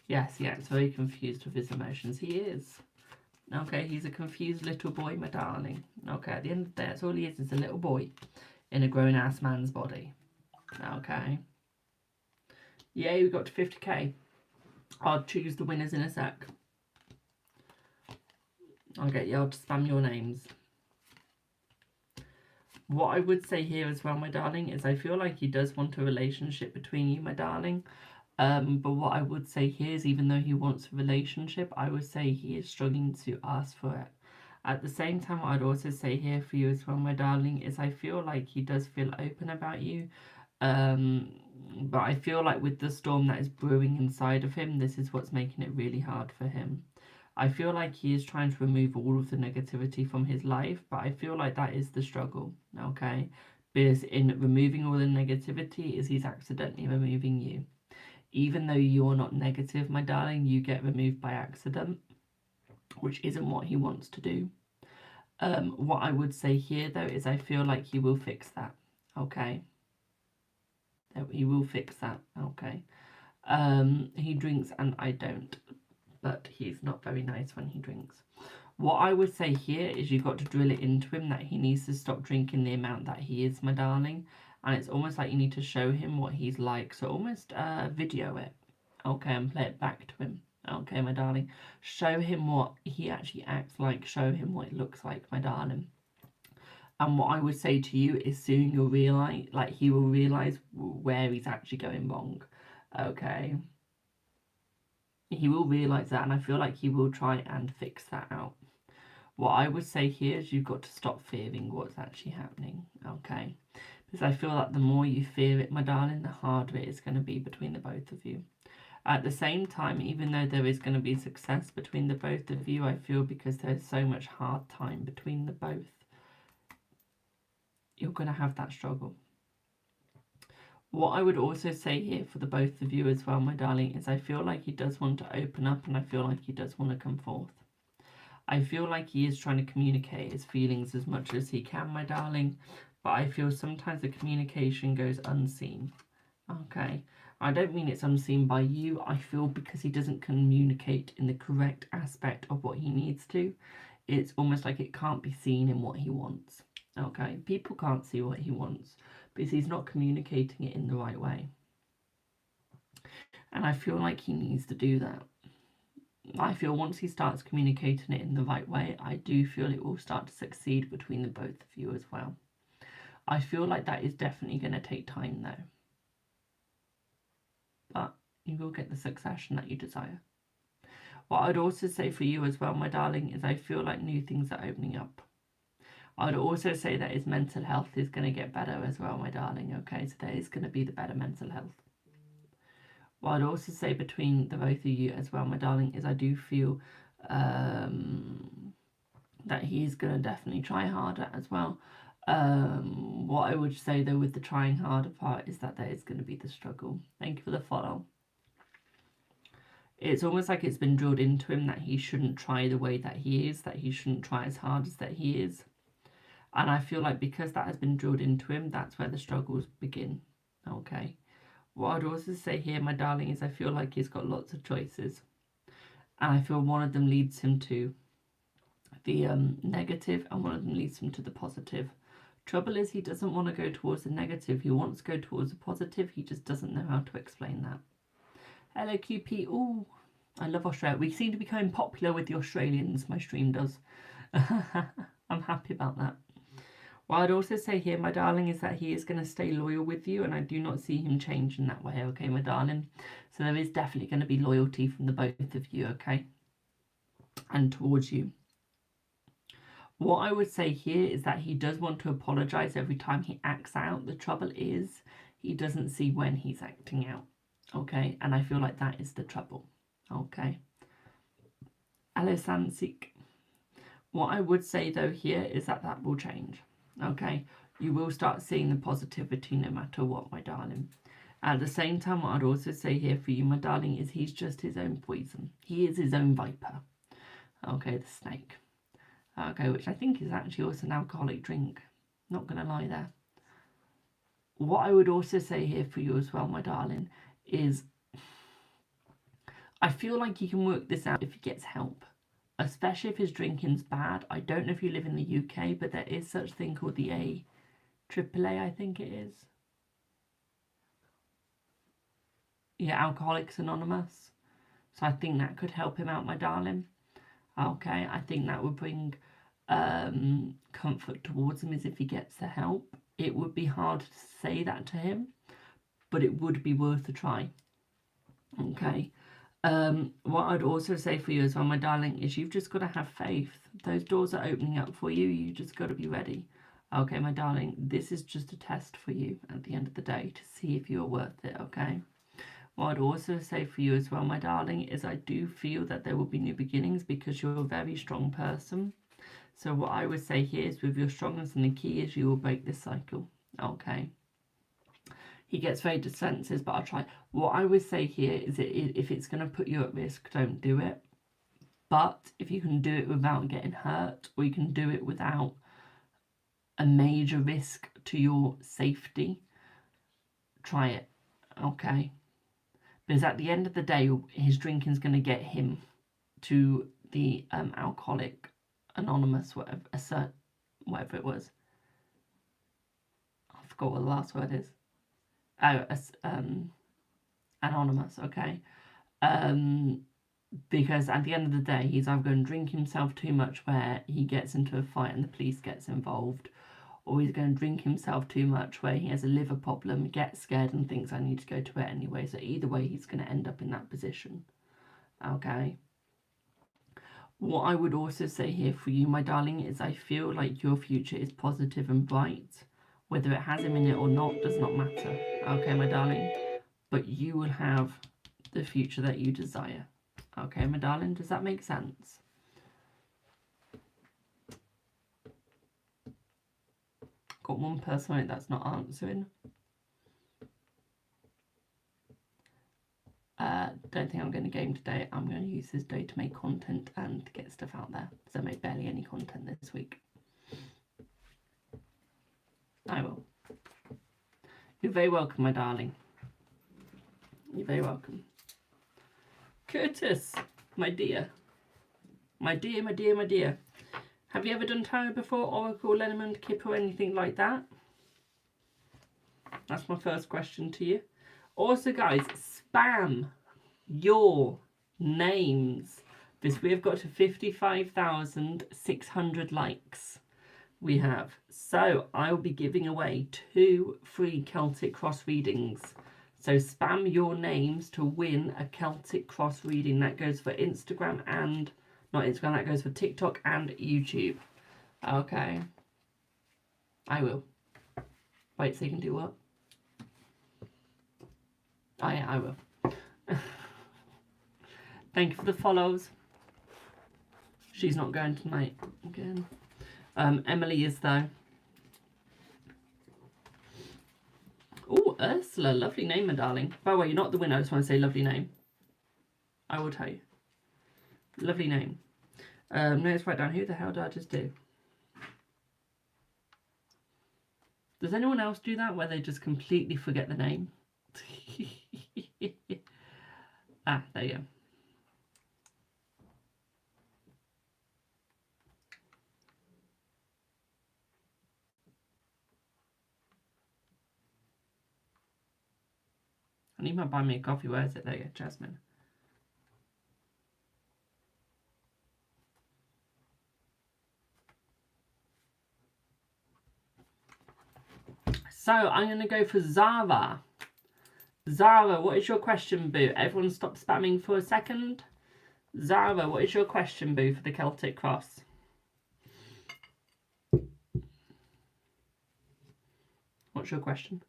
Yes, he acts very confused with his emotions. He is. Okay, he's a confused little boy, my darling. Okay, at the end of the day, that's all he is a little boy in a grown-ass man's body. Okay. Yay, we got to 50k. I'll choose the winners in a sec. I'll get y'all to spam your names. What I would say here as well, my darling, is I feel like he does want a relationship between you, my darling. But what I would say here is even though he wants a relationship, I would say he is struggling to ask for it. At the same time, what I'd also say here for you as well, my darling, is I feel like he does feel open about you. But I feel like with the storm that is brewing inside of him, this is what's making it really hard for him. I feel like he is trying to remove all of the negativity from his life, but I feel like that is the struggle, okay? Because in removing all the negativity is he's accidentally removing you. Even though you're not negative, my darling, you get removed by accident, which isn't what he wants to do. What I would say here, though, is I feel like he will fix that, okay? He will fix that, okay? He drinks and I don't. But he's not very nice when he drinks. What I would say here is you've got to drill it into him that he needs to stop drinking the amount that he is, my darling. And it's almost like you need to show him what he's like. So almost video it, okay, and play it back to him. Okay, my darling. Show him what he actually acts like. Show him what it looks like, my darling. And what I would say to you is soon you'll realise, like he will realise where he's actually going wrong. Okay. He will realise that, and I feel like he will try and fix that out. What I would say here is you've got to stop fearing what's actually happening, okay? Because I feel like the more you fear it, my darling, the harder it is going to be between the both of you. At the same time, even though there is going to be success between the both of you, I feel because there's so much hard time between the both, you're going to have that struggle. What I would also say here for the both of you as well, my darling, is I feel like he does want to open up, and I feel like he does want to come forth. I feel like he is trying to communicate his feelings as much as he can, my darling, but I feel sometimes the communication goes unseen. Okay, I don't mean it's unseen by you. I feel because he doesn't communicate in the correct aspect of what he needs to, it's almost like it can't be seen in what he wants. Okay, people can't see what he wants because he's not communicating it in the right way. And I feel like he needs to do that. I feel once he starts communicating it in the right way, I do feel it will start to succeed between the both of you as well. I feel like that is definitely going to take time though. But you will get the succession that you desire. What I'd also say for you as well, my darling, is I feel like new things are opening up. I'd also say that his mental health is going to get better as well, my darling, okay? So there is going to be the better mental health. What I'd also say between the both of you as well, my darling, is I do feel that he's going to definitely try harder as well. What I would say though with the trying harder part is that there is going to be the struggle. Thank you for the follow. It's almost like it's been drilled into him that he shouldn't try the way that he is, that he shouldn't try as hard as that he is. And I feel like because that has been drilled into him, that's where the struggles begin. Okay. What I'd also say here, my darling, is I feel like he's got lots of choices. And I feel one of them leads him to the negative and one of them leads him to the positive. Trouble is he doesn't want to go towards the negative. He wants to go towards the positive. He just doesn't know how to explain that. Hello, QP. Oh, I love Australia. We seem to be becoming popular with the Australians. My stream does. I'm happy about that. What I'd also say here, my darling, is that he is going to stay loyal with you, and I do not see him change in that way, okay, my darling? So there is definitely going to be loyalty from the both of you, okay? And towards you. What I would say here is that he does want to apologise every time he acts out. The trouble is he doesn't see when he's acting out, okay? And I feel like that is the trouble, okay? Hello, Sansik. What I would say, though, here is that that will change. Okay, you will start seeing the positivity no matter what, my darling. At the same time, what I'd also say here for you, my darling, is he's just his own poison. He is his own viper. Okay, the snake. Okay, which I think is actually also an alcoholic drink. Not going to lie there. What I would also say here for you as well, my darling, is I feel like he can work this out if he gets help. Especially if his drinking's bad. I don't know if you live in the UK, but there is such a thing called the AAA, I think it is. Yeah, Alcoholics Anonymous. So I think that could help him out, my darling. Okay, I think that would bring comfort towards him as if he gets the help. It would be hard to say that to him, but it would be worth a try. Okay. What I'd also say for you as well, my darling, is you've just got to have faith. Those doors are opening up for you. You just got to be ready. Okay, my darling, this is just a test for you at the end of the day to see if you're worth it, okay? What I'd also say for you as well, my darling, is I do feel that there will be new beginnings because you're a very strong person. So what I would say here is with your strongness, and the key is you will break this cycle, okay? He gets very defensive, but I'll try. What I would say here is that if it's going to put you at risk, don't do it. But if you can do it without getting hurt, or you can do it without a major risk to your safety, try it, okay? Because at the end of the day, his drinking's going to get him to the Alcoholic Anonymous, whatever it was. I forgot what the last word is. Anonymous, okay? Because at the end of the day, he's either going to drink himself too much where he gets into a fight and the police gets involved, or he's going to drink himself too much where he has a liver problem, gets scared and thinks I need to go to it anyway. So either way, he's going to end up in that position, okay? What I would also say here for you, my darling, is I feel like your future is positive and bright. Whether it has him in it or not does not matter. Okay, my darling? But you will have the future that you desire. Okay, my darling? Does that make sense? Got one person that's not answering. don't think I'm going to game today. I'm going to use this day to make content and get stuff out there, because I made barely any content this week. I will. You're very welcome, my darling. You're very welcome. Curtis, my dear. My dear, my dear, my dear. Have you ever done tarot before? Oracle, Lenormand, Kipper, or anything like that? That's my first question to you. Also, guys, spam your names. We have got to 55,600 likes. We have. So I will be giving away 2 free Celtic Cross readings. So spam your names to win a Celtic Cross reading. That goes for Instagram and, not Instagram, that goes for TikTok and YouTube. Okay. I will. Wait, so you can do what? Oh yeah, I will. Thank you for the follows. She's not going tonight again. Emily is though. Oh, Ursula, lovely name, my darling. By the way, you're not the winner. I just want to say lovely name. I will tell you. Lovely name. No, let's write down. Who the hell did I just do? Does anyone else do that where they just completely forget the name? Ah, there you go. I need my buy me a coffee. Where is it? There you go, Jasmine. So I'm going to go for Zara. Zara, what is your question, boo? Everyone stop spamming for a second. Zara, what is your question, boo, for the Celtic Cross? What's your question?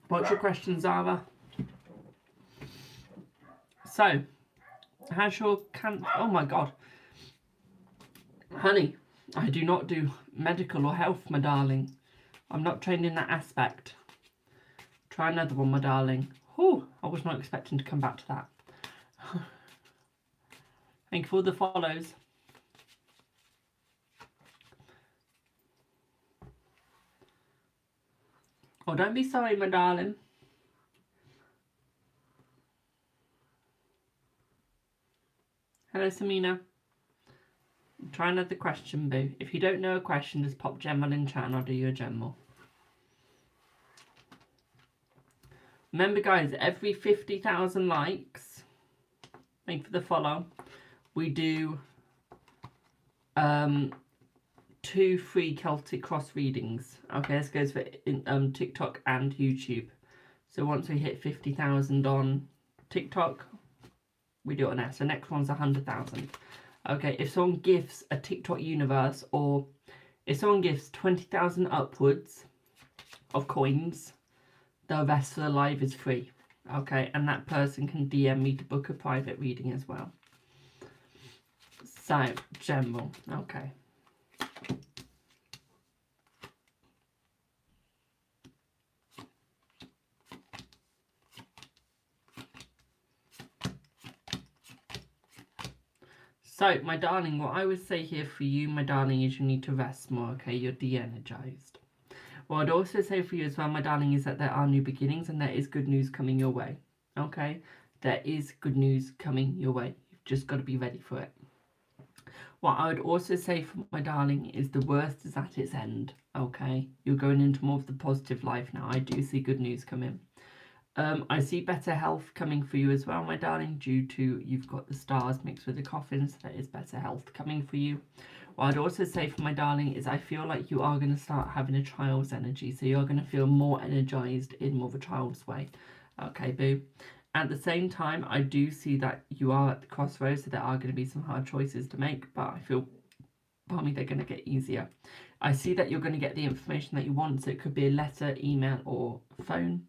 What's your question, Zara? So, how's your oh my god. Honey, I do not do medical or health, my darling. I'm not trained in that aspect. Try another one, my darling. Whew, I was not expecting to come back to that. Thank you for the follows. Oh, don't be sorry, my darling. Hello, Samina. Try another question, boo. If you don't know a question, just pop general in chat and I'll do you a general. Remember, guys, every 50,000 likes, thank you for the follow, we do 2 free Celtic Cross readings. Okay, this goes for TikTok and YouTube. So once we hit 50,000 on TikTok, we do it on there. So next one's 100,000. Okay, if someone gifts a TikTok universe, or if someone gifts 20,000 upwards of coins, the rest of the live is free. Okay, and that person can DM me to book a private reading as well. So, general. Okay. So, my darling, what I would say here for you, my darling, is you need to rest more, okay? You're de-energized. What I'd also say for you as well, my darling, is that there are new beginnings and there is good news coming your way, okay? There is good news coming your way. You've just got to be ready for it. What I would also say for my darling is the worst is at its end, okay? You're going into more of the positive life now. I do see good news coming. I see better health coming for you as well, my darling, due to you've got the stars mixed with the coffin, so there is better health coming for you. What I'd also say for my darling is I feel like you are going to start having a child's energy. So you're going to feel more energized in more of a child's way. Okay, boo. At the same time, I do see that you are at the crossroads. So there are going to be some hard choices to make. But I feel, pardon me, they're going to get easier. I see that you're going to get the information that you want. So it could be a letter, email, or phone.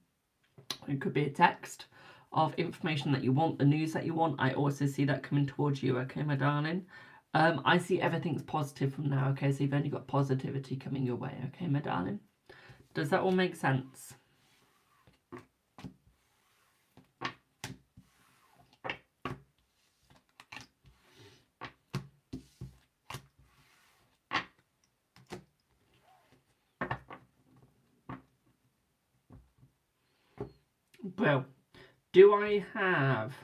It could be a text of information that you want, the news that you want. I also see that coming towards you, okay, my darling? I see everything's positive from now, okay? So you've only got positivity coming your way, okay, my darling? Does that all make sense? Well, do I have,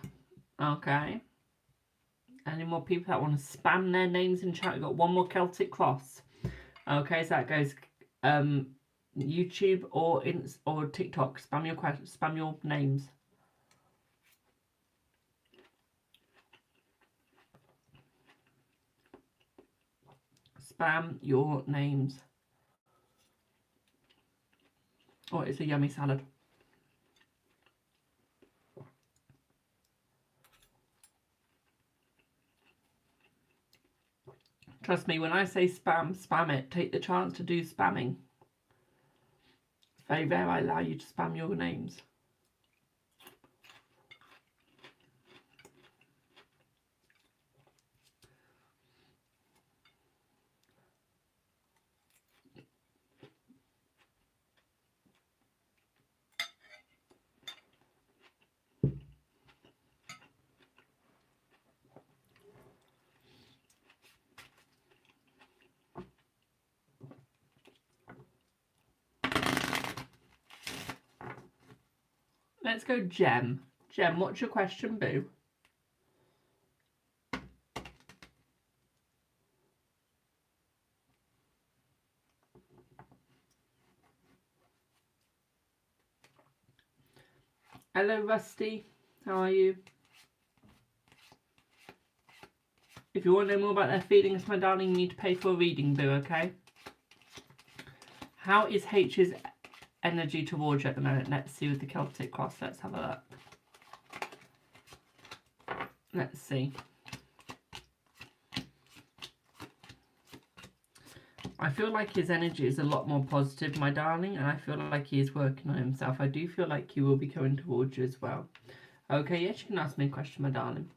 okay, any more people that want to spam their names in chat? We've got one more Celtic Cross. Okay, so that goes YouTube or TikTok. Spam your names. Spam your names. Oh, it's a yummy salad. Trust me, when I say spam, spam it. Take the chance to do spamming. It's very rare I allow you to spam your names. Let's go Gem. Gem, what's your question, boo? Hello, Rusty. How are you? If you want to know more about their feelings, my darling, you need to pay for a reading, boo, okay? How is H's energy towards you at the moment? Let's see with the Celtic Cross. Let's have a look. Let's see. I feel like his energy is a lot more positive, my darling, and I feel like he is working on himself. I do feel like he will be coming towards you as well. Okay, yes, you can ask me a question, my darling.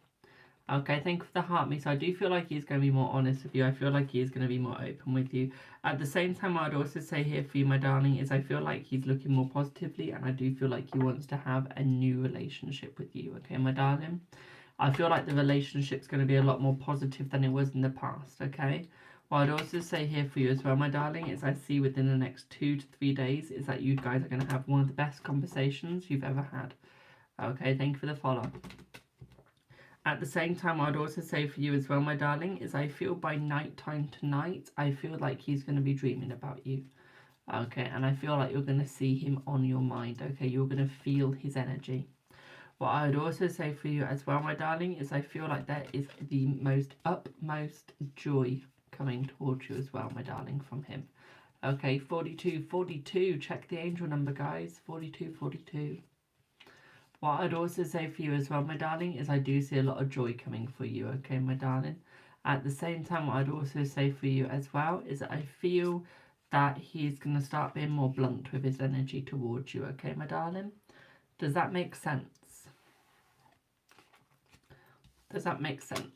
Okay, thank you for the heart, me. So I do feel like he's going to be more honest with you. I feel like he is going to be more open with you. At the same time, I'd also say here for you, my darling, is I feel like he's looking more positively, and I do feel like he wants to have a new relationship with you. Okay, my darling? I feel like the relationship's going to be a lot more positive than it was in the past, okay? What I'd also say here for you as well, my darling, is I see within the next 2 to 3 days is that you guys are going to have one of the best conversations you've ever had. Okay, thank you for the follow. At the same time, I'd also say for you as well, my darling, is I feel by night time tonight, I feel like he's going to be dreaming about you. Okay, and I feel like you're going to see him on your mind, okay? You're going to feel his energy. What I would also say for you as well, my darling, is I feel like there is the most utmost joy coming towards you as well, my darling, from him. Okay, 4242. Check the angel number, guys. 4242. What I'd also say for you as well, my darling, is I do see a lot of joy coming for you, okay, my darling? At the same time, what I'd also say for you as well is that I feel that he's going to start being more blunt with his energy towards you, okay, my darling? Does that make sense? Does that make sense?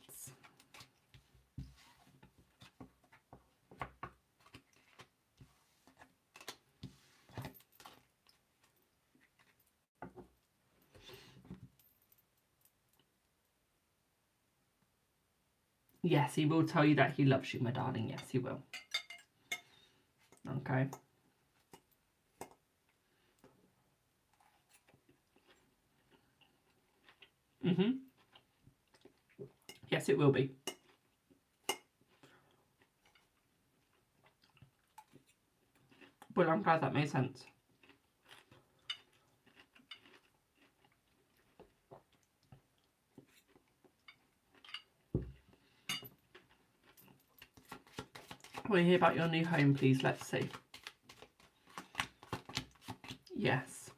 Yes, he will tell you that he loves you, my darling. Yes, he will. Okay. Yes, it will be. Well, I'm glad that made sense. Want to hear about your new home, please? Let's see. Yes.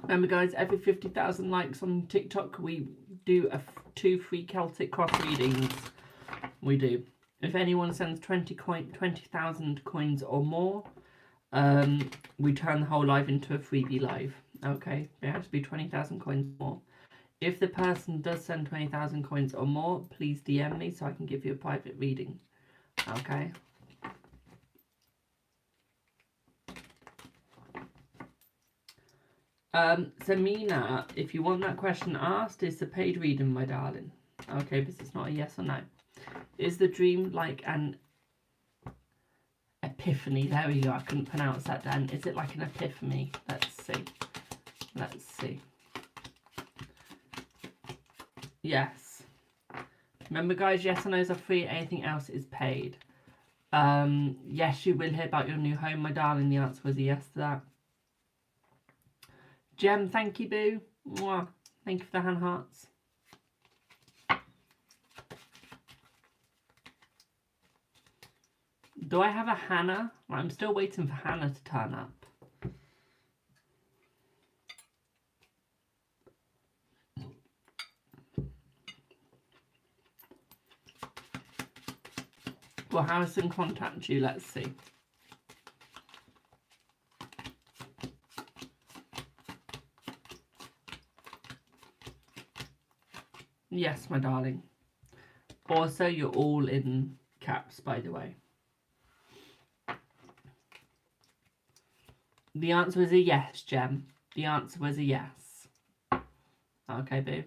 Remember, guys, every 50,000 likes on TikTok, we do 2 free Celtic Cross readings. We do. If anyone sends 20,000 coins or more, we turn the whole live into a freebie live. Okay, it has to be 20,000 coins more. If the person does send 20,000 coins or more, please DM me so I can give you a private reading. Okay. Samina, if you want that question asked, it's a paid reading, my darling. Okay, but it's not a yes or no. Is the dream like an epiphany? There we go. I couldn't pronounce that, Dan. Is it like an epiphany? Let's see. Let's see. Yes. Remember, guys, yes or no's are free. Anything else is paid. Yes, you will hear about your new home, my darling. The answer was a yes to that. Jem, thank you, boo. Mwah. Thank you for the hand hearts. Do I have a Hannah? I'm still waiting for Hannah to turn up. Will Harrison contact you? Let's see. Yes, my darling. Also, you're all in caps, by the way. The answer was a yes, Jem. The answer was a yes. Okay, boo.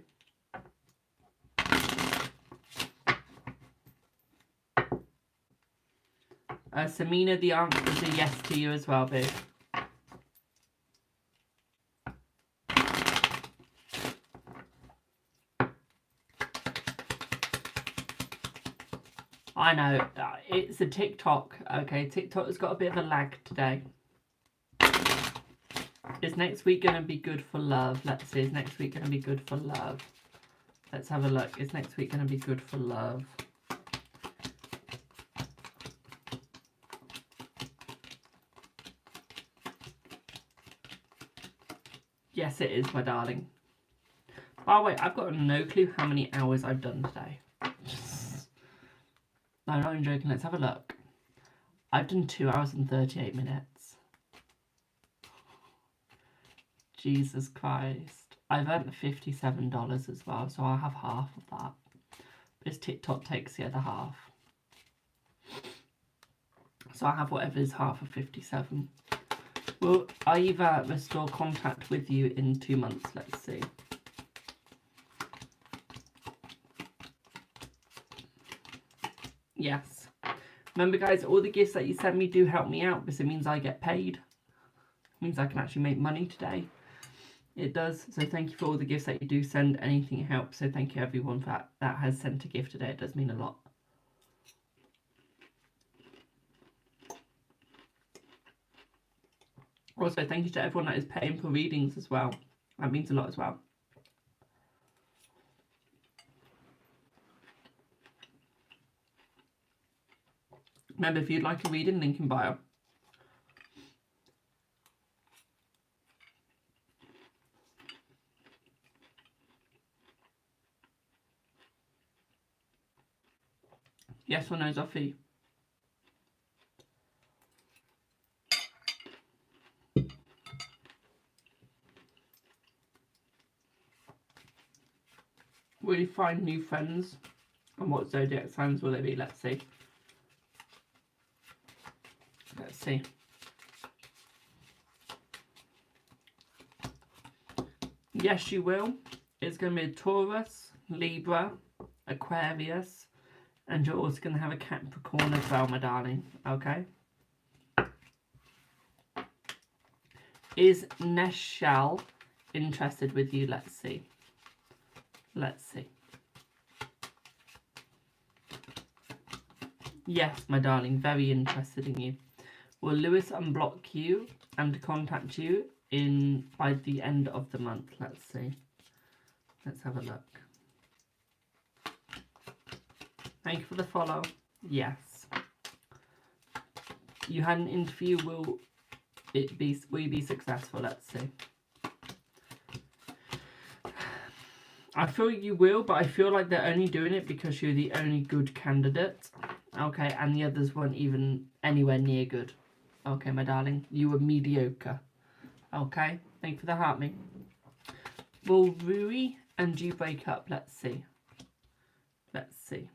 Samina, the answer was a yes to you as well, boo. I know, it's a TikTok, okay? TikTok has got a bit of a lag today. Is next week going to be good for love? Let's see, is next week going to be good for love? Let's have a look. Is next week going to be good for love? Yes, it is, my darling. By the way, I've got no clue how many hours I've done today. No, I'm not even joking. Let's have a look. I've done 2 hours and 38 minutes. Jesus Christ. I've earned $57 as well, so I'll have half of that. This TikTok takes the other half. So I have whatever is half of 57. Will I either restore contact with you in 2 months? Let's see. Yes. Remember, guys, all the gifts that you send me do help me out because it means I get paid. It means I can actually make money today. It does. So thank you for all the gifts that you do send. Anything helps. So thank you everyone for that has sent a gift today. It does mean a lot. Also, thank you to everyone that is paying for readings as well. That means a lot as well. Remember, if you'd like a reading, link in bio. Yes or no, Zophie? Will you find new friends? And what zodiac signs will they be? Let's see. Let's see. Yes, you will. It's going to be a Taurus, Libra, Aquarius, and you're also going to have a Capricorn as well, my darling. Okay? Is Neshal interested with you? Let's see. Let's see. Yes, my darling, very interested in you. Will Lewis unblock you and contact you by the end of the month? Let's see. Let's have a look. Thank you for the follow. Yes. You had an interview. Will you be successful? Let's see. I feel you will, but I feel like they're only doing it because you're the only good candidate. Okay, and the others weren't even anywhere near good. Okay, my darling, you were mediocre. Okay, thank you for the heart me. Will Rui and you break up? Let's see. Let's see.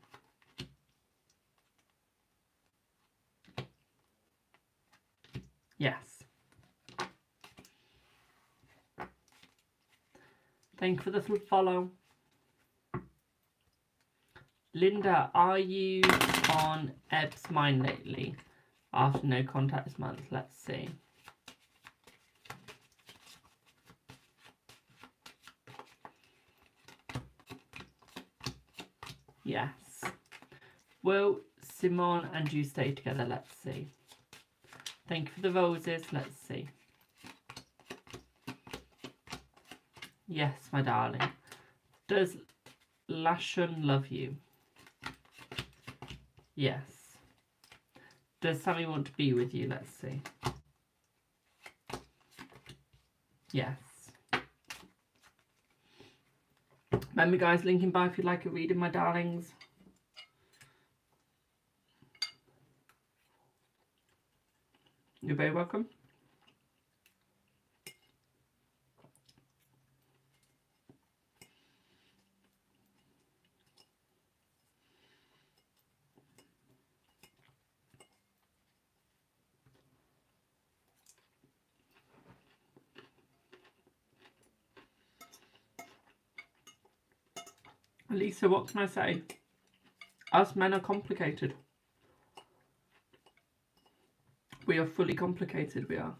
Yes. Thank you for the follow. Linda, are you on Eb's mind lately? After no contact this month, let's see. Yes. Will Simon and you stay together? Let's see. Thank you for the roses. Let's see. Yes, my darling. Does Lashun love you? Yes. Does Sammy want to be with you? Let's see. Yes. Remember, guys, link in bio if you'd like a reading, my darlings. You're very welcome. Lisa, what can I say? Us men are complicated. We are fully complicated, we are.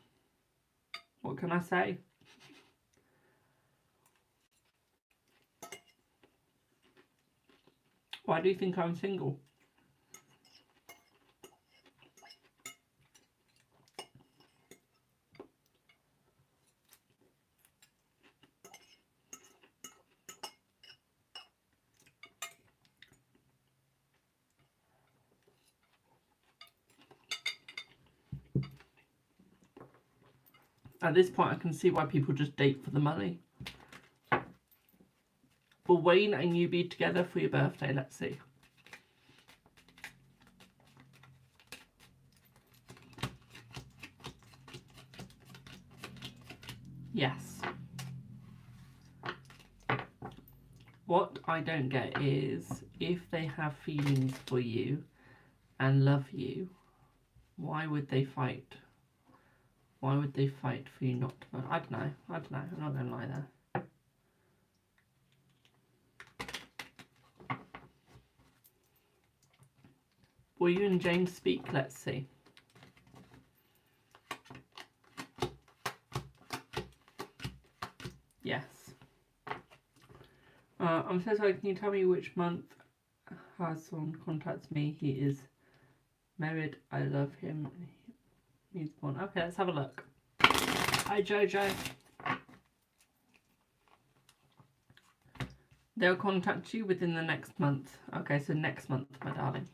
What can I say? Why do you think I'm single? At this point, I can see why people just date for the money. Will Wayne and you be together for your birthday? Let's see. Yes. What I don't get is, if they have feelings for you and love you, why would they fight? Why would they fight for you not to? I don't know. I'm not going to lie there. Will you and James speak? Let's see. Yes. I'm so sorry. Can you tell me which month Hassan contacts me? He is married. I love him. He's born. Okay, let's have a look. Hi, Jojo. They'll contact you within the next month. Okay, so next month, my darling.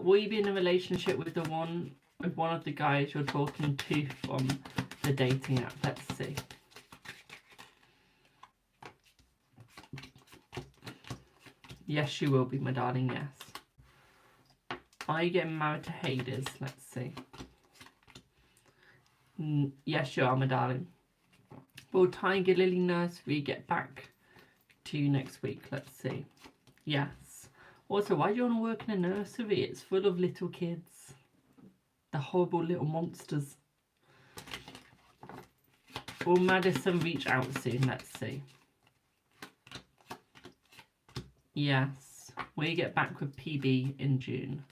Will you be in a relationship with one of the guys you're talking to from the dating app? Let's see. Yes, you will be, my darling, yes. Are you getting married to Hades? Let's see. Yes, you are, my darling. Will Tiger Lily Nursery get back to you next week? Let's see. Yes. Also, why do you want to work in a nursery? It's full of little kids. The horrible little monsters. Will Madison reach out soon? Let's see. Yes. Will you get back with PB in June?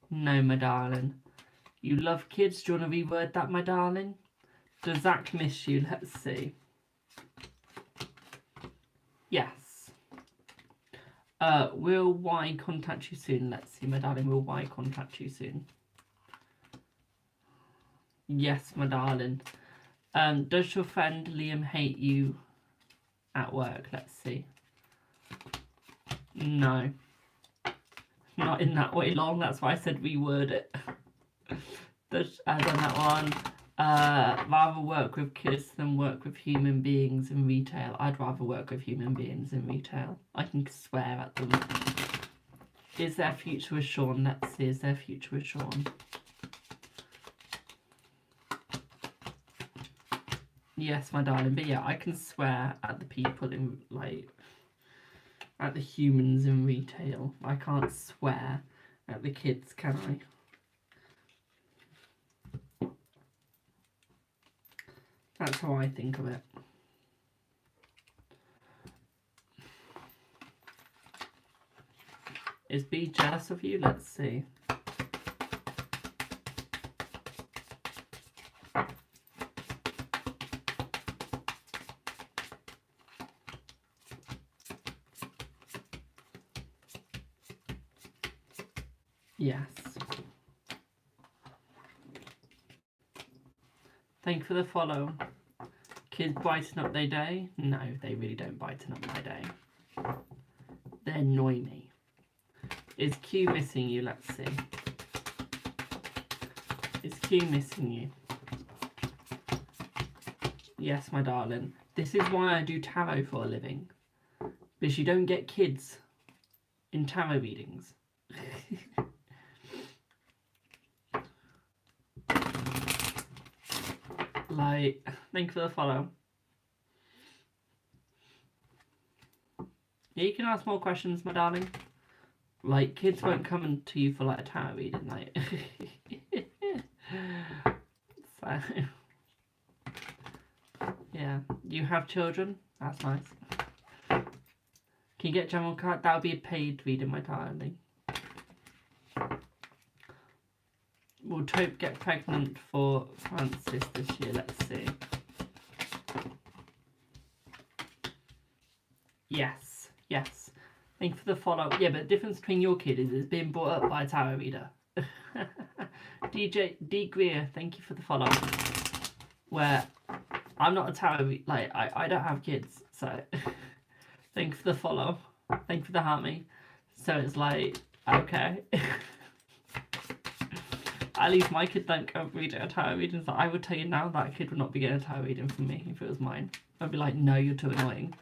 No, my darling. You love kids. Do you want to reword that, my darling? Does Zach miss you? Let's see. Yes. Will Y contact you soon? Let's see, my darling. Will Y contact you soon? Yes, my darling. Does your friend Liam hate you at work? Let's see. No. Not in that way long, that's why I said reword it. I've done that one. Rather work with kids than work with human beings in retail. I'd rather work with human beings in retail. I can swear at them. Is there a future with Sean? Let's see, is there a future with Sean? Yes, my darling, but yeah, I can swear at the people in, like, at the humans in retail. I can't swear at the kids, can I? That's how I think of it. Is B jealous of you? Let's see. Yes. Thank you for the follow. Kids brighten up their day? No, they really don't brighten up my day. They annoy me. Is Q missing you? Let's see. Is Q missing you? Yes, my darling. This is why I do tarot for a living. Because you don't get kids in tarot readings. Like, thank you for the follow. Yeah, you can ask more questions, my darling. Like, kids won't come to you for like a tarot reading, like. So, yeah, you have children. That's nice. Can you get general card? That'll be a paid reading, my darling. Will Taupe get pregnant for Francis this year? Let's see. Yes, yes. Thank you for the follow. Yeah, but the difference between your kid is it's being brought up by a tarot reader. DJ D Greer, thank you for the follow. Where I'm not a tarot reader, like I don't have kids, so thank you for the follow. Thank you for the harmony. So it's like, okay. At least my kid don't go read a tarot reading. So I would tell you now that kid would not be getting a tarot reading from me if it was mine. I'd be like, no, you're too annoying.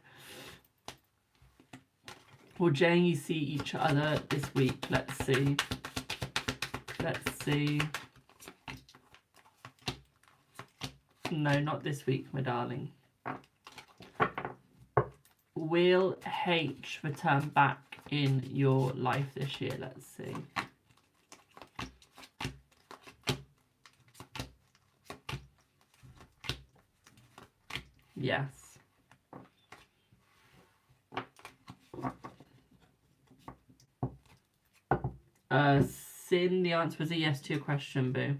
Will Jay and you see each other this week? Let's see. Let's see. No, not this week, my darling. Will H return back in your life this year? Let's see. Yes. Sin, the answer was a yes to your question, boo.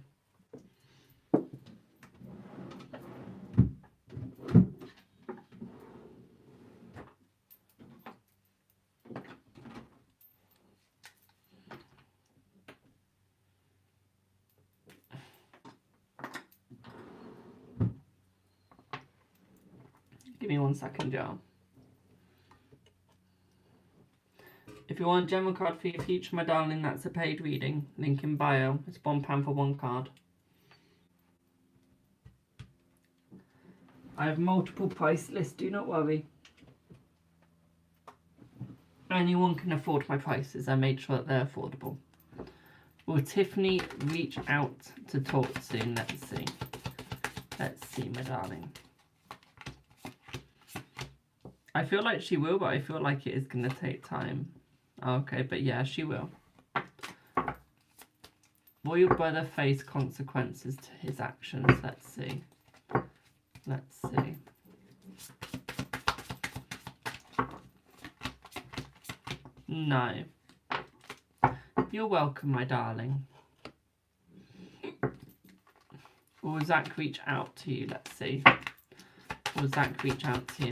Give me 1 second, Joe. If you want a general card for your future, my darling, that's a paid reading. Link in bio. It's £1 for 1 card. I have multiple price lists, do not worry. Anyone can afford my prices. I made sure that they're affordable. Will Tiffany reach out to talk soon? Let's see. Let's see, my darling. I feel like she will, but I feel like it is going to take time. Okay, but yeah, she will. Will your brother face consequences to his actions? Let's see. Let's see. No. You're welcome, my darling. Will Zach reach out to you? Let's see. Will Zach reach out to you?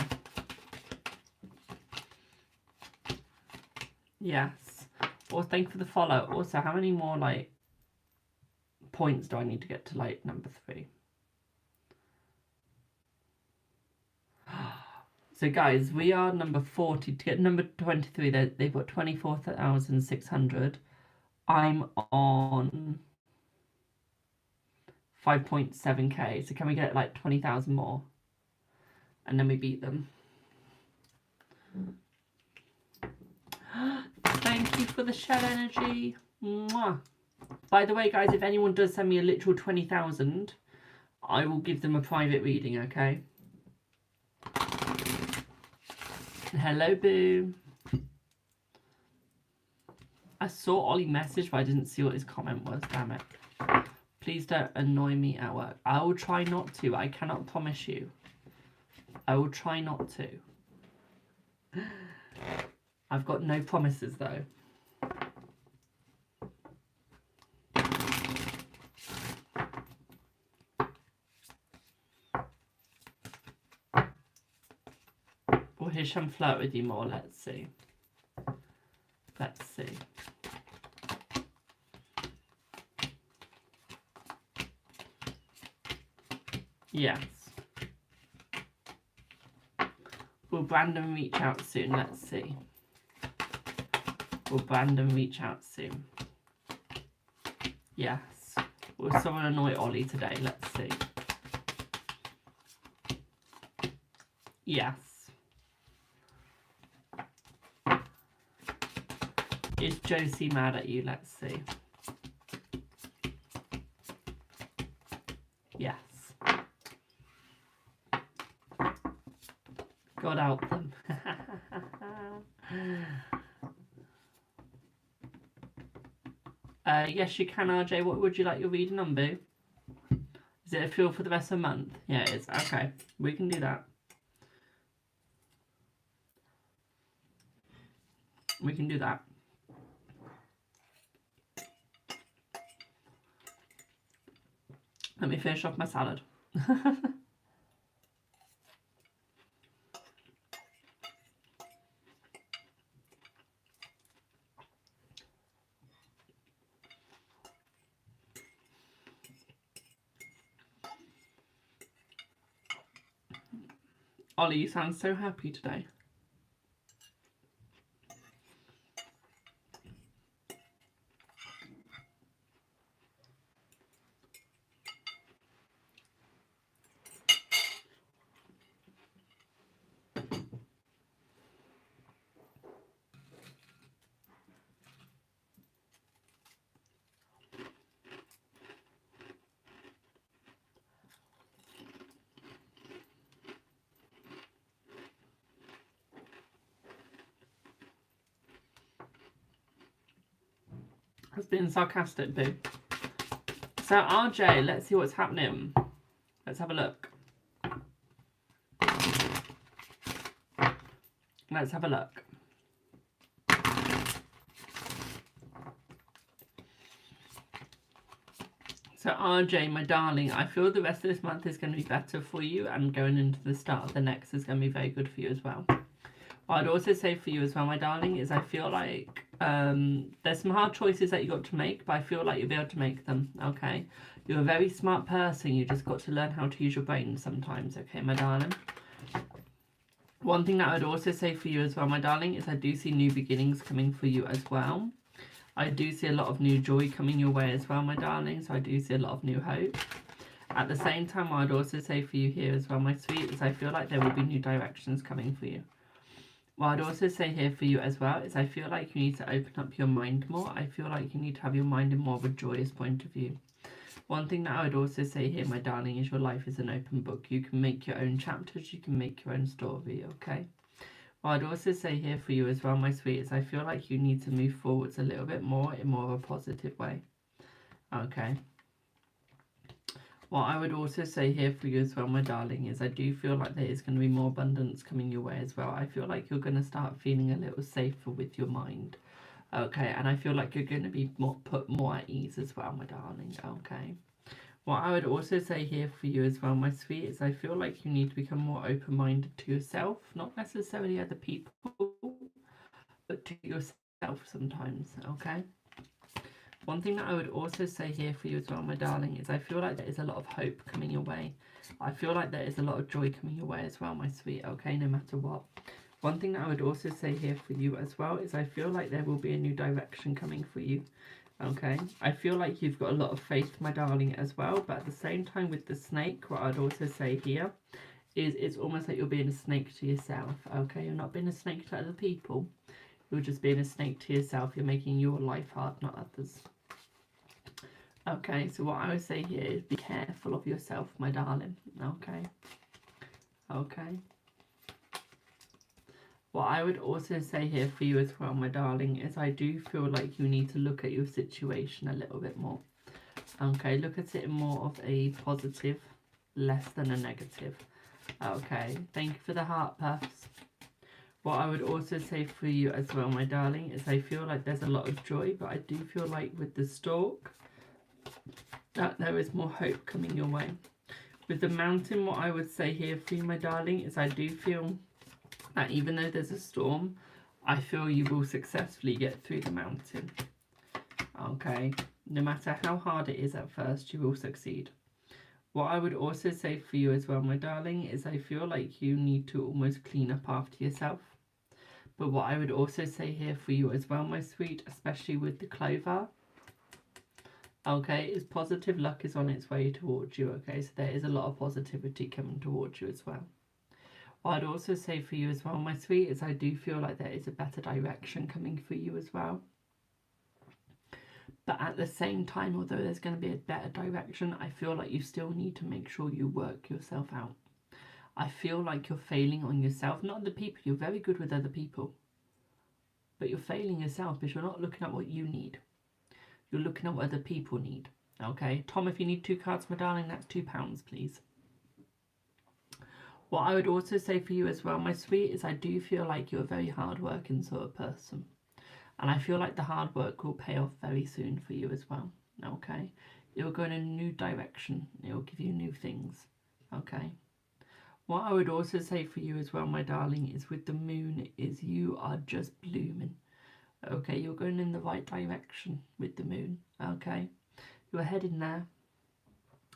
Yes. Well, thank you for the follow. Also, how many more, like, points do I need to get to, like, number 3? So, guys, we are number 40. To get number 23, they've got 24,600. I'm on 5.7k, so can we get like 20,000 more? And then we beat them. Thank you for the shell energy. Mwah. By the way, guys, if anyone does send me a literal 20,000, I will give them a private reading, okay? Hello, Boo. I saw Ollie message, but I didn't see what his comment was. Damn it. Please don't annoy me at work. I will try not to. I cannot promise you. I will try not to. I've got no promises, though. Will Hisham flirt with you more? Let's see. Let's see. Yes. Will Brandon reach out soon? Let's see. Will Brandon reach out soon? Yes. Will someone annoy Ollie today? Let's see. Yes. Is Josie mad at you? Let's see. Yes. God help them. Yes, you can, RJ. What would you like your reading on, Boo? Is it a feel for the rest of the month? Yeah, it is. Okay, we can do that. We can do that. Let me finish off my salad. Ollie, you sound so happy today. That's being sarcastic, Boo. So, RJ, let's see what's happening. Let's have a look. Let's have a look. So, RJ, my darling, I feel the rest of this month is going to be better for you, and going into the start of the next is going to be very good for you as well. What I'd also say for you as well, my darling, is I feel like there's some hard choices that you got to make, but I feel like you'll be able to make them, okay? You're a very smart person. You just got to learn how to use your brain sometimes, okay, my darling? One thing that I would also say for you as well, my darling, is I do see new beginnings coming for you as well. I do see a lot of new joy coming your way as well, my darling, so I do see a lot of new hope. At the same time, what I'd also say for you here as well, my sweet, is I feel like there will be new directions coming for you. What I'd also say here for you as well is I feel like you need to open up your mind more. I feel like you need to have your mind in more of a joyous point of view. One thing that I would also say here, my darling, is your life is an open book. You can make your own chapters. You can make your own story, okay? What I'd also say here for you as well, my sweet, is I feel like you need to move forwards a little bit more in more of a positive way, okay? What I would also say here for you as well, my darling, is I do feel like there is going to be more abundance coming your way as well. I feel like you're going to start feeling a little safer with your mind, okay? And I feel like you're going to be put more at ease as well, my darling, okay? What I would also say here for you as well, my sweet, is I feel like you need to become more open-minded to yourself, not necessarily other people, but to yourself sometimes, okay? One thing that I would also say here for you as well, my darling, is I feel like there is a lot of hope coming your way. I feel like there is a lot of joy coming your way as well, my sweet, okay, no matter what. One thing that I would also say here for you as well is I feel like there will be a new direction coming for you. Okay, I feel like you've got a lot of faith, my darling, as well. But at the same time, with the snake, what I'd also say here is it's almost like you're being a snake to yourself. Okay, you're not being a snake to other people. You're just being a snake to yourself. You're making your life hard, not others. Okay, so what I would say here is be careful of yourself, my darling. Okay. Okay. What I would also say here for you as well, my darling, is I do feel like you need to look at your situation a little bit more. Okay, look at it in more of a positive, less than a negative. Okay, thank you for the heart puffs. What I would also say for you as well, my darling, is I feel like there's a lot of joy, but I do feel like with the stork, that there is more hope coming your way. With the mountain, what I would say here for you, my darling, is I do feel that even though there's a storm, I feel you will successfully get through the mountain. Okay, no matter how hard it is at first, you will succeed. What I would also say for you as well, my darling, is I feel like you need to almost clean up after yourself. But what I would also say here for you as well, my sweet, especially with the clover, okay, is positive luck is on its way towards you, okay? So there is a lot of positivity coming towards you as well. What I'd also say for you as well, my sweet, is I do feel like there is a better direction coming for you as well. But at the same time, although there's going to be a better direction, I feel like you still need to make sure you work yourself out. I feel like you're failing on yourself, not other people. You're very good with other people. But you're failing yourself because you're not looking at what you need. You're looking at what other people need. Okay? Tom, if you need 2 cards, my darling, that's £2, please. What I would also say for you as well, my sweet, is I do feel like you're a very hard-working sort of person. And I feel like the hard work will pay off very soon for you as well. Okay? It will go in a new direction. It will give you new things. Okay? What I would also say for you as well, my darling, is with the moon, is you are just blooming. Okay? You're going in the right direction with the moon. Okay? You're heading there.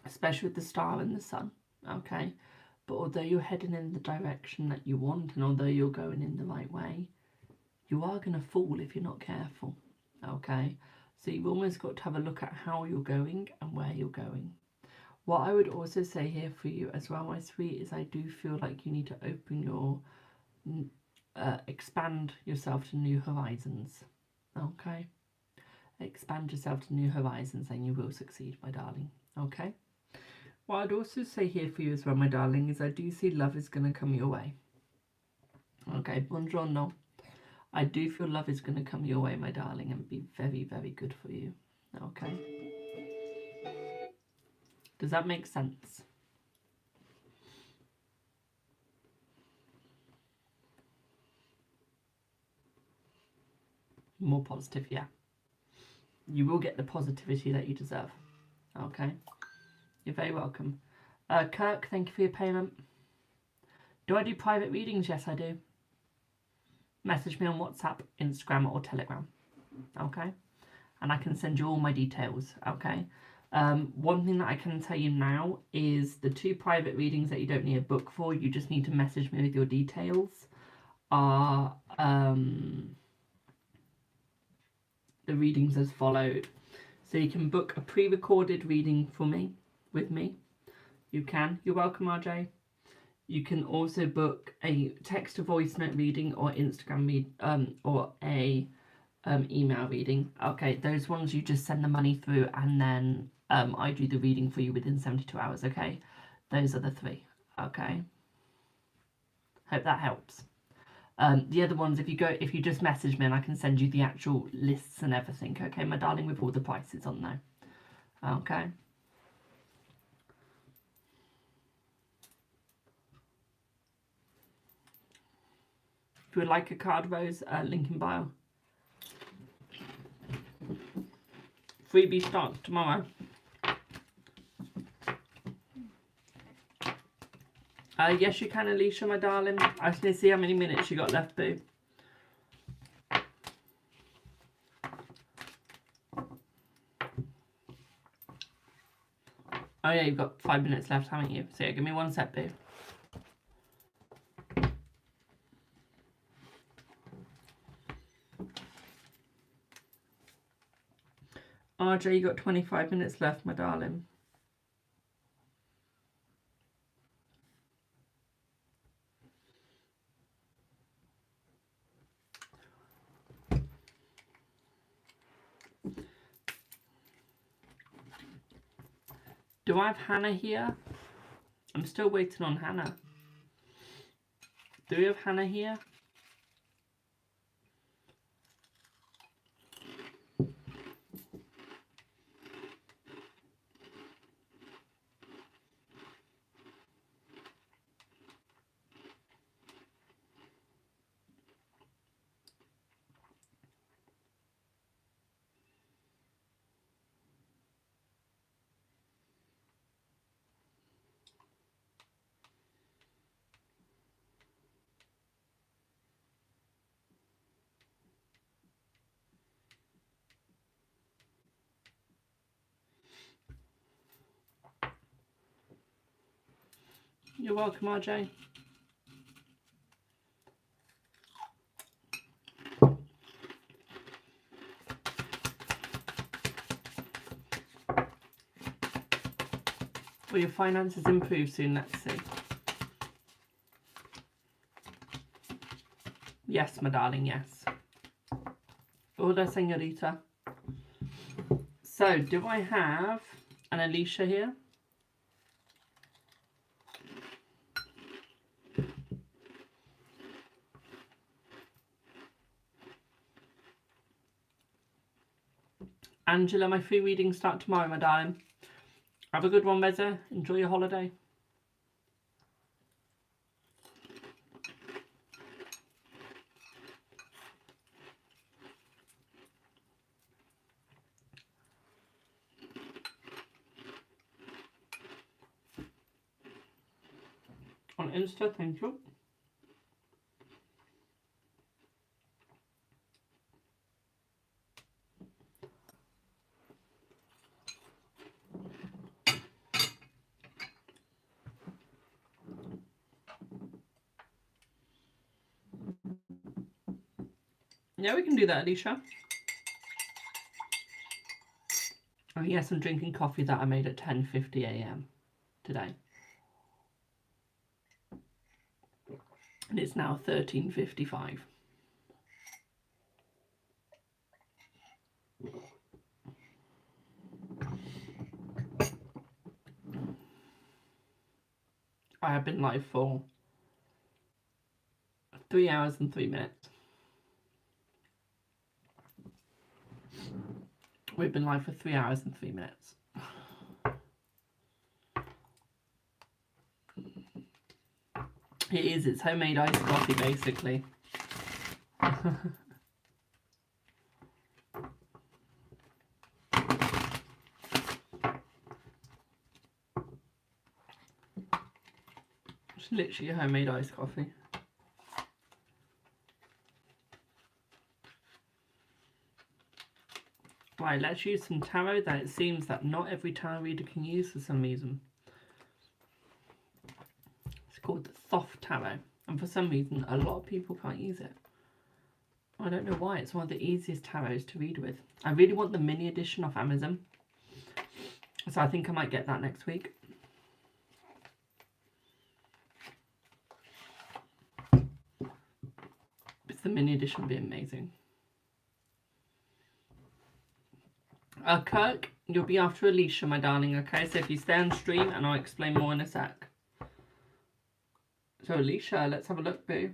Especially with the star and the sun. Okay? But although you're heading in the direction that you want, and although you're going in the right way, you are going to fall if you're not careful. Okay? So you've almost got to have a look at how you're going and where you're going. What I would also say here for you as well, my sweet, is I do feel like you need to open your, expand yourself to new horizons. Okay? Expand yourself to new horizons and you will succeed, my darling. Okay? What I'd also say here for you as well, my darling, is I do see love is going to come your way. Okay, buongiorno. I do feel love is going to come your way, my darling, and be very, very good for you. Okay? Does that make sense? More positive, yeah. You will get the positivity that you deserve. Okay? You're very welcome. Kirk, thank you for your payment. Do I do private readings? Yes, I do. Message me on WhatsApp, Instagram, or Telegram. Okay? And I can send you all my details. Okay? One thing that I can tell you now is the 2 private readings that you don't need a book for, you just need to message me with your details, are the readings as followed. So you can book a pre-recorded reading for me, with me. You can. You're welcome, RJ. You can also book a text to voice note reading or Instagram read, or a email reading. Okay, those ones you just send the money through and then I do the reading for you within 72 hours, okay? Those are the 3, okay? Hope that helps. The other ones, if you just message me and I can send you the actual lists and everything, okay, my darling, with all the prices on there. Okay? If you would like a card, Rose, link in bio. Freebie starts tomorrow. Yes, you can, Alicia, my darling. I just need to see how many minutes you got left, boo. Oh yeah, you've got 5 minutes left, haven't you? So yeah, give me 1 sec, boo. RJ, you got 25 minutes left, my darling. Do I have Hannah here? I'm still waiting on Hannah. Do we have Hannah here? You're welcome, RJ. Will your finances improve soon? Let's see. Yes, my darling, yes. Hola, señorita. So, do I have an Alicia here? Angela, my free readings start tomorrow, my darling. Have a good one, Reza. Enjoy your holiday. On Insta, thank you. Yeah, we can do that, Alicia. Oh yes, I'm drinking coffee that I made at 10:50 a.m. today. And it's now 13:55. I have been live for 3 hours and 3 minutes. We've been live for 3 hours and 3 minutes. It is, it's homemade iced coffee basically. It's literally homemade iced coffee. Right, let's use some tarot that it seems that not every tarot reader can use for some reason. It's called the Thoth Tarot, and for some reason a lot of people can't use it. I don't know why. It's one of the easiest tarots to read with. I really want the mini edition off Amazon, so I think I might get that next week. Because the mini edition would be amazing. Kirk, you'll be after Alicia, my darling, okay? So if you stay on stream, and I'll explain more in a sec. So Alicia, let's have a look, boo.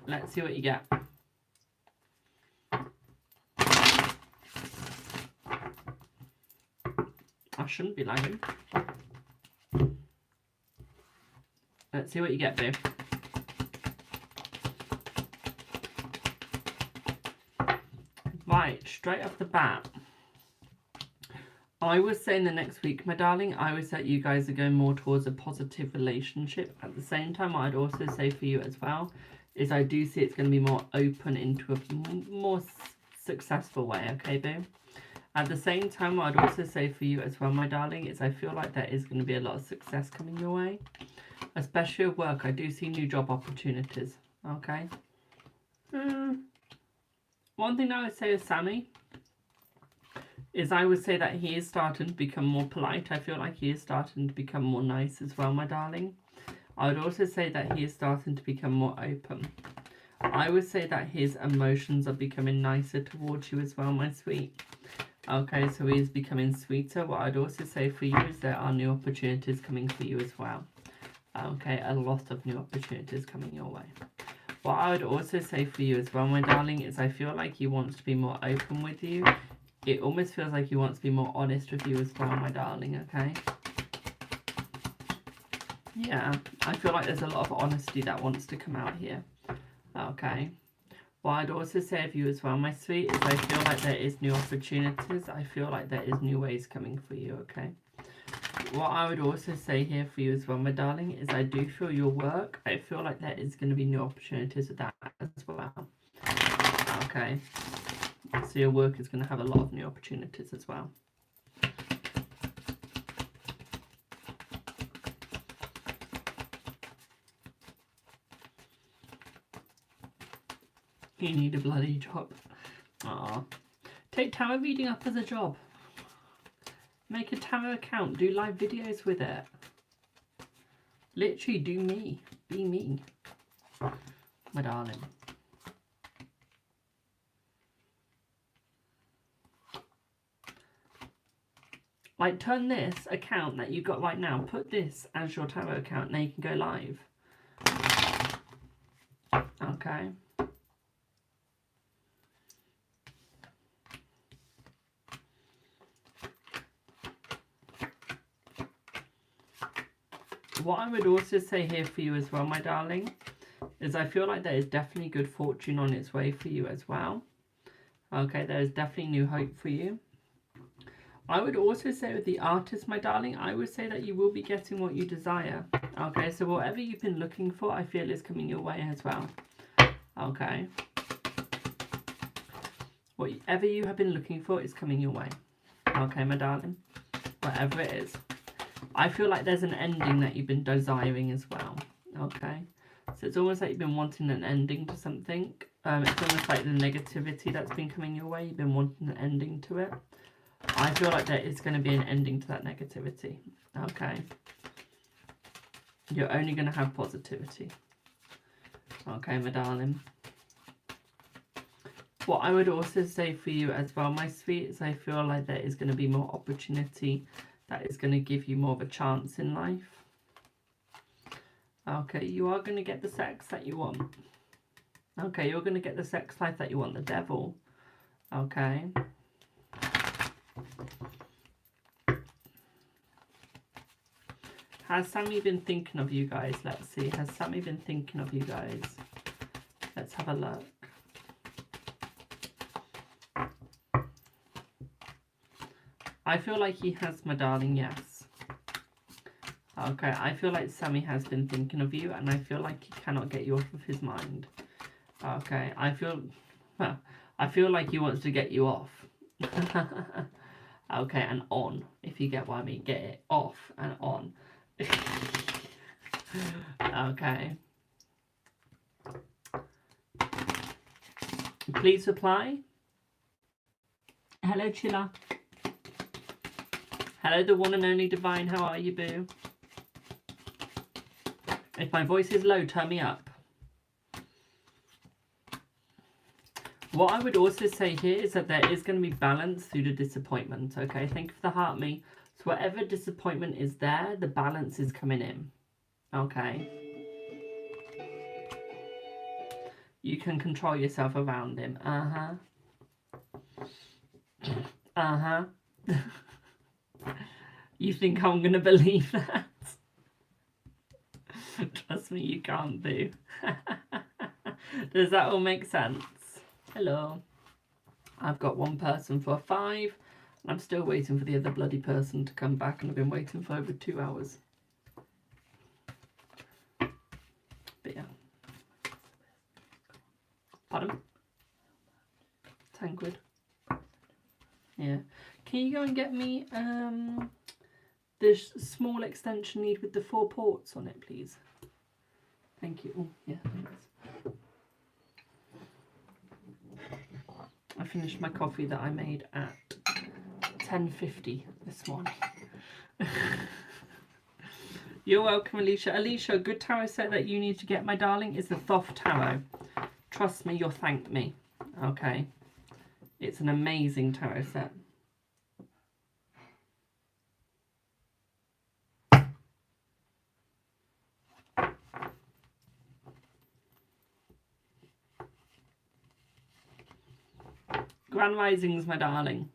Let's see what you get. I shouldn't be lagging. Let's see what you get, boo. Right, straight off the bat, I would say in the next week, my darling, I would say that you guys are going more towards a positive relationship. At the same time, what I'd also say for you as well is I do see it's going to be more open into a more successful way, okay, boo? At the same time, what I'd also say for you as well, my darling, is I feel like there is going to be a lot of success coming your way. Especially at work, I do see new job opportunities, okay? One thing I would say with Sammy is I would say that he is starting to become more polite. I feel like he is starting to become more nice as well, my darling. I would also say that he is starting to become more open. I would say that his emotions are becoming nicer towards you as well, my sweet. Okay, so he is becoming sweeter. What I'd also say for you is there are new opportunities coming for you as well. Okay, a lot of new opportunities coming your way. What I would also say for you as well, my darling, is I feel like he wants to be more open with you. It almost feels like he wants to be more honest with you as well, my darling, okay? Yeah, I feel like there's a lot of honesty that wants to come out here. Okay. What I'd also say of you as well, my sweet, is I feel like there is new opportunities. I feel like there is new ways coming for you, okay? What I would also say here for you as well, my darling, is I do feel your work. I feel like there is going to be new opportunities with that as well. Okay. So your work is going to have a lot of new opportunities as well. You need a bloody job. Aww. Take tarot reading up as a job. Make a tarot account. Do live videos with it. Literally do me. Be me. My darling. Like, turn this account that you've got right now, put this as your tarot account, now you can go live. Okay. What I would also say here for you as well, my darling, is I feel like there is definitely good fortune on its way for you as well. Okay, there is definitely new hope for you. I would also say with the artist, my darling, I would say that you will be getting what you desire. Okay, so whatever you've been looking for, I feel is coming your way as well. Okay. Whatever you have been looking for is coming your way. Okay, my darling. Whatever it is. I feel like there's an ending that you've been desiring as well. Okay. So it's almost like you've been wanting an ending to something. It's almost like the negativity that's been coming your way. You've been wanting an ending to it. I feel like there is going to be an ending to that negativity. Okay. You're only going to have positivity. Okay, my darling. What I would also say for you as well, my sweet, is I feel like there is going to be more opportunity that is going to give you more of a chance in life. Okay, you are going to get the sex that you want. Okay, you're going to get the sex life that you want, the devil. Okay. Has Sammy been thinking of you guys? Let's see. Has Sammy been thinking of you guys? Let's have a look. I feel like he has, my darling, yes. Okay, I feel like Sammy has been thinking of you, and I feel like he cannot get you off of his mind. Okay, I feel like he wants to get you off. Okay, and on, if you get what I mean. Get it off and on. Okay. Please reply. Hello, Chilla. Hello, the one and only Divine. How are you, boo? If my voice is low, turn me up. What I would also say here is that there is going to be balance through the disappointment. Okay, thank you for the heart me. So whatever disappointment is there, the balance is coming in. Okay. You can control yourself around him. Uh-huh. Uh-huh. You think I'm going to believe that? Trust me, you can't do. Does that all make sense? Hello. I've got one person for 5. And I'm still waiting for the other bloody person to come back. And I've been waiting for over 2 hours. But yeah. Pardon? Tankwood. Yeah. Can you go and get me the small extension lead with the 4 ports on it, please? Thank you. Oh, yeah, thanks. finished my coffee that I made at 10:50 this morning. You're welcome, Alicia. Alicia, a good tarot set that you need to get, my darling, is the Thoth Tarot. Trust me, you'll thank me. Okay. It's an amazing tarot set. Grand Risings, my darling.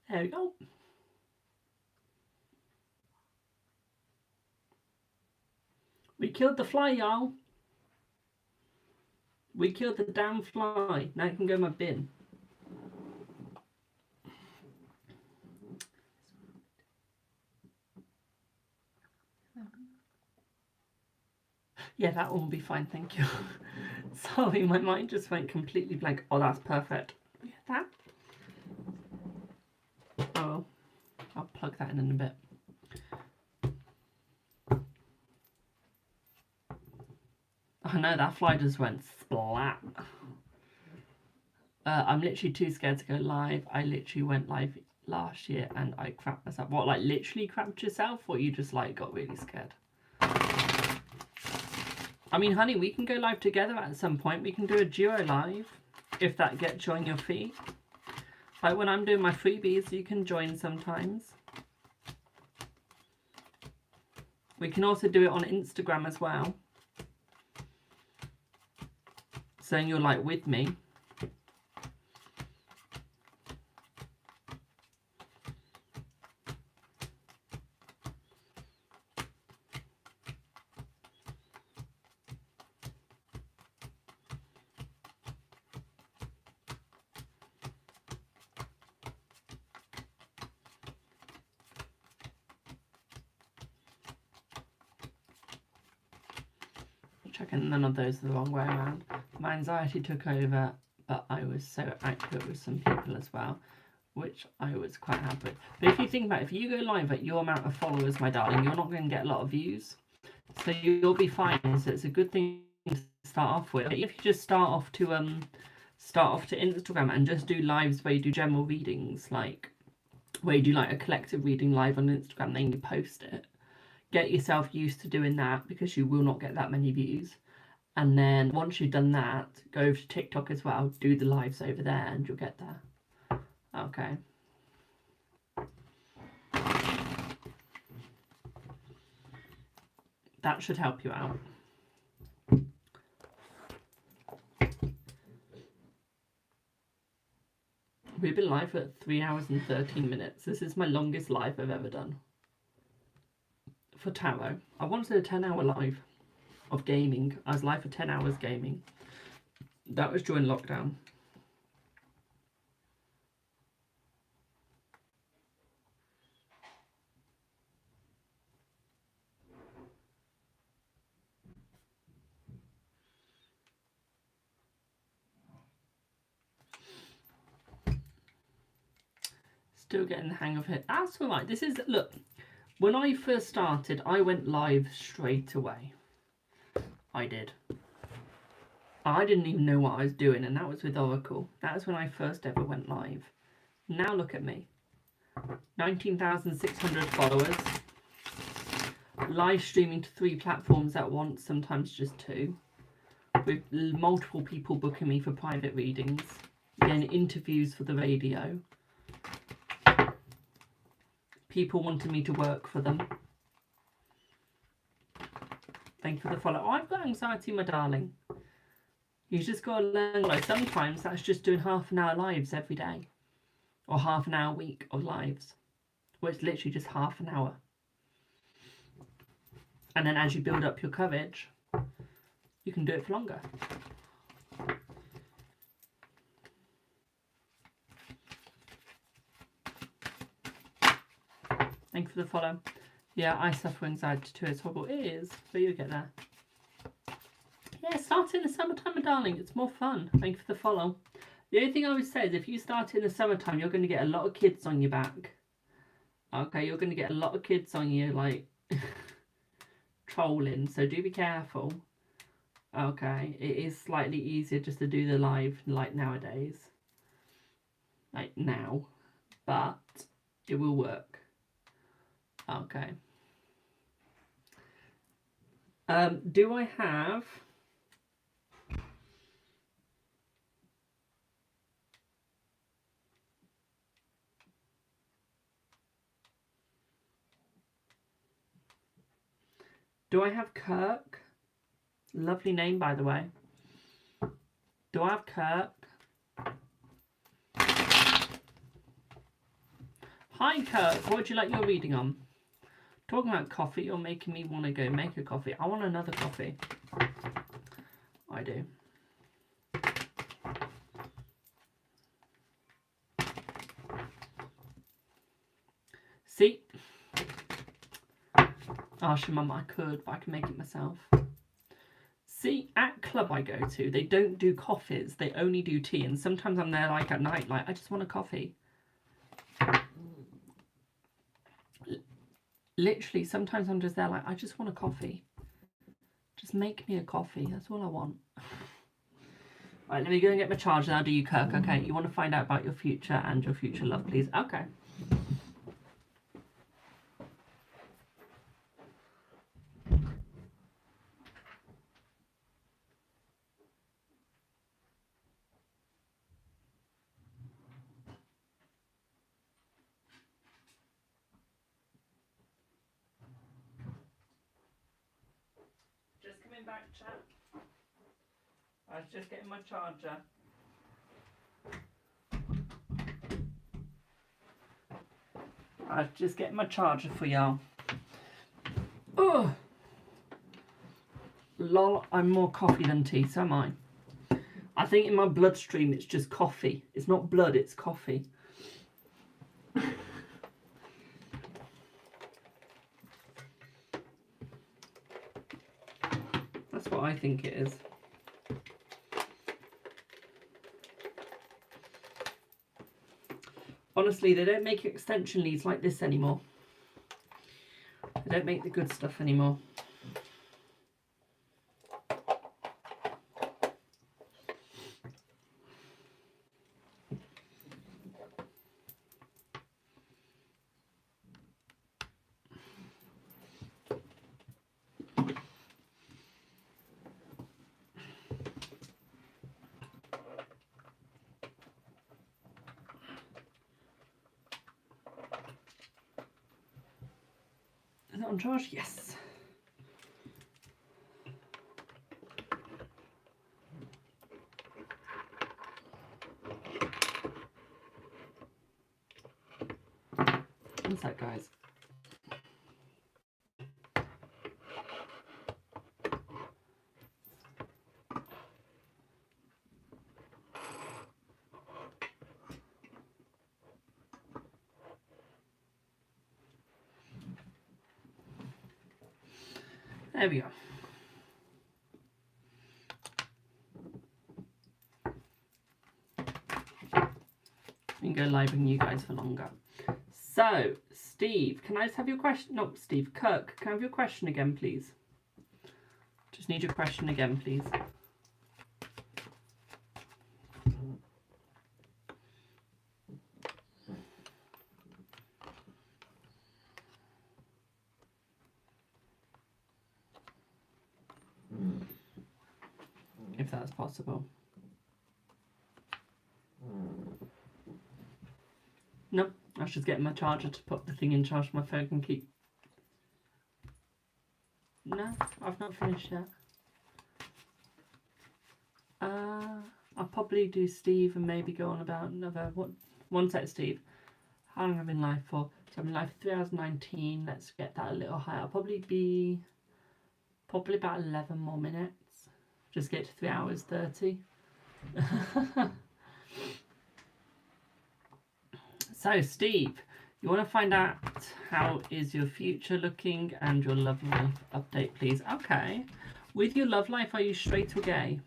There we go. We killed the fly, y'all. We killed the damn fly. Now it can go in my bin. Yeah, that one will be fine, thank you. Sorry, my mind just went completely blank. Oh, that's perfect. Yeah, that. Oh, I'll plug that in a bit. I know, that fly just went splat. I'm literally too scared to go live. I literally went live last year and I crapped myself. What, like literally crapped yourself, or you just like got really scared? I mean, honey, we can go live together at some point. We can do a duo live if that gets you on your feet. Like when I'm doing my freebies, you can join sometimes. We can also do it on Instagram as well. Saying you're like with me. Checking none of those are the wrong way around. My anxiety took over, but I was so accurate with some people as well, which I was quite happy with. But if you think about it, if you go live at your amount of followers, my darling, you're not going to get a lot of views. So you'll be fine. So it's a good thing to start off with. If you just start off to Instagram and just do lives where you do general readings, like where you do like a collective reading live on Instagram, then you post it. Get yourself used to doing that because you will not get that many views. And then once you've done that, go over to TikTok as well, do the lives over there and you'll get there. Okay. That should help you out. We've been live for 3 hours and 13 minutes. This is my longest live I've ever done. For tarot. I wanted a 10-hour live of gaming. I was live for 10 hours gaming. That was during lockdown. Still getting the hang of it. That's all right. This is, look, when I first started, I went live straight away. I did. I didn't even know what I was doing, and that was with Oracle. That was when I first ever went live. Now look at me. 19,600 followers. Live streaming to 3 platforms at once, sometimes just 2. With multiple people booking me for private readings. Getting interviews for the radio. People wanted me to work for them. Thank you for the follow. Oh, I've got anxiety, my darling. You just got to learn, like, sometimes that's just doing half an hour lives every day. Or half an hour a week of lives. Where it's literally just half an hour. And then as you build up your courage, you can do it for longer. Thank you for the follow. Yeah, I suffer anxiety too. It's horrible. It is, but you'll get there. Yeah, start in the summertime, my darling. It's more fun. Thank you for the follow. The only thing I would say is if you start in the summertime, you're going to get a lot of kids on your back. Okay, you're going to get a lot of kids on you, like... trolling, so do be careful. Okay, it is slightly easier just to do the live like nowadays. Like now. But it will work. Okay. Do I have... Do I have Kirk? Lovely name, by the way. Do I have Kirk? Hi, Kirk. What would you like your reading on? Talking about coffee, you're making me want to go make a coffee. I want another coffee. I do. See? Ask your mum, I could, but I can make it myself. See, at club I go to, they don't do coffees. They only do tea. And sometimes I'm there like at night, like, I just want a coffee. Literally, sometimes I'm just there like, I just want a coffee. Just make me a coffee. That's all I want. Right, let me go and get my charger. I'll do you, Kirk. Okay, you want to find out about your future and your future love, please? Okay. Just coming back, chat. I was just getting my charger. I was just getting my charger for y'all. Oh, lol, I'm more coffee than tea, so am I. I think in my bloodstream it's just coffee. It's not blood, it's coffee. That's what I think it is. Honestly, they don't make extension leads like this anymore. They don't make the good stuff anymore. Is it on charge? Yes. What's that, guys? There we go. We can go live with you guys for longer. So, Steve, can I just have your question? No, Steve, Kirk, can I have your question again, please? Just need your question again, please. If that's possible. Nope, I was just getting my charger to put the thing in charge so my phone can keep... No, I've not finished yet. I'll probably do Steve and maybe go on about another... One sec, Steve. How long have I been live for? So I've been live for 3 hours 19. Let's get that a little higher. I'll probably be... Probably about 11 more minutes. Just get to 3 hours 30. So, Steve, you want to find out how is your future looking and your love life update, please? Okay. With your love life, are you straight or gay?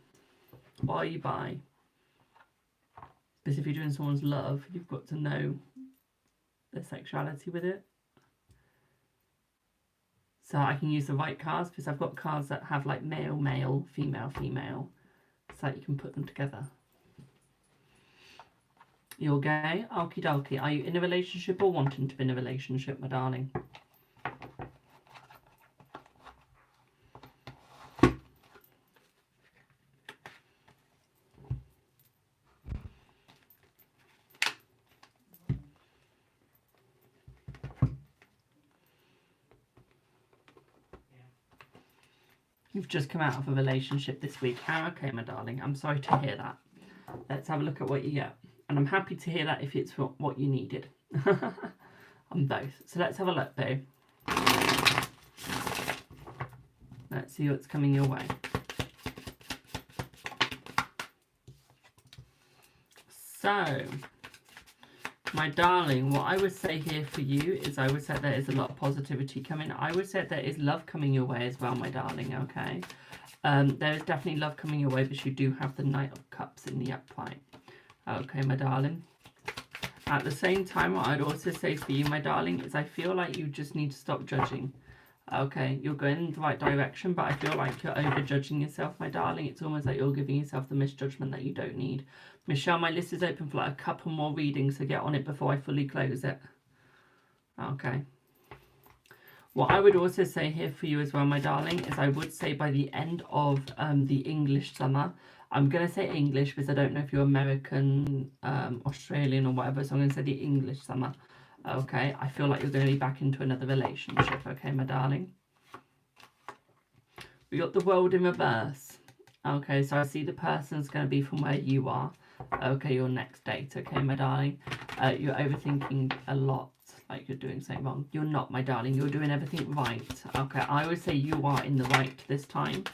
Or are you bi? Because if you're doing someone's love, you've got to know their sexuality with it. So I can use the right cards because I've got cards that have like male, male, female, female. So you can put them together. You're gay? Okie dokie. Are you in a relationship or wanting to be in a relationship, my darling? You've just come out of a relationship this week. Ah, okay, my darling. I'm sorry to hear that. Let's have a look at what you get. And I'm happy to hear that if it's what you needed. On both. So let's have a look, babe. Let's see what's coming your way. So, my darling, what I would say here for you is I would say there is a lot of positivity coming. I would say there is love coming your way as well, my darling, okay? There is definitely love coming your way, but you do have the Knight of Cups in the upright. Okay, my darling. At the same time, what I'd also say for you, my darling, is I feel like you just need to stop judging. Okay, you're going in the right direction, but I feel like you're over-judging yourself, my darling. It's almost like you're giving yourself the misjudgment that you don't need. Michelle, my list is open for like a couple more readings, so get on it before I fully close it. Okay. What I would also say here for you as well, my darling, is I would say by the end of the English summer, I'm going to say English because I don't know if you're American, Australian or whatever, so I'm going to say the English summer. Okay, I feel like you're going to be back into another relationship, okay, my darling? We got the world in reverse. Okay, so I see the person's going to be from where you are. Okay, your next date, okay, my darling? You're overthinking a lot, like you're doing something wrong. You're not, my darling. You're doing everything right. Okay, I would say you are in the right this time.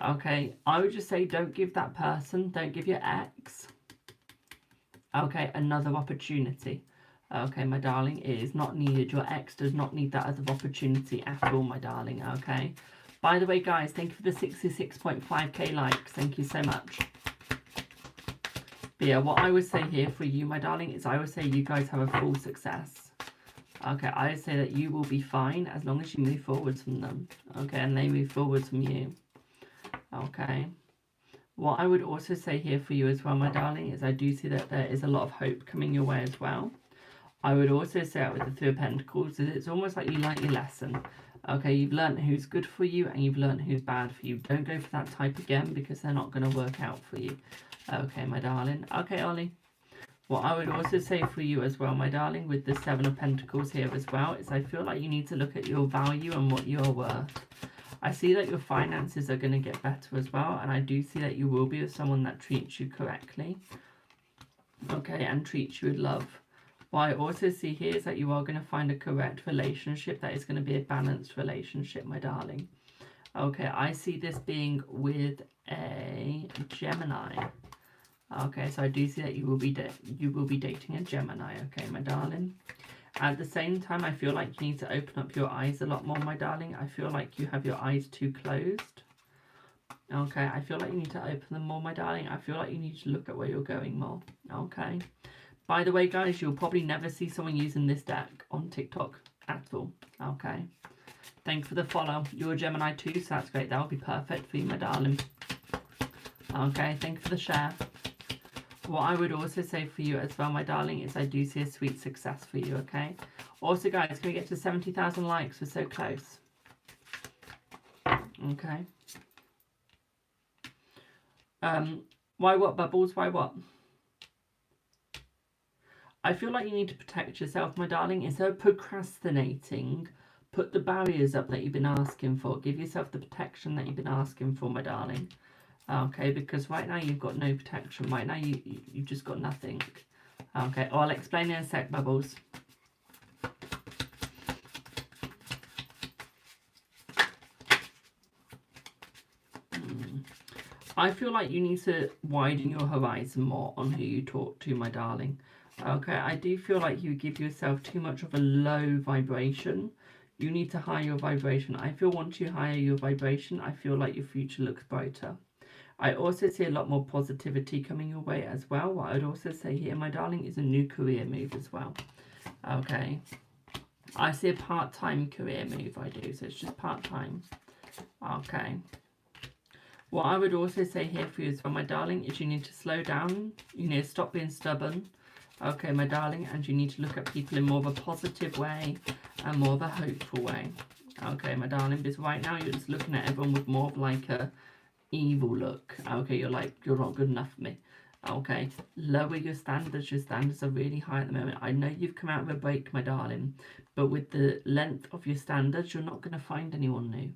Okay, I would just say don't give that person, don't give your ex, okay, another opportunity. Okay, my darling, it is not needed. Your ex does not need that other opportunity at all, my darling, okay? By the way, guys, thank you for the 66.5k likes. Thank you so much. But yeah, what I would say here for you, my darling, is I would say you guys have a full success. Okay, I would say that you will be fine as long as you move forwards from them. Okay, and they move forwards from you. Okay. What I would also say here for you as well, my darling, is I do see that there is a lot of hope coming your way as well. I would also say that with the Three of Pentacles, it's almost like you learnt your lesson. Okay, you've learnt who's good for you and you've learnt who's bad for you. Don't go for that type again because they're not going to work out for you. Okay, my darling. Okay, Ollie. What I would also say for you as well, my darling, with the Seven of Pentacles here as well, is I feel like you need to look at your value and what you're worth. I see that your finances are going to get better as well, and I do see that you will be with someone that treats you correctly. Okay, and treats you with love. What I also see here is that you are going to find a correct relationship that is going to be a balanced relationship, my darling. Okay, I see this being with a Gemini. Okay, so I do see that you will be dating a Gemini, okay, my darling. At the same time, I feel like you need to open up your eyes a lot more, my darling. I feel like you have your eyes too closed. Okay, I feel like you need to open them more, my darling. I feel like you need to look at where you're going more. Okay. By the way, guys, you'll probably never see someone using this deck on TikTok at all. Okay. Thanks for the follow. You're a Gemini too, so that's great. That'll be perfect for you, my darling. Okay, thank you for the share. What I would also say for you as well, my darling, is I do see a sweet success for you, okay? Also, guys, can we get to 70,000 likes? We're so close. Okay. Why what, Bubbles? Why what? I feel like you need to protect yourself, my darling. Instead of procrastinating, put the barriers up that you've been asking for. Give yourself the protection that you've been asking for, my darling. Okay, because right now you've got no protection. Right now you've just got nothing. Okay, I'll explain in a sec, Bubbles. I feel like you need to widen your horizon more on who you talk to, my darling. Okay, I do feel like you give yourself too much of a low vibration. You need to higher your vibration. I feel once you higher your vibration, I feel like your future looks brighter. I also see a lot more positivity coming your way as well. What I'd also say here, my darling, is a new career move as well. Okay. I see a part-time career move, I do, so it's just part-time. Okay. What I would also say here for you as well, my darling, is you need to slow down. You need to stop being stubborn. Okay, my darling, and you need to look at people in more of a positive way and more of a hopeful way. Okay, my darling, because right now you're just looking at everyone with more of like a evil look. Okay, you're like, you're not good enough for me. Okay, lower your standards. Your standards are really high at the moment. I know you've come out of a break, my darling, but with the length of your standards, you're not going to find anyone new.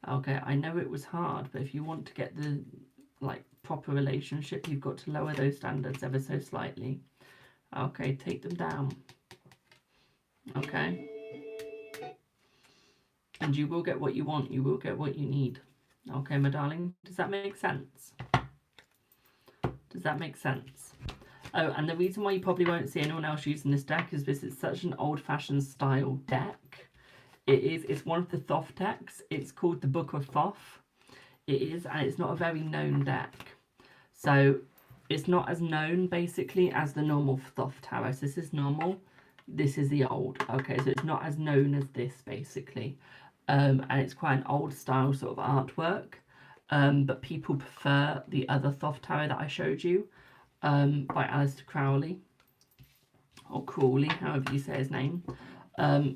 Okay, I know it was hard, but if you want to get the like proper relationship, you've got to lower those standards ever so slightly. Okay, take them down. Okay, and you will get what you want. You will get what you need. Okay, my darling, does that make sense? Does that make sense? Oh, and the reason why you probably won't see anyone else using this deck is because it's such an old-fashioned style deck. It's one of the Thoth decks. It's called the Book of Thoth. It is, and it's not a very known deck. So it's not as known, basically, as the normal Thoth Tarot. So this is normal. This is the old. Okay, so it's not as known as this, basically. And it's quite an old style sort of artwork. But people prefer the other Thoth Tarot that I showed you, by Aleister Crowley, or Crawley, however you say his name.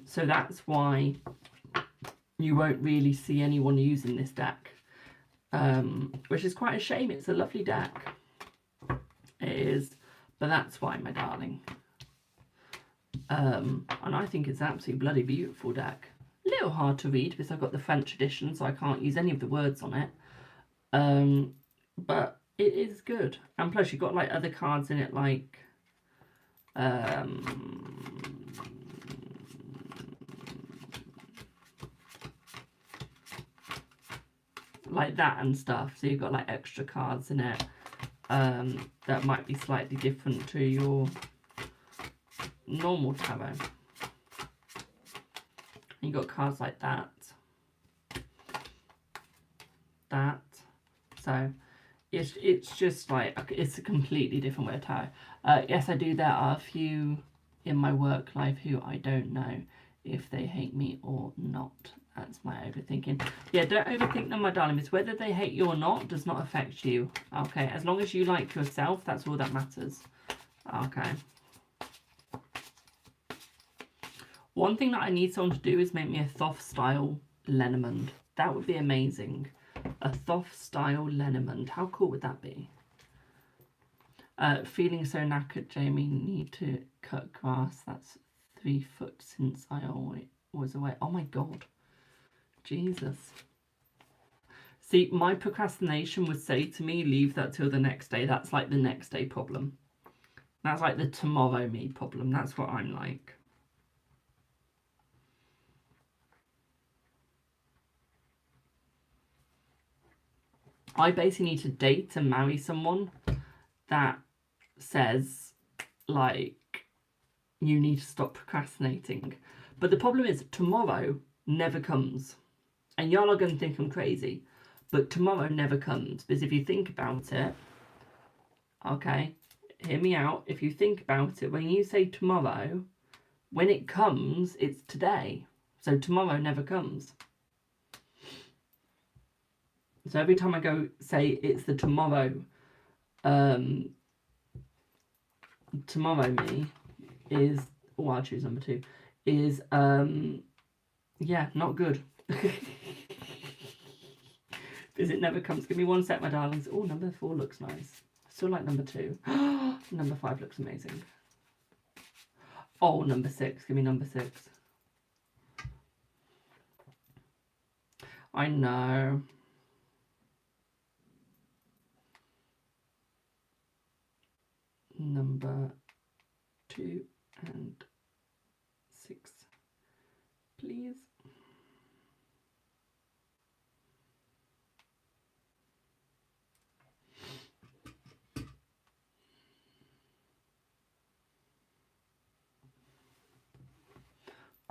So that's why you won't really see anyone using this deck, which is quite a shame. It's a lovely deck. It is, but that's why, my darling. And I think it's an absolutely bloody beautiful deck. A little hard to read because I've got the French edition, so I can't use any of the words on it. But it is good. And plus you've got like other cards in it, like that and stuff. So you've got like extra cards in it that might be slightly different to your normal tarot. You got cards like that. So it's just like, it's a completely different way of tarot. Yes, I do. There are a few in my work life who I don't know if they hate me or not. That's my overthinking. Yeah, don't overthink them, my darling. It's whether they hate you or not does not affect you. Okay, as long as you like yourself, that's all that matters. Okay. One thing that I need someone to do is make me a Thoth style Lenormand. That would be amazing. A Thoth style Lenormand. How cool would that be? Feeling so knackered, Jamie. Need to cut grass. That's 3 foot since I was away. Oh my god. Jesus. See, my procrastination would say to me, leave that till the next day. That's like the next day problem. That's like the tomorrow me problem. That's what I'm like. I basically need to date and marry someone that says, like, you need to stop procrastinating. But the problem is, tomorrow never comes. And y'all are going to think I'm crazy. But tomorrow never comes. Because if you think about it, okay, hear me out. If you think about it, when you say tomorrow, when it comes, it's today. So tomorrow never comes. So every time I go say it's the tomorrow me is, oh, I'll choose number 2, is, yeah, not good. Because it never comes. Give me one sec, my darlings. Oh, number 4 looks nice. I still like number 2. Number 5 looks amazing. Oh, number 6. Give me number 6. I know. Number 2 and 6, please.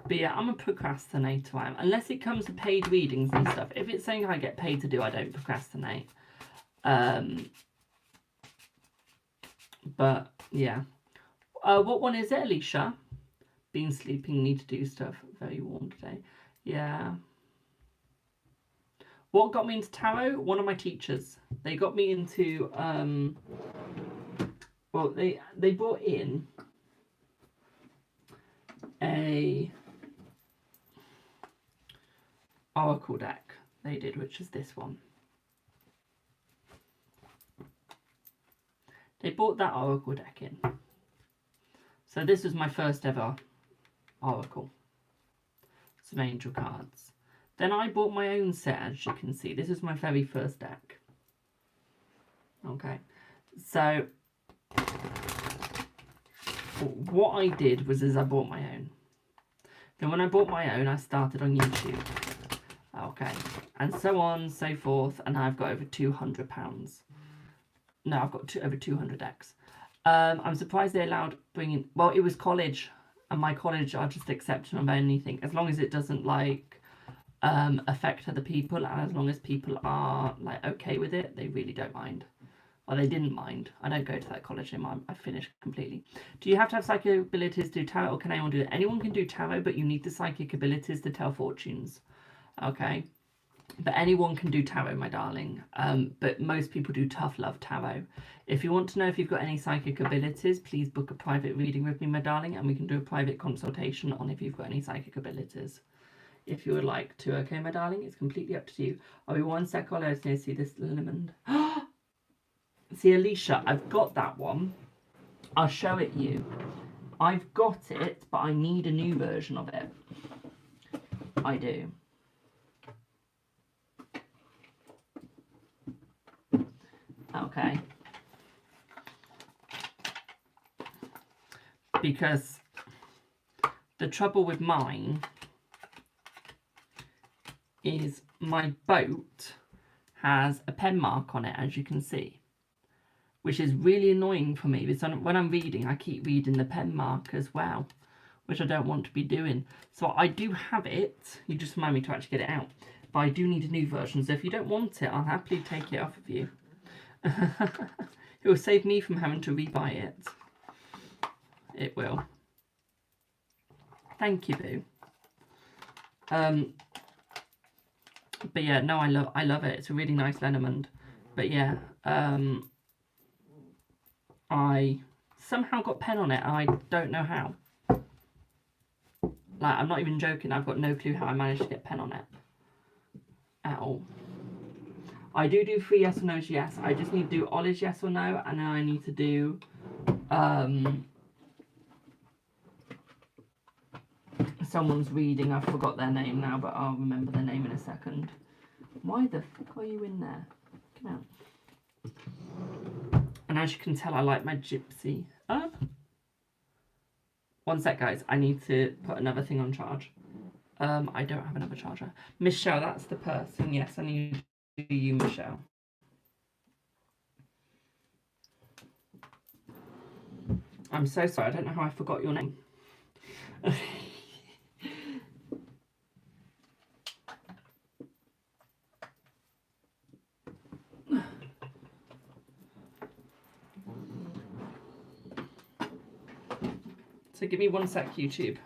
But yeah, I'm a procrastinator, I am. Unless it comes to paid readings and stuff. If it's something I get paid to do, I don't procrastinate. But yeah. What one is it, Alicia? Been sleeping, need to do stuff. Very warm today. Yeah. What got me into tarot? One of my teachers. They got me into, well, they brought in a oracle deck. They did, which is this one. They brought that oracle deck in. So this was my first ever oracle. Some angel cards. Then I bought my own set, as you can see. This is my very first deck. Okay. So what I did was I bought my own. Then when I bought my own, I started on YouTube. Okay. And so on and so forth. And I've got over £200. No, I've got over 200 decks. I'm surprised they allowed bringing... Well, it was college. And my college are just accepting of anything. As long as it doesn't, like, affect other people. And as long as people are, like, okay with it, they really don't mind. Well, they didn't mind. I don't go to that college anymore. I finished completely. Do you have to have psychic abilities to do tarot, or can anyone do it? Anyone can do tarot, but you need the psychic abilities to tell fortunes. Okay? But anyone can do tarot, my darling. But most people do tough love tarot. If you want to know if you've got any psychic abilities, please book a private reading with me, my darling, and we can do a private consultation on if you've got any psychic abilities. If you would like to. Okay, my darling? It's completely up to you. I'll be one sec while I just need to see this lemon. See, Alicia, I've got that one. I'll show it you. I've got it, but I need a new version of it. I do. Okay. Because the trouble with mine is my boat has a pen mark on it, as you can see, which is really annoying for me, because when I'm reading, I keep reading the pen mark as well, which I don't want to be doing. So I do have it. You just remind me to actually get it out. But I do need a new version, so if you don't want it, I'll happily take it off of you. It will save me from having to rebuy it. It will. Thank you, boo. But yeah, no, I love it. It's a really nice Lenormand. But yeah, I somehow got pen on it. I don't know how. Like, I'm not even joking. I've got no clue how I managed to get pen on it at all. I do 3 yes or no's, yes. I just need to do Ollie's yes or no, and then I need to do someone's reading. I forgot their name now, but I'll remember their name in a second. Why the fuck are you in there? Come out. And as you can tell, I like my gypsy. One sec, guys. I need to put another thing on charge. I don't have another charger. Michelle, that's the person. Yes, I need to do you, Michelle. I'm so sorry. I don't know how I forgot your name. So give me one sec, YouTube.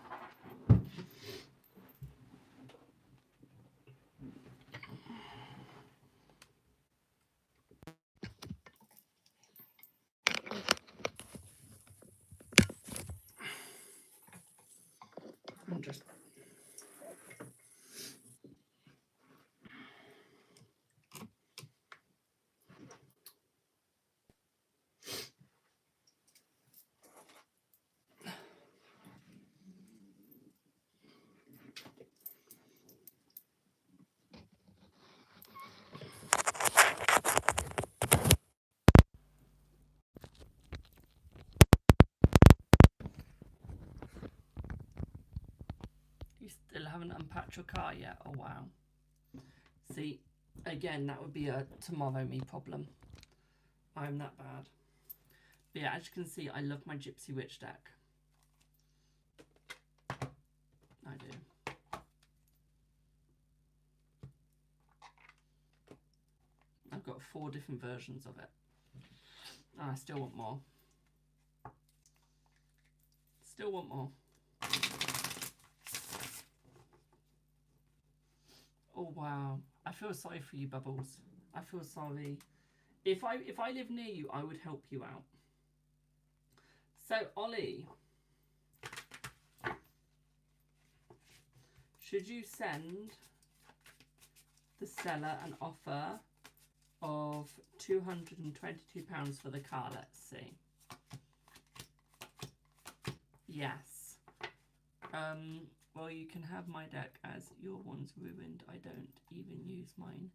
I'm just... You still haven't unpacked your car yet? Oh, wow. See, again, that would be a tomorrow me problem. I'm that bad. But yeah, as you can see, I love my Gypsy Witch deck. I do. I've got 4 different versions of it. And I still want more. Still want more. Wow. I feel sorry for you, Bubbles. I feel sorry. If I live near you, I would help you out. So, Ollie, should you send the seller an offer of £222 for the car? Let's see. Yes. Well, you can have my deck as your one's ruined. I don't even use mine.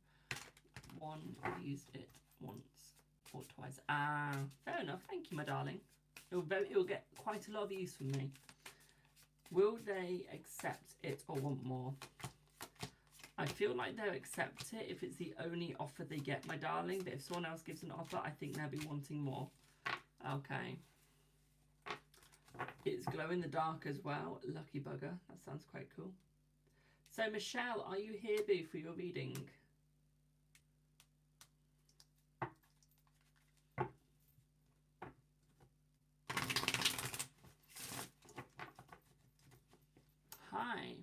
One used it once or twice. Ah, fair enough. Thank you, my darling. It'll get quite a lot of use from me. Will they accept it or want more? I feel like they'll accept it if it's the only offer they get, my darling. But if someone else gives an offer, I think they'll be wanting more. Okay. It's glow in the dark as well. Lucky bugger. That sounds quite cool. So, Michelle, are you here, boo, for your reading? Hi.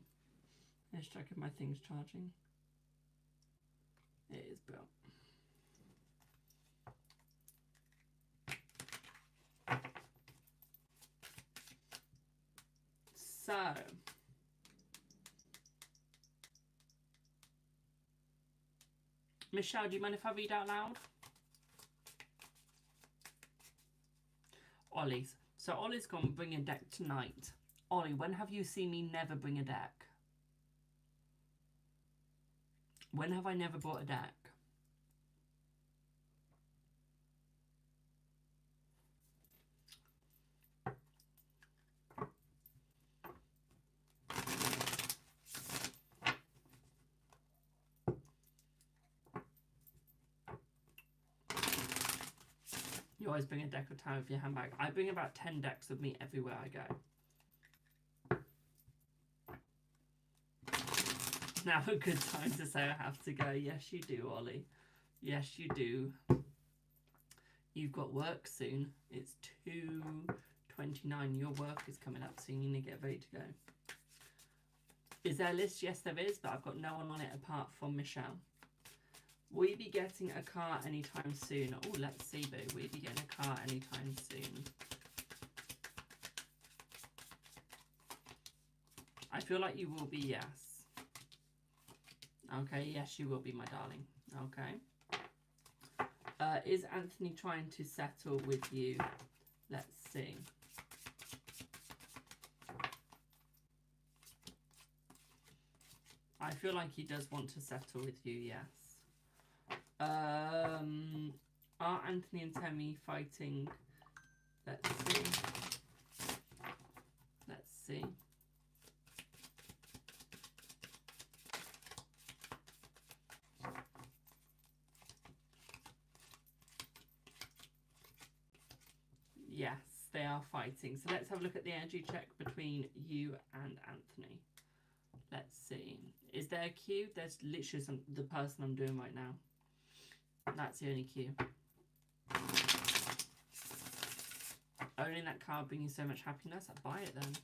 Let's check if my thing's charging. It is built. So, Michelle, do you mind if I read out loud? Ollie's. So Ollie's gone to bring a deck tonight. Ollie, when have you seen me never bring a deck? When have I never brought a deck? You always bring a deck of tarot with your handbag. I bring about 10 decks with me everywhere I go. Now a good time to say I have to go. Yes, you do, Ollie. Yes, you do. You've got work soon. It's 2:29. Your work is coming up soon. You need to get ready to go. Is there a list? Yes, there is, but I've got no one on it apart from Michelle. Will you be getting a car anytime soon? Oh, let's see, boo. Will you be getting a car anytime soon? I feel like you will be, yes. Okay, yes, you will be, my darling. Okay. Is Anthony trying to settle with you? Let's see. I feel like he does want to settle with you, yes. Are Anthony and Temi fighting? Let's see. Let's see. Yes, they are fighting. So let's have a look at the energy check between you and Anthony. Let's see. Is there a cue? There's literally the person I'm doing right now. That's the only cue. Owning that car bring you so much happiness. I'd buy it then.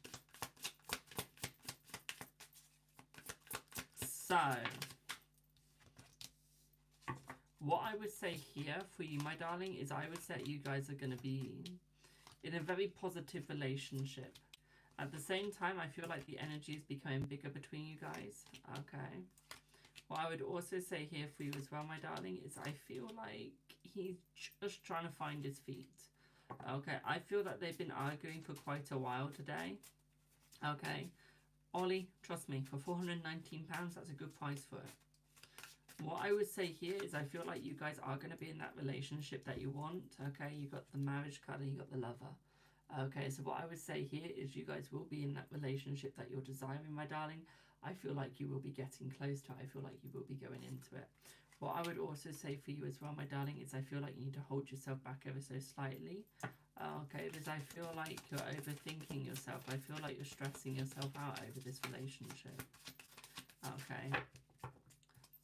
So, what I would say here for you, my darling, is I would say you guys are going to be in a very positive relationship. At the same time, I feel like the energy is becoming bigger between you guys. Okay. What I would also say here for you as well, my darling, is I feel like he's just trying to find his feet. Okay. I feel that they've been arguing for quite a while today. Okay. Ollie, trust me, for £419, that's a good price for it. What I would say here is I feel like you guys are going to be in that relationship that you want. Okay. You got the marriage card and you got the lover. Okay, so what I would say here is you guys will be in that relationship that you're desiring, my darling. I feel like you will be getting close to it. I feel like you will be going into it. What I would also say for you as well, my darling, is I feel like you need to hold yourself back ever so slightly. Okay, because I feel like you're overthinking yourself. I feel like you're stressing yourself out over this relationship. Okay.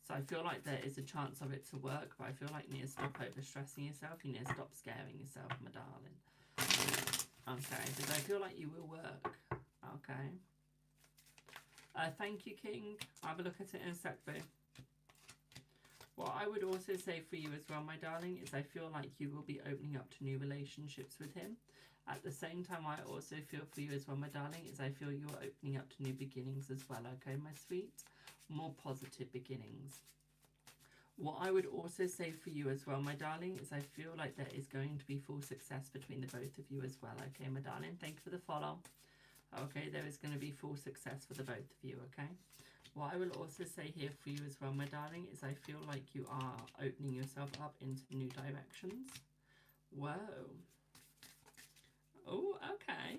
So I feel like there is a chance of it to work, but I feel like you need to stop over-stressing yourself. You need to stop scaring yourself, my darling. Okay, because I feel like you will work. Okay. Thank you, King. I'll have a look at it in a sec, boo. What I would also say for you as well, my darling, is I feel like you will be opening up to new relationships with him. At the same time, I also feel for you as well, my darling, is I feel you're opening up to new beginnings as well, okay, my sweet? More positive beginnings. What I would also say for you as well, my darling, is I feel like there is going to be full success between the both of you as well, okay, my darling? Thank you for the follow. Okay, there is going to be full success for the both of you, okay? What I will also say here for you as well, my darling, is I feel like you are opening yourself up into new directions. Whoa. Oh, okay.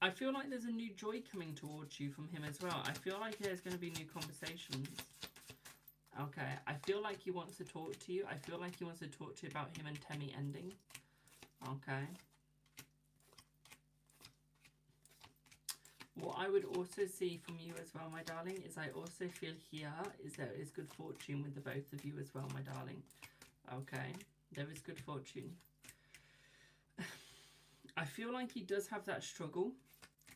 I feel like there's a new joy coming towards you from him as well. I feel like there's going to be new conversations. Okay, I feel like he wants to talk to you. I feel like he wants to talk to you about him and Temmie ending. Okay. What I would also see from you as well, my darling, is I also feel here is there is good fortune with the both of you as well, my darling. Okay, there is good fortune. I feel like he does have that struggle.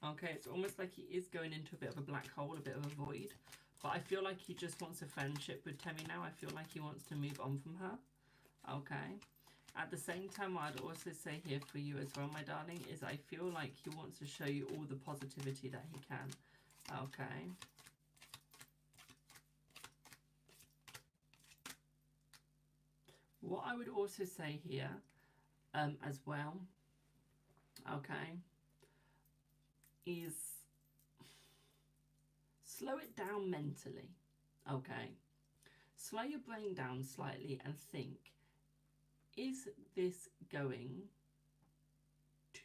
Okay, it's almost like he is going into a bit of a black hole, a bit of a void. But I feel like he just wants a friendship with Temmie now. I feel like he wants to move on from her. Okay. At the same time, what I'd also say here for you as well, my darling, is I feel like he wants to show you all the positivity that he can. Okay. What I would also say here as well, okay, is slow it down mentally, okay? Slow your brain down slightly and think, is this going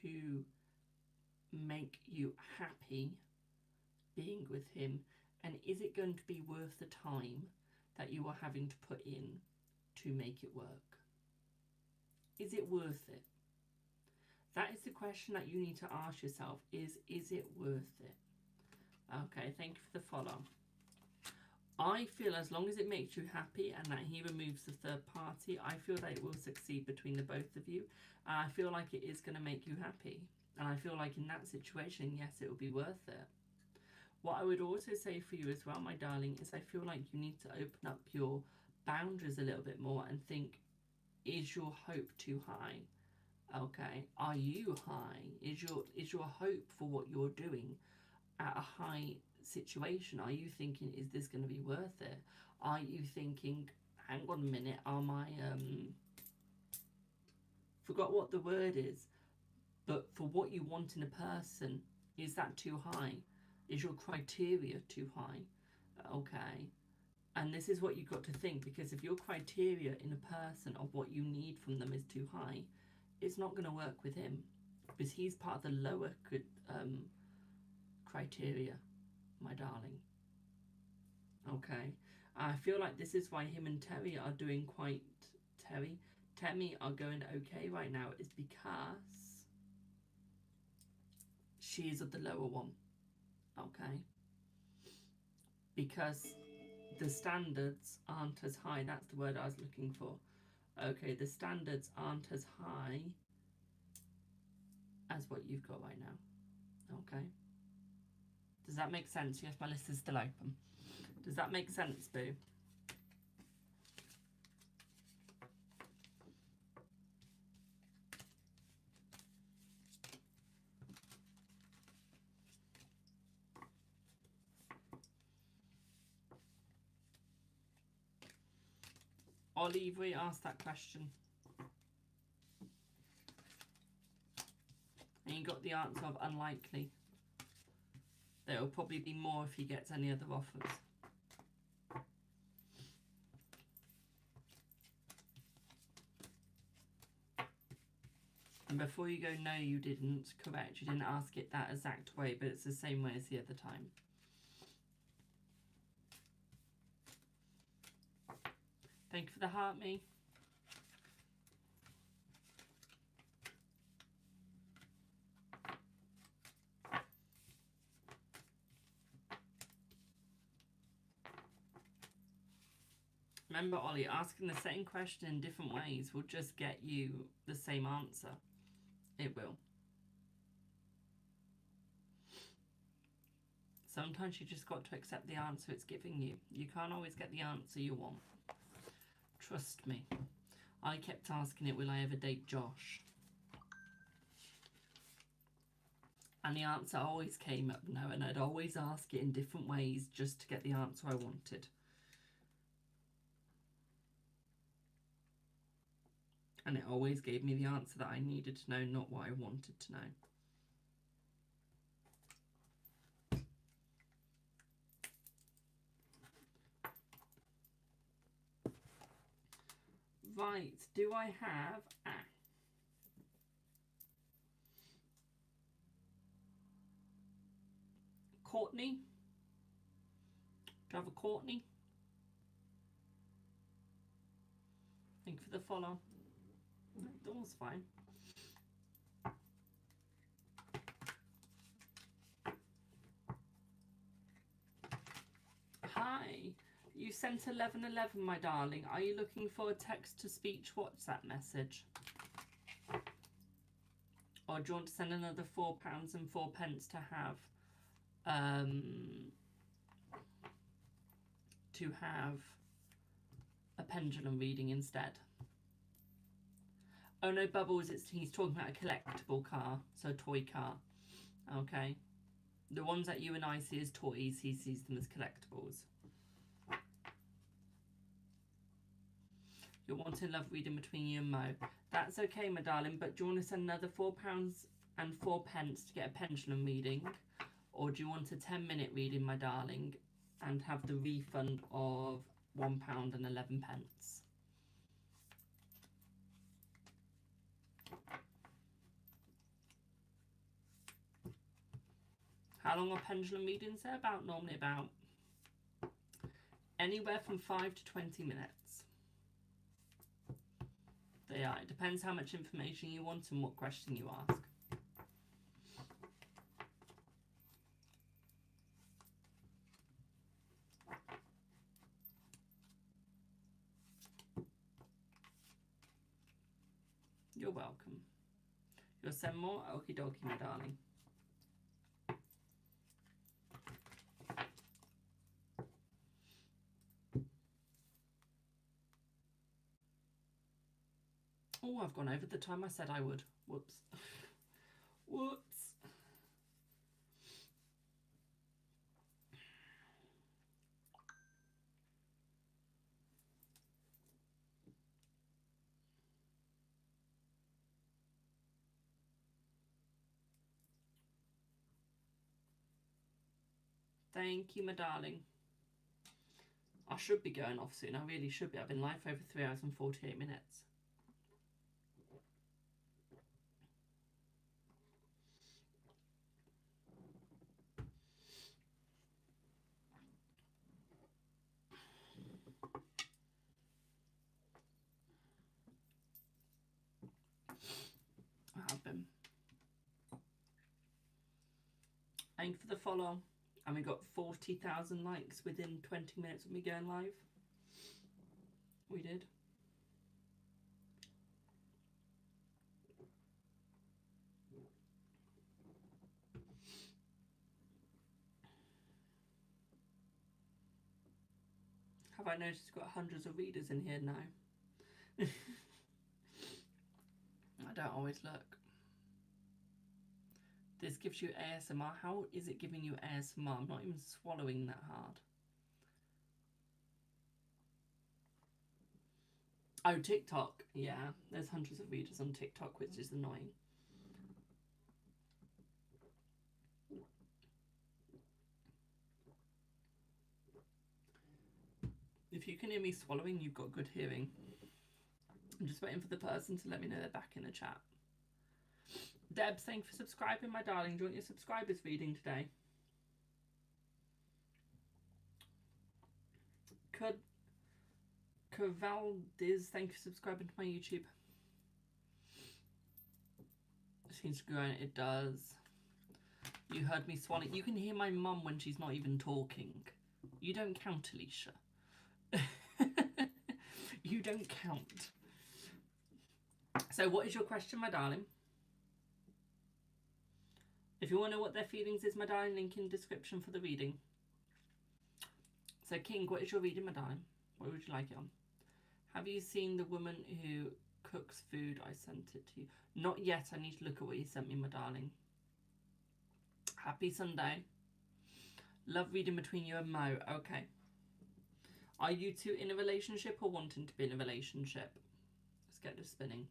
to make you happy being with him? And is it going to be worth the time that you are having to put in to make it work? Is it worth it? That is the question that you need to ask yourself, is it worth it? Okay, thank you for the follow. I feel as long as it makes you happy and that he removes the third party, I feel that it will succeed between the both of you. And I feel like it is going to make you happy. And I feel like in that situation, yes, it will be worth it. What I would also say for you as well, my darling, is I feel like you need to open up your boundaries a little bit more and think, is your hope too high? Okay, are you high? Is your hope for what you're doing at a high situation? Are you thinking, is this going to be worth it? Are you thinking, hang on a minute, are my forgot what the word is, but for what you want in a person, is that too high? Is your criteria too high? Okay. And this is what you've got to think, because if your criteria in a person of what you need from them is too high, it's not going to work with him, because he's part of the lower criteria, my darling. Okay. I feel like this is why him and Temmie are doing quite... Temmie are going okay right now, is because she is of the lower one. Okay. Because the standards aren't as high. That's the word I was looking for. Okay, the standards aren't as high as what you've got right now. Okay. Does that make sense? Yes, my list is still open. Does that make sense, boo? Olive, we asked that question. And you got the answer of unlikely. There will probably be more if he gets any other offers. And before you go, no, you didn't. Correct, you didn't ask it that exact way, but it's the same way as the other time. Thank you for the heart, me. Remember, Ollie, asking the same question in different ways will just get you the same answer. It will. Sometimes you just got to accept the answer it's giving you. You can't always get the answer you want. Trust me. I kept asking it, will I ever date Josh? And the answer always came up no, and I'd always ask it in different ways just to get the answer I wanted. And it always gave me the answer that I needed to know, not what I wanted to know. Right, do I have... Courtney? Do I have a Courtney? Thank you for the follow. That was fine. Hi. You sent 1111, my darling. Are you looking for a text-to-speech WhatsApp message? Or do you want to send another £4 and 4 pence to have a pendulum reading instead? Oh no, Bubbles, he's talking about a collectible car, so a toy car. Okay. The ones that you and I see as toys, he sees them as collectibles. You're wanting love reading between you and Mo. That's okay, my darling, but do you want to send another £4 and 4 pence to get a pendulum reading? Or do you want a 10-minute reading, my darling, and have the refund of £1 and 11 pence? How long are pendulum readings? They're normally about anywhere from 5 to 20 minutes. They are. It depends how much information you want and what question you ask. You're welcome. You'll send more? Okie dokie, my darling. Oh, I've gone over the time I said I would. Whoops. Whoops. Thank you, my darling. I should be going off soon. I really should be. I've been live for over 3 hours and 48 minutes. I have been. Thank you for the follow. And we got 40,000 likes within 20 minutes of me going live. We did. Have I noticed we've got hundreds of readers in here now? I don't always look. This gives you ASMR. How is it giving you ASMR? I'm not even swallowing that hard. Oh, TikTok. Yeah, there's hundreds of readers on TikTok, which is annoying. If you can hear me swallowing, you've got good hearing. I'm just waiting for the person to let me know they're back in the chat. Deb, thanks for subscribing, my darling. Do you want your subscribers reading today? Cavaldiz, thank you for subscribing to my YouTube. It seems to go on. It does. You heard me swallowing. You can hear my mum when she's not even talking. You don't count, Alicia. You don't count. So what is your question, my darling? If you want to know what their feelings is, my darling, link in description for the reading. So, King, what is your reading, my darling? What would you like it on? Have you seen the woman who cooks food? I sent it to you. Not yet. I need to look at what you sent me, my darling. Happy Sunday. Love reading between you and Mo. Okay. Are you two in a relationship or wanting to be in a relationship? Let's get this spinning.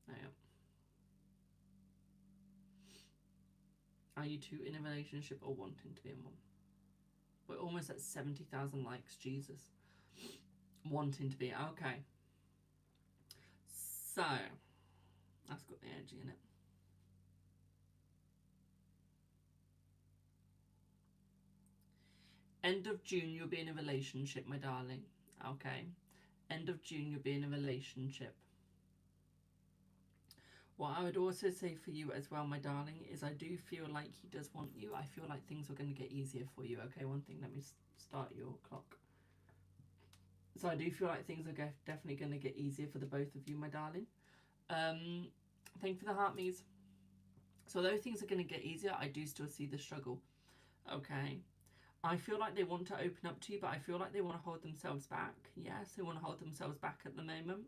There you go. Are you two in a relationship or wanting to be in one? We're almost at 70,000 likes. Jesus. Wanting to be. Okay. So, that's got the energy in it. End of June, you'll be in a relationship, my darling. Okay. End of June, you'll be in a relationship. What I would also say for you as well, my darling, is I do feel like he does want you. I feel like things are going to get easier for you. Okay, one thing, let me start your clock. So I do feel like things are definitely going to get easier for the both of you, my darling. Thank you for the heart, Mies. So although things are going to get easier, I do still see the struggle. Okay. I feel like they want to open up to you, but I feel like they want to hold themselves back. Yes, they want to hold themselves back at the moment.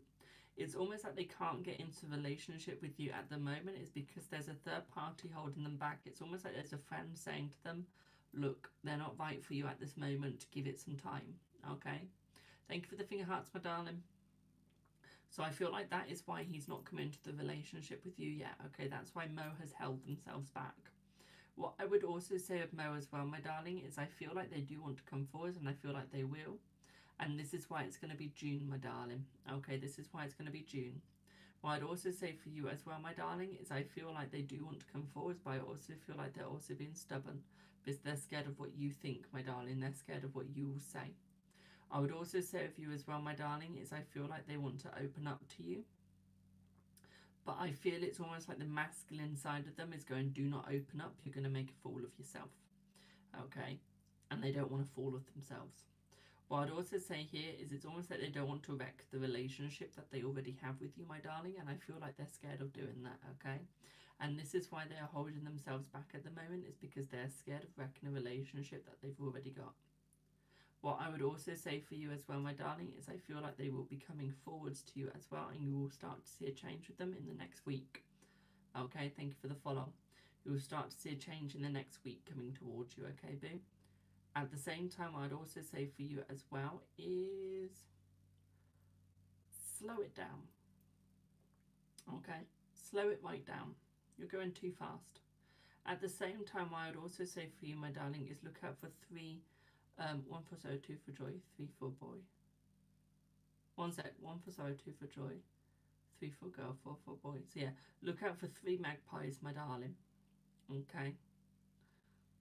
It's almost like they can't get into a relationship with you at the moment. It's because there's a third party holding them back. It's almost like there's a friend saying to them, look, they're not right for you at this moment. Give it some time. Okay? Thank you for the finger hearts, my darling. So I feel like that is why he's not come into the relationship with you yet. Okay, that's why Mo has held themselves back. What I would also say of Mo as well, my darling, is I feel like they do want to come forward and I feel like they will. And this is why it's going to be June, my darling. Okay, this is why it's going to be June. What I'd also say for you as well, my darling, is I feel like they do want to come forward, but I also feel like they're also being stubborn because they're scared of what you think, my darling. They're scared of what you will say. I would also say of you as well, my darling, is I feel like they want to open up to you. But I feel it's almost like the masculine side of them is going, do not open up. You're going to make a fool of yourself. Okay? And they don't want to fall of themselves. What I'd also say here is it's almost like they don't want to wreck the relationship that they already have with you, my darling, and I feel like they're scared of doing that, okay? And this is why they are holding themselves back at the moment, is because they're scared of wrecking a relationship that they've already got. What I would also say for you as well, my darling, is I feel like they will be coming forwards to you as well, and you will start to see a change with them in the next week. Okay, thank you for the follow. You will start to see a change in the next week coming towards you, okay, boo? At the same time, I'd also say for you as well is slow it down. Okay, slow it right down. You're going too fast. At the same time, what I'd also say for you, my darling, is look out for three. 1 for sorrow, 2 for joy, 3 for boy. 1 for sorrow, 2 for joy, 3 for girl, 4 for boy. So yeah, look out for 3 magpies, my darling. Okay.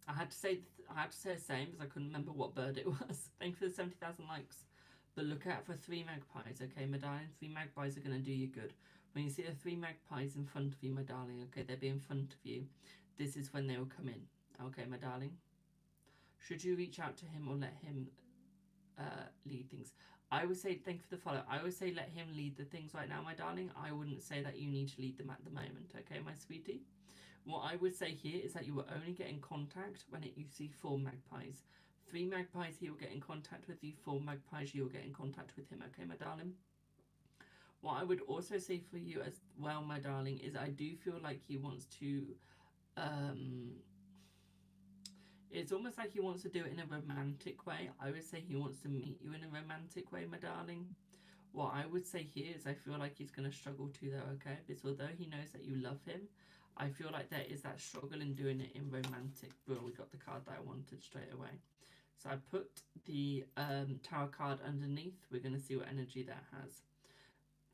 I had to say the same because I couldn't remember what bird it was. Thank you for the 70,000 likes. But look out for 3 magpies, okay, my darling? 3 magpies are going to do you good. When you see the 3 magpies in front of you, my darling, okay, they'll be in front of you. This is when they will come in, okay, my darling? Should you reach out to him or let him lead things? I would say, thank you for the follow. I would say let him lead the things right now, my darling. I wouldn't say that you need to lead them at the moment, okay, my sweetie? What I would say here is that you will only get in contact when you see 4 magpies. 3 magpies he will get in contact with you, 4 magpies you will get in contact with him, okay, my darling? What I would also say for you as well, my darling, is I do feel like he wants to, it's almost like he wants to do it in a romantic way. I would say he wants to meet you in a romantic way, my darling. What I would say here is I feel like he's going to struggle too, though, okay? Because although he knows that you love him, I feel like there is that struggle in doing it in romantic. Well, we got the card that I wanted straight away. So I put the Tower card underneath. We're going to see what energy that has.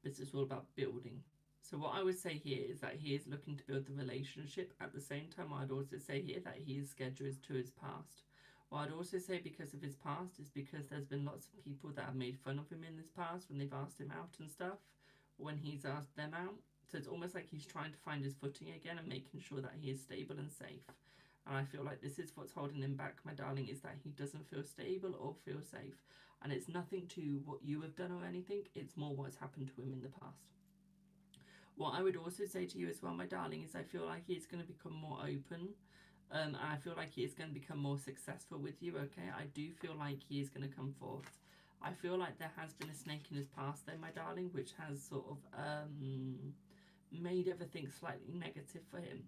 This is all about building. So what I would say here is that he is looking to build the relationship. At the same time, I'd also say here that he is scared to his past. What I'd also say because of his past is because there's been lots of people that have made fun of him in this past when they've asked him out and stuff, when he's asked them out. So it's almost like he's trying to find his footing again and making sure that he is stable and safe. And I feel like this is what's holding him back, my darling, is that he doesn't feel stable or feel safe. And it's nothing to what you have done or anything. It's more what's happened to him in the past. What I would also say to you as well, my darling, is I feel like he's going to become more open. And I feel like he is going to become more successful with you, okay? I do feel like he is going to come forth. I feel like there has been a snake in his past there, my darling, which has sort of made everything slightly negative for him.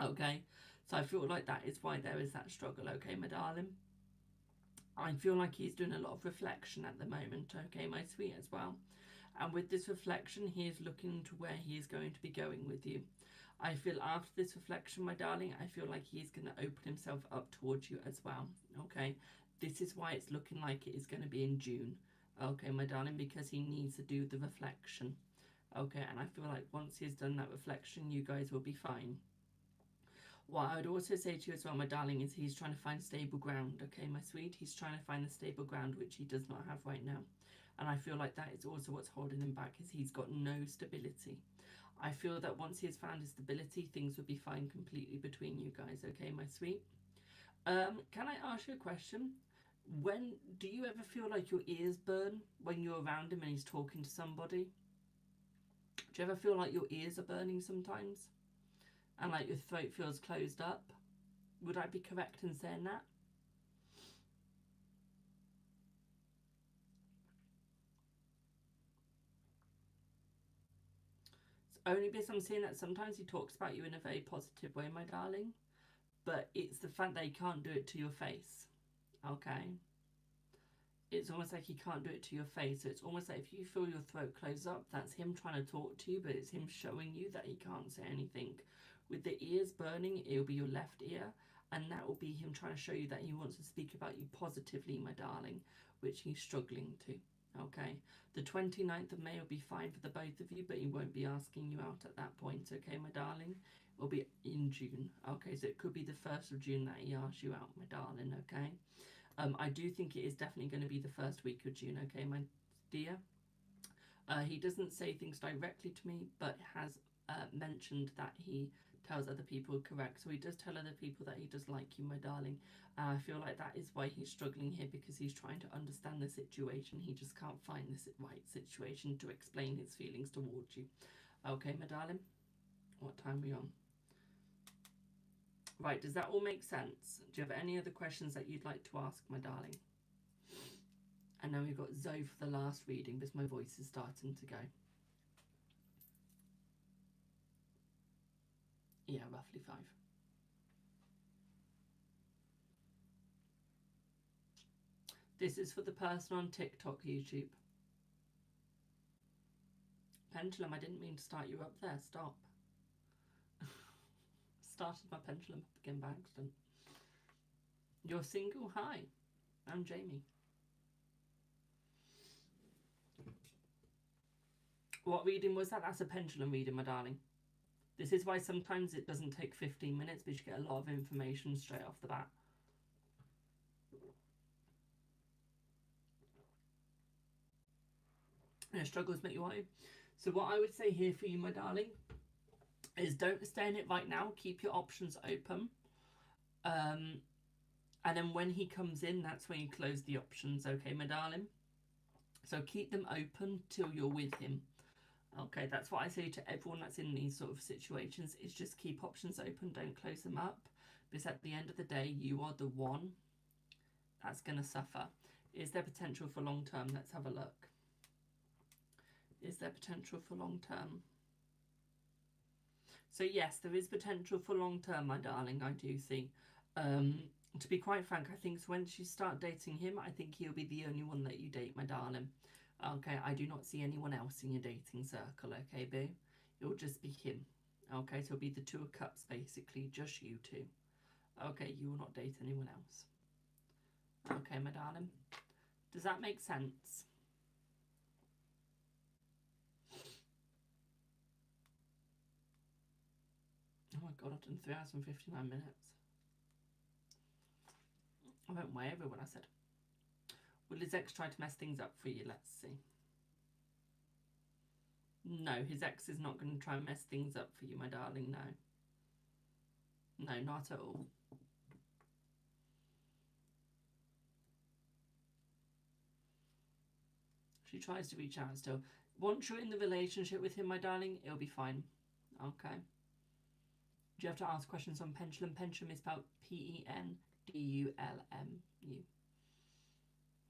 Okay, so I feel like that is why there is that struggle, okay, my darling? I feel like he's doing a lot of reflection at the moment, okay, my sweet, as well. And with this reflection, he is looking to where he is going to be going with you. I feel after this reflection, my darling, I feel like he is going to open himself up towards you as well, okay? This is why it's looking like it is going to be in June, okay, my darling, because he needs to do the reflection, okay? And I feel like once he's done that reflection, you guys will be fine. What I would also say to you as well, my darling, is he's trying to find stable ground, okay, my sweet? He's trying to find the stable ground, which he does not have right now. And I feel like that is also what's holding him back, is he's got no stability. I feel that once he has found his stability, things will be fine completely between you guys, okay, my sweet? Can I ask you a question? When do you ever feel like your ears burn when you're around him and he's talking to somebody? Do you ever feel like your ears are burning sometimes? And like your throat feels closed up? Would I be correct in saying that? It's only because I'm seeing that sometimes he talks about you in a very positive way, my darling. But it's the fact that he can't do it to your face. Okay? It's almost like he can't do it to your face. So it's almost like if you feel your throat close up, that's him trying to talk to you, but it's him showing you that he can't say anything. With the ears burning, it'll be your left ear, and that will be him trying to show you that he wants to speak about you positively, my darling, which he's struggling to. Okay, the 29th of May will be fine for the both of you, but he won't be asking you out at that point, okay, my darling? It will be in June, okay, so it could be the 1st of June that he asks you out, my darling, okay? I do think it is definitely going to be the first week of June, okay, my dear? He doesn't say things directly to me, but has mentioned that he tells other people correct. So he does tell other people that he does like you, my darling. I feel like that is why he's struggling here, because he's trying to understand the situation. He just can't find the right situation to explain his feelings towards you. Okay, my darling? What time are we on? Right, does that all make sense? Do you have any other questions that you'd like to ask, my darling? And then we've got Zoe for the last reading, because my voice is starting to go. Yeah, roughly 5. This is for the person on TikTok, YouTube. Pendulum, I didn't mean to start you up there. Stop. Started my pendulum up again by accident. You're single? Hi. I'm Jamie. What reading was that? That's a pendulum reading, my darling. This is why sometimes it doesn't take 15 minutes, but you get a lot of information straight off the bat. And struggles make you want to. So what I would say here for you, my darling, is don't stay in it right now. Keep your options open. And then when he comes in, that's when you close the options, okay, my darling? So keep them open till you're with him. Okay, that's what I say to everyone that's in these sort of situations, is just keep options open, don't close them up. Because at the end of the day, you are the one that's going to suffer. Is there potential for long term? Let's have a look. Is there potential for long term? So yes, there is potential for long term, my darling, I do see. To be quite frank, I think once you start dating him, I think he'll be the only one that you date, my darling. Okay, I do not see anyone else in your dating circle, okay, boo? It'll just be him. Okay, so it'll be the 2 of Cups, basically, just you two. Okay, you will not date anyone else. Okay, my darling. Does that make sense? Oh my god, I've done 3 hours and 59 minutes. I went way over when I said. Will his ex try to mess things up for you? Let's see. No, his ex is not going to try and mess things up for you, my darling, no. No, not at all. She tries to reach out still. Once you're in the relationship with him, my darling, it'll be fine. Okay. Do you have to ask questions on pendulum? Pendulum is spelled Pendulum.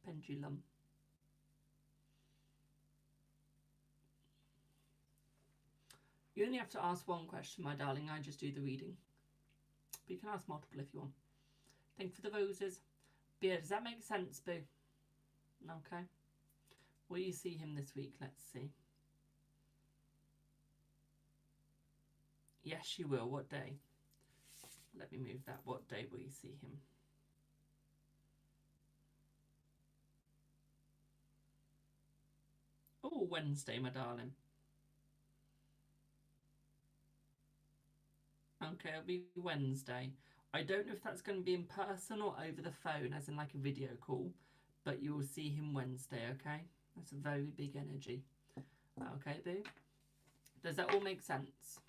Pendulum. You only have to ask one question, my darling. I just do the reading. But you can ask multiple if you want. Thank you for the roses. But yeah, does that make sense, boo? Okay. Will you see him this week? Let's see. Yes, you will. What day? Let me move that. What day will you see him? Oh, Wednesday, my darling. Okay, it'll be Wednesday. I don't know if that's going to be in person or over the phone, as in like a video call, but you will see him Wednesday, okay? That's a very big energy. Okay, boo? Does that all make sense?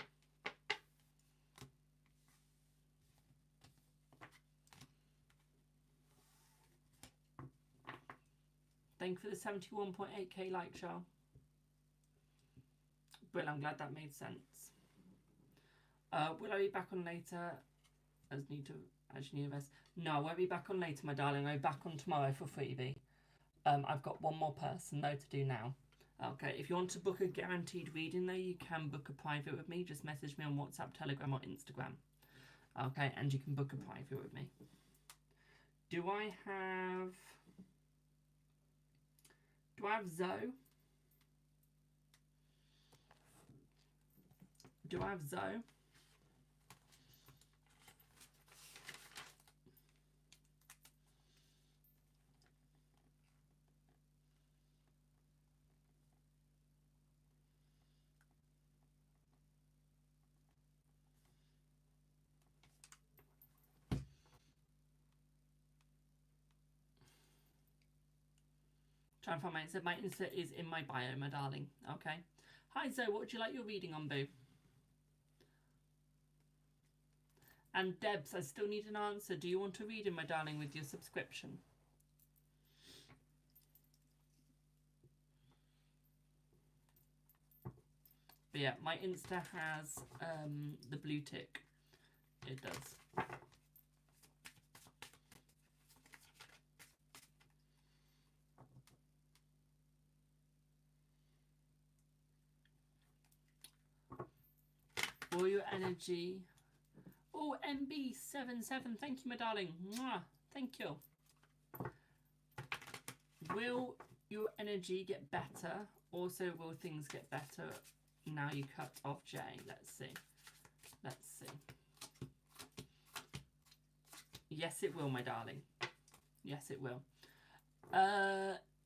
Thank you for the 71.8k like, Charles. Well, I'm glad that made sense. Will I be back on later? As Universe. No, I won't be back on later, my darling. I'll be back on tomorrow for freebie. I've got one more person though to do now. Okay, if you want to book a guaranteed reading though, you can book a private with me. Just message me on WhatsApp, Telegram or Instagram. Okay, and you can book a private with me. Do I have Zoe? Do I have Zoe? Try and find my Insta. My Insta is in my bio, my darling. Okay. Hi Zoe, what would you like your reading on, boo? And Debs, I still need an answer. Do you want a reading, my darling, with your subscription? But yeah, my Insta has the blue tick. It does. All your energy. Oh, MB77. Thank you, my darling. Mwah. Thank you. Will your energy get better? Also, will things get better now you cut off Jay? Let's see. Let's see. Yes, it will, my darling. Yes, it will.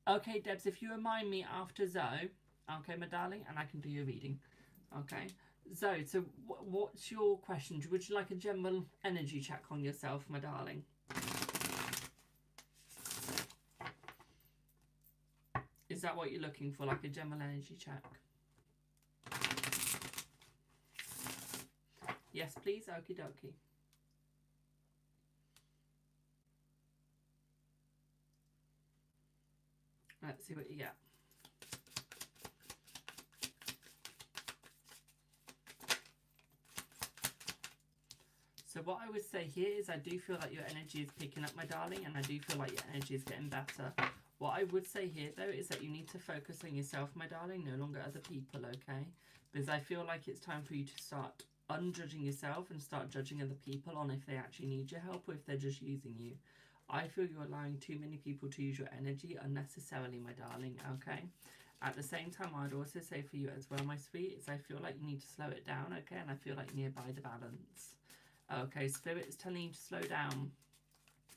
Okay, Debs, if you remind me after Zoe, okay, my darling, and I can do your reading. Okay. Zoe, so what's your question? Would you like a general energy check on yourself, my darling? Is that what you're looking for, like a general energy check? Yes, please. Okie dokie. Let's see what you get. So what I would say here is I do feel like your energy is picking up, my darling, and I do feel like your energy is getting better. What I would say here, though, is that you need to focus on yourself, my darling, no longer other people, okay? Because I feel like it's time for you to start unjudging yourself and start judging other people on if they actually need your help or if they're just using you. I feel you're allowing too many people to use your energy unnecessarily, my darling, okay? At the same time, I'd also say for you as well, my sweet, is I feel like you need to slow it down, okay? And I feel like you need to buy the balance. Okay, Spirit is telling you to slow down.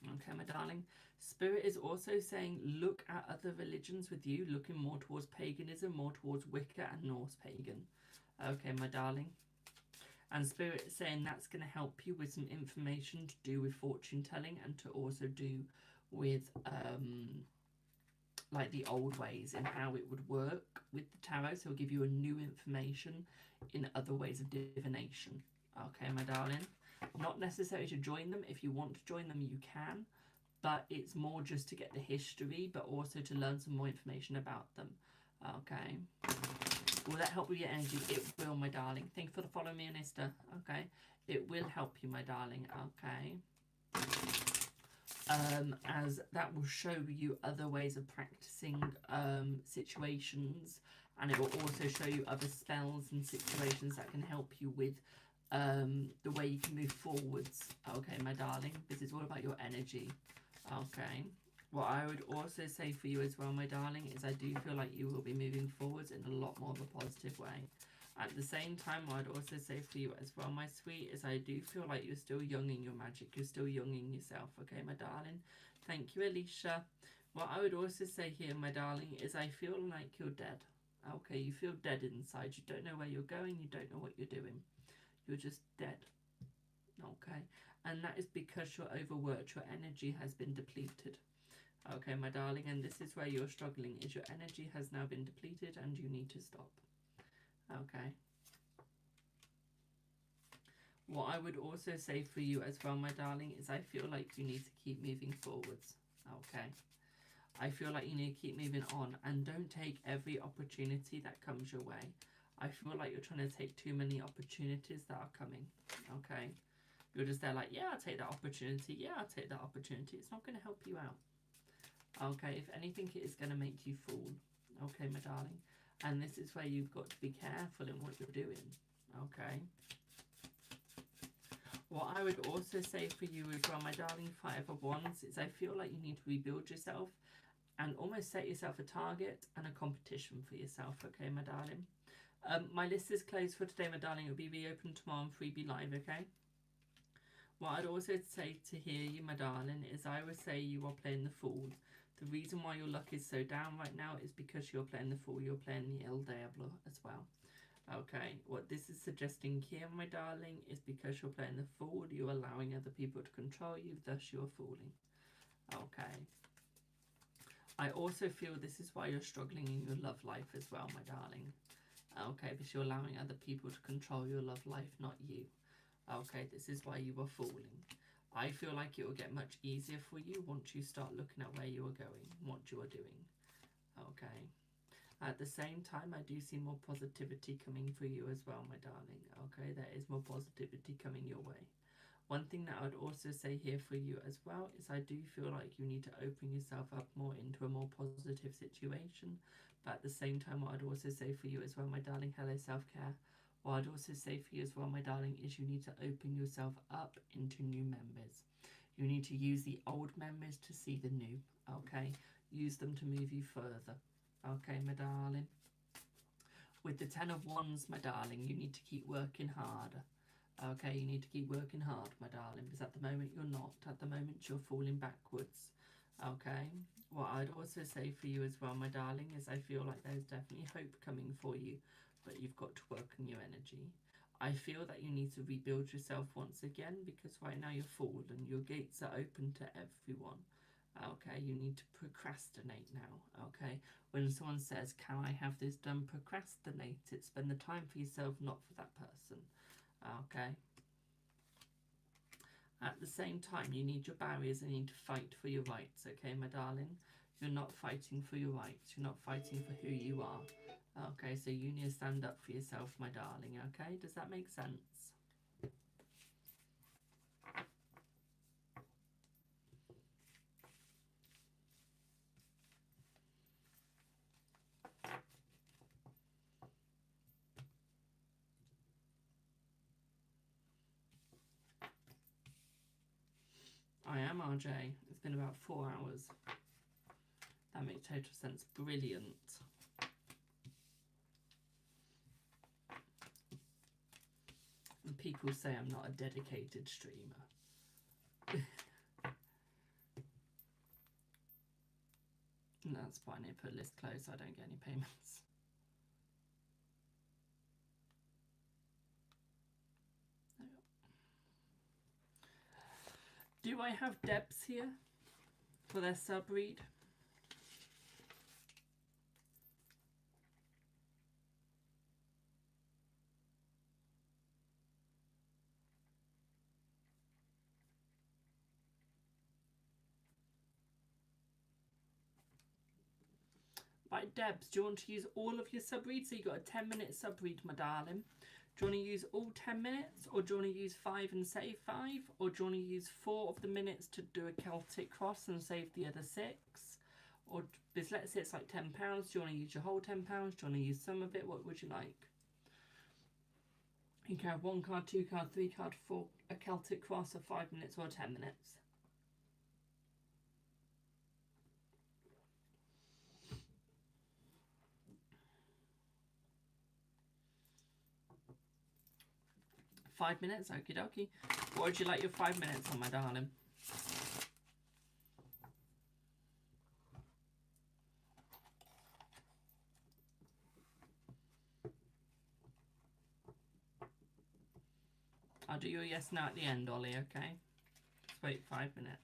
Okay, my darling. Spirit is also saying look at other religions with you, looking more towards paganism, more towards Wicca and Norse pagan. Okay, my darling. And Spirit is saying that's going to help you with some information to do with fortune telling and to also do with like the old ways and how it would work with the tarot. So it'll give you a new information in other ways of divination. Okay, my darling. Not necessary to join them. If you want to join them, you can. but it's more just to get the history, but also to learn some more information about them. Okay. Will that help with your energy? It will, my darling. Thank you for the follow me, Anista. Okay. It will help you, my darling. Okay. As that will show you other ways of practicing situations, and it will also show you other spells and situations that can help you with the way you can move forwards. Okay, my darling, this is all about your energy. Okay. What I would also say for you as well, my darling, is I do feel like you will be moving forwards in a lot more of a positive way. At the same time, what I'd also say for you as well, my sweet, is I do feel like you're still young in your magic. You're still young in yourself, okay, my darling? Thank you, Alicia. What I would also say here, my darling, is I feel like you're dead. Okay, you feel dead inside. You don't know where you're going. You don't know what you're doing. You're just dead. Okay, and that is because you're overworked. Your energy has been depleted. Okay, my darling, and this is where you're struggling, is your energy has now been depleted and you need to stop. Okay. What I would also say for you as well, my darling, is I feel like you need to keep moving forwards. Okay. I feel like you need to keep moving on and don't take every opportunity that comes your way. I feel like you're trying to take too many opportunities that are coming. Okay. You're just there like, yeah, I'll take that opportunity. Yeah, I'll take that opportunity. It's not going to help you out. Okay. If anything, it is going to make you fall. Okay, my darling. And this is where you've got to be careful in what you're doing. Okay. What I would also say for you as well, my darling, Five of Wands, is I feel like you need to rebuild yourself and almost set yourself a target and a competition for yourself, okay, my darling? My list is closed for today, my darling. It will be reopened tomorrow on Freebie Live, okay? What I'd also say to hear you, my darling, is I would say you are playing the Fool. The reason why your luck is so down right now is because you're playing the Fool. You're playing the El Diablo as well. Okay, what this is suggesting here, my darling, is because you're playing the Fool, you're allowing other people to control you, thus you're fooling. Okay. I also feel this is why you're struggling in your love life as well, my darling. Okay, because you're allowing other people to control your love life, not you. Okay, this is why you are falling. I feel like it will get much easier for you once you start looking at where you are going, what you are doing. Okay. At the same time, I do see more positivity coming for you as well, my darling. Okay, there is more positivity coming your way. One thing that I would also say here for you as well is I do feel like you need to open yourself up more into a more positive situation. But at the same time, what I'd also say for you as well, my darling, hello self-care. What I'd also say for you as well, my darling, is you need to open yourself up into new members. You need to use the old members to see the new, okay? Use them to move you further. Okay, my darling. With the Ten of Wands, my darling, you need to keep working harder. Okay, you need to keep working hard, my darling, because at the moment you're not. At the moment you're falling backwards. Okay, what I'd also say for you as well, my darling, is I feel like there's definitely hope coming for you, but you've got to work on your energy. I feel that you need to rebuild yourself once again, because right now you're fallen. Your gates are open to everyone. Okay, you need to procrastinate now. Okay, when someone says, can I have this done, procrastinate it. Spend the time for yourself, not for that person. Okay. At the same time, you need your barriers and you need to fight for your rights. Okay, my darling? You're not fighting for your rights. You're not fighting for who you are. Okay, so you need to stand up for yourself, my darling. Okay, does that make sense? I am RJ. It's been about 4 hours. That makes total sense. Brilliant. And people say I'm not a dedicated streamer. And that's fine. I put list closed so I don't get any payments. Do I have Debs here for their sub read? Right, Debs, do you want to use all of your sub-reads? So you got a 10-minute sub-read, my darling. Do you want to use all 10 minutes, or do you want to use 5 and save 5? Or do you want to use 4 of the minutes to do a Celtic Cross and save the other 6? Or, because let's say it's like £10, do you want to use your whole £10? Do you want to use some of it? What would you like? You can have 1 card, 2 card, 3 card for a Celtic Cross of 5 minutes or 10 minutes. Five minutes, okie dokie. What would you like your 5 minutes on, my darling? I'll do your yes no at the end, Ollie, okay? Just wait 5 minutes.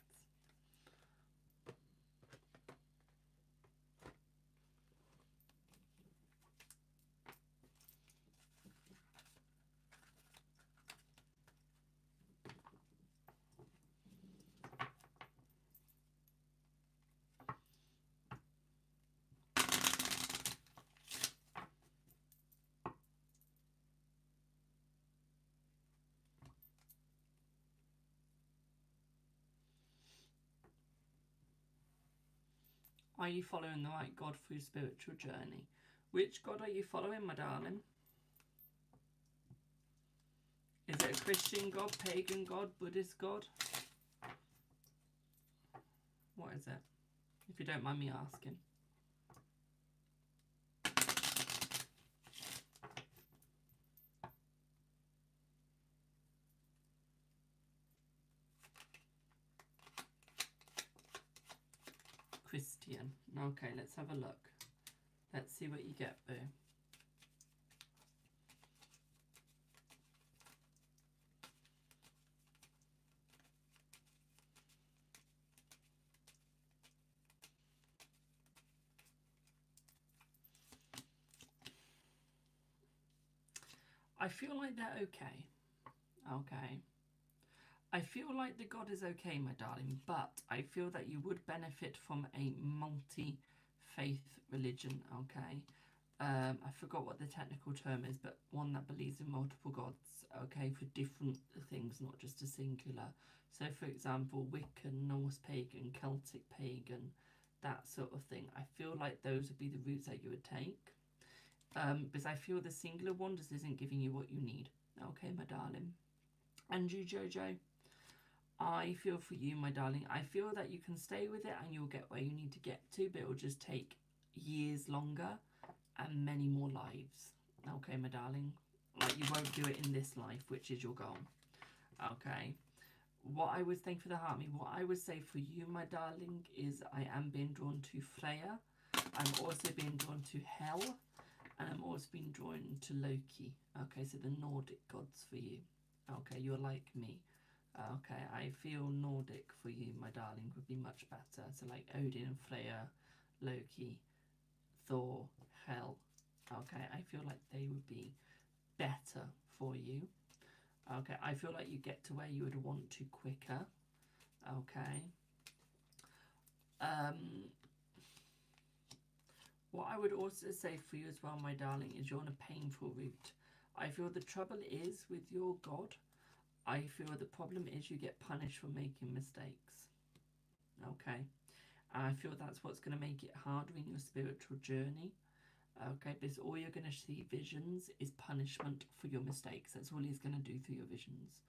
Are you following the right God for your spiritual journey? Which God are you following, my darling? Is it a Christian God, pagan God, Buddhist God? What is it? If you don't mind me asking. Christian. Okay, let's have a look. Let's see what you get, boo. I feel like they're okay. Okay. I feel like the God is okay, my darling, but I feel that you would benefit from a multi-faith religion, okay? I forgot what the technical term is, but one that believes in multiple gods, okay, for different things, not just a singular. So, for example, Wiccan, Norse pagan, Celtic pagan, that sort of thing. I feel like those would be the routes that you would take. Because I feel the singular one just isn't giving you what you need. Okay, my darling. And you, Jojo, I feel for you, my darling. I feel that you can stay with it and you'll get where you need to get to, but it will just take years longer and many more lives. Okay, my darling. Like, you won't do it in this life, which is your goal. Okay. What I would think for the heart me, what I would say for you, my darling, is I am being drawn to Freya. I'm also being drawn to Hel. And I'm also being drawn to Loki. Okay, so the Nordic gods for you. Okay, you're like me. Okay, I feel Nordic for you, my darling, would be much better. So like Odin, Freya, Loki, Thor, Hel. Okay, I feel like they would be better for you. Okay, I feel like you get to where you would want to quicker. Okay. What I would also say for you as well, my darling, is you're on a painful route. I feel the trouble is with your God, I feel the problem is you get punished for making mistakes. Okay. And I feel that's what's going to make it harder in your spiritual journey. Okay, because all you're going to see visions is punishment for your mistakes. That's all he's going to do through your visions.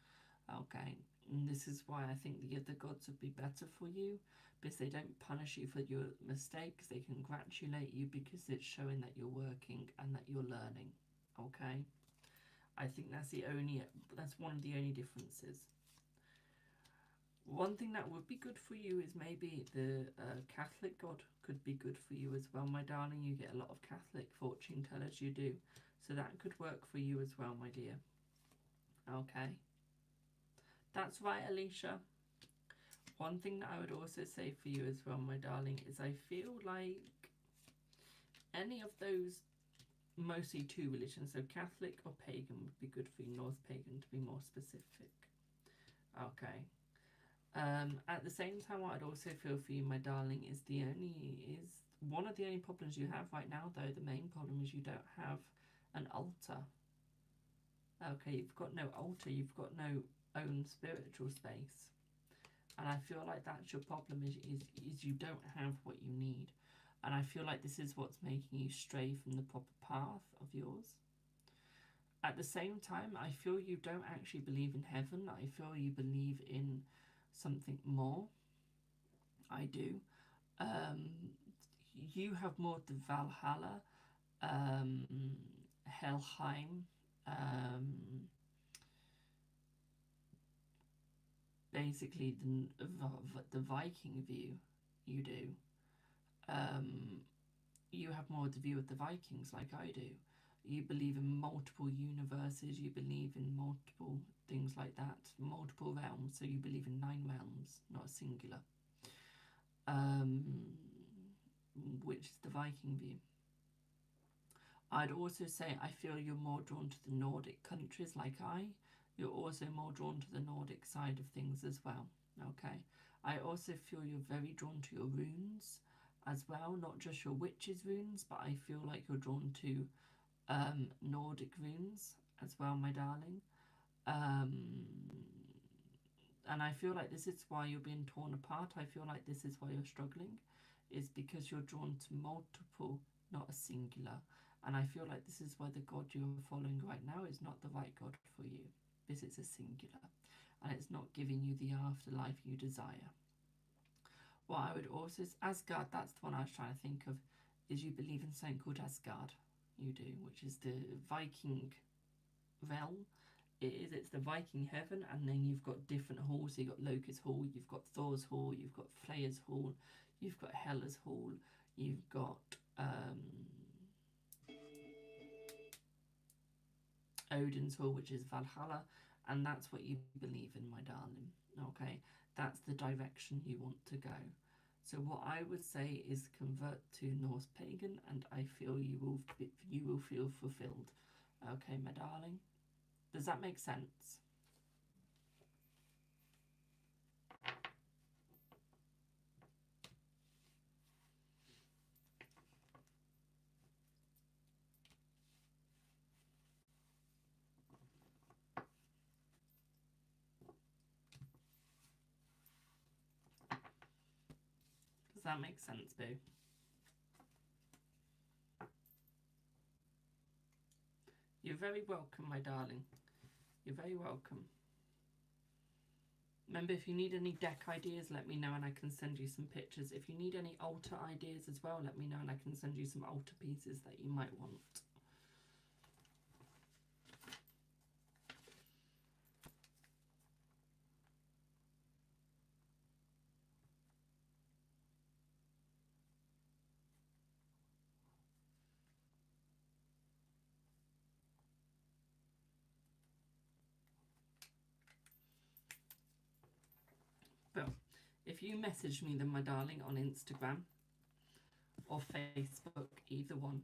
Okay, and this is why I think the other gods would be better for you, because they don't punish you for your mistakes. They congratulate you because it's showing that you're working and that you're learning. Okay, I think that's one of the only differences. One thing that would be good for you is maybe the Catholic God could be good for you as well, my darling. You get a lot of Catholic fortune tellers, you do. So that could work for you as well, my dear. Okay. That's right, Alicia. One thing that I would also say for you as well, my darling, is I feel like any of those, mostly two religions, so Catholic or pagan would be good for you, North pagan to be more specific. Okay. At the same time, what I'd also feel for you, my darling, is one of the only problems you have right now, though. The main problem is you don't have an altar. Okay, you've got no altar, you've got no own spiritual space. And I feel like that's your problem, is you don't have what you need. And I feel like this is what's making you stray from the proper path of yours. At the same time, I feel you don't actually believe in heaven. I feel you believe in something more. I do. You have more of the Valhalla, Helheim, basically the Viking view. You do. You have more of the view of the Vikings, like I do. You believe in multiple universes. You believe in multiple things like that, multiple realms. So you believe in 9 realms, not a singular. Which is the Viking view. I'd also say I feel you're more drawn to the Nordic countries like you're also more drawn to the Nordic side of things as well. Okay. I also feel you're very drawn to your runes as well, not just your witches runes, but I feel like you're drawn to Nordic runes as well, my darling. And I feel like this is why you're being torn apart. I feel like this is why you're struggling, is because you're drawn to multiple, not a singular. And I feel like this is why the God you're following right now is not the right God for you. This is a singular. And it's not giving you the afterlife you desire. What I would also say, Asgard, that's the one I was trying to think of, is you believe in something called Asgard. You do, which is the Viking realm. It's the Viking heaven, and then you've got different halls. So you've got Loki's hall, you've got Thor's hall, you've got Freya's hall, you've got Hela's hall, you've got Odin's hall, which is Valhalla, and that's what you believe in, my darling. Okay, that's the direction you want to go. So what I would say is convert to Norse pagan, and I feel you will feel fulfilled. Okay, my darling. Does that make sense? Does that make sense, boo? You're very welcome, my darling. You're very welcome. Remember, if you need any deck ideas, let me know and I can send you some pictures. If you need any altar ideas as well, let me know and I can send you some altar pieces that you might want. But if you message me then, my darling, on Instagram or Facebook, either one,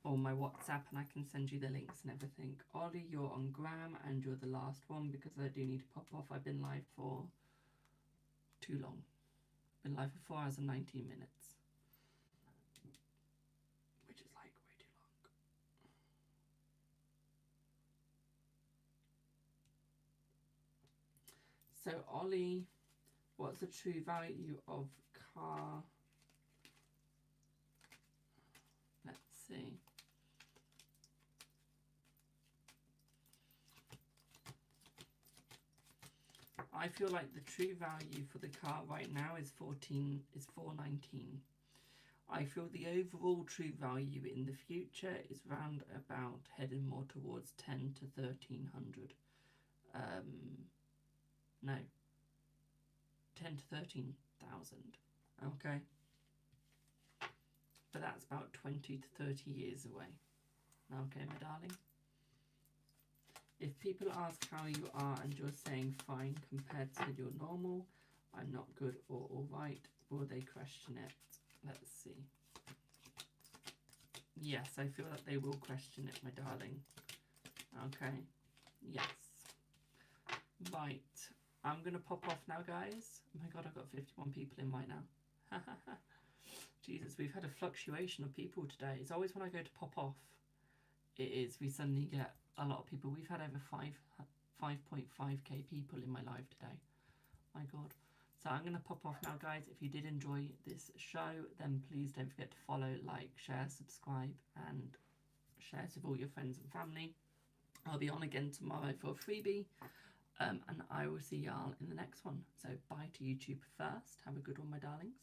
or my WhatsApp, and I can send you the links and everything. Ollie, you're on Gram and you're the last one because I do need to pop off. I've been live for too long. Been live for 4 hours and 19 minutes. Which is like way too long. So Ollie, what's the true value of car? Let's see. I feel like the true value for the car right now is 419. I feel the overall true value in the future is round about heading more towards 10 to 1300. No, 10 to 13,000. Okay, but that's about 20 to 30 years away. Okay, my darling. If people ask how you are and you're saying fine compared to your normal, I'm not good or alright, will they question it? Let's see. Yes, I feel that they will question it, my darling. Okay. Yes. Right. I'm going to pop off now, guys. Oh my god, I've got 51 people in right now. Jesus, we've had a fluctuation of people today. It's always when I go to pop off, we suddenly get a lot of people. We've had over 5.5k people in my live today. My god. So I'm going to pop off now, guys. If you did enjoy this show, then please don't forget to follow, like, share, subscribe, and share it with all your friends and family. I'll be on again tomorrow for a freebie, and I will see y'all in the next one. So bye to YouTube first. Have a good one, my darlings.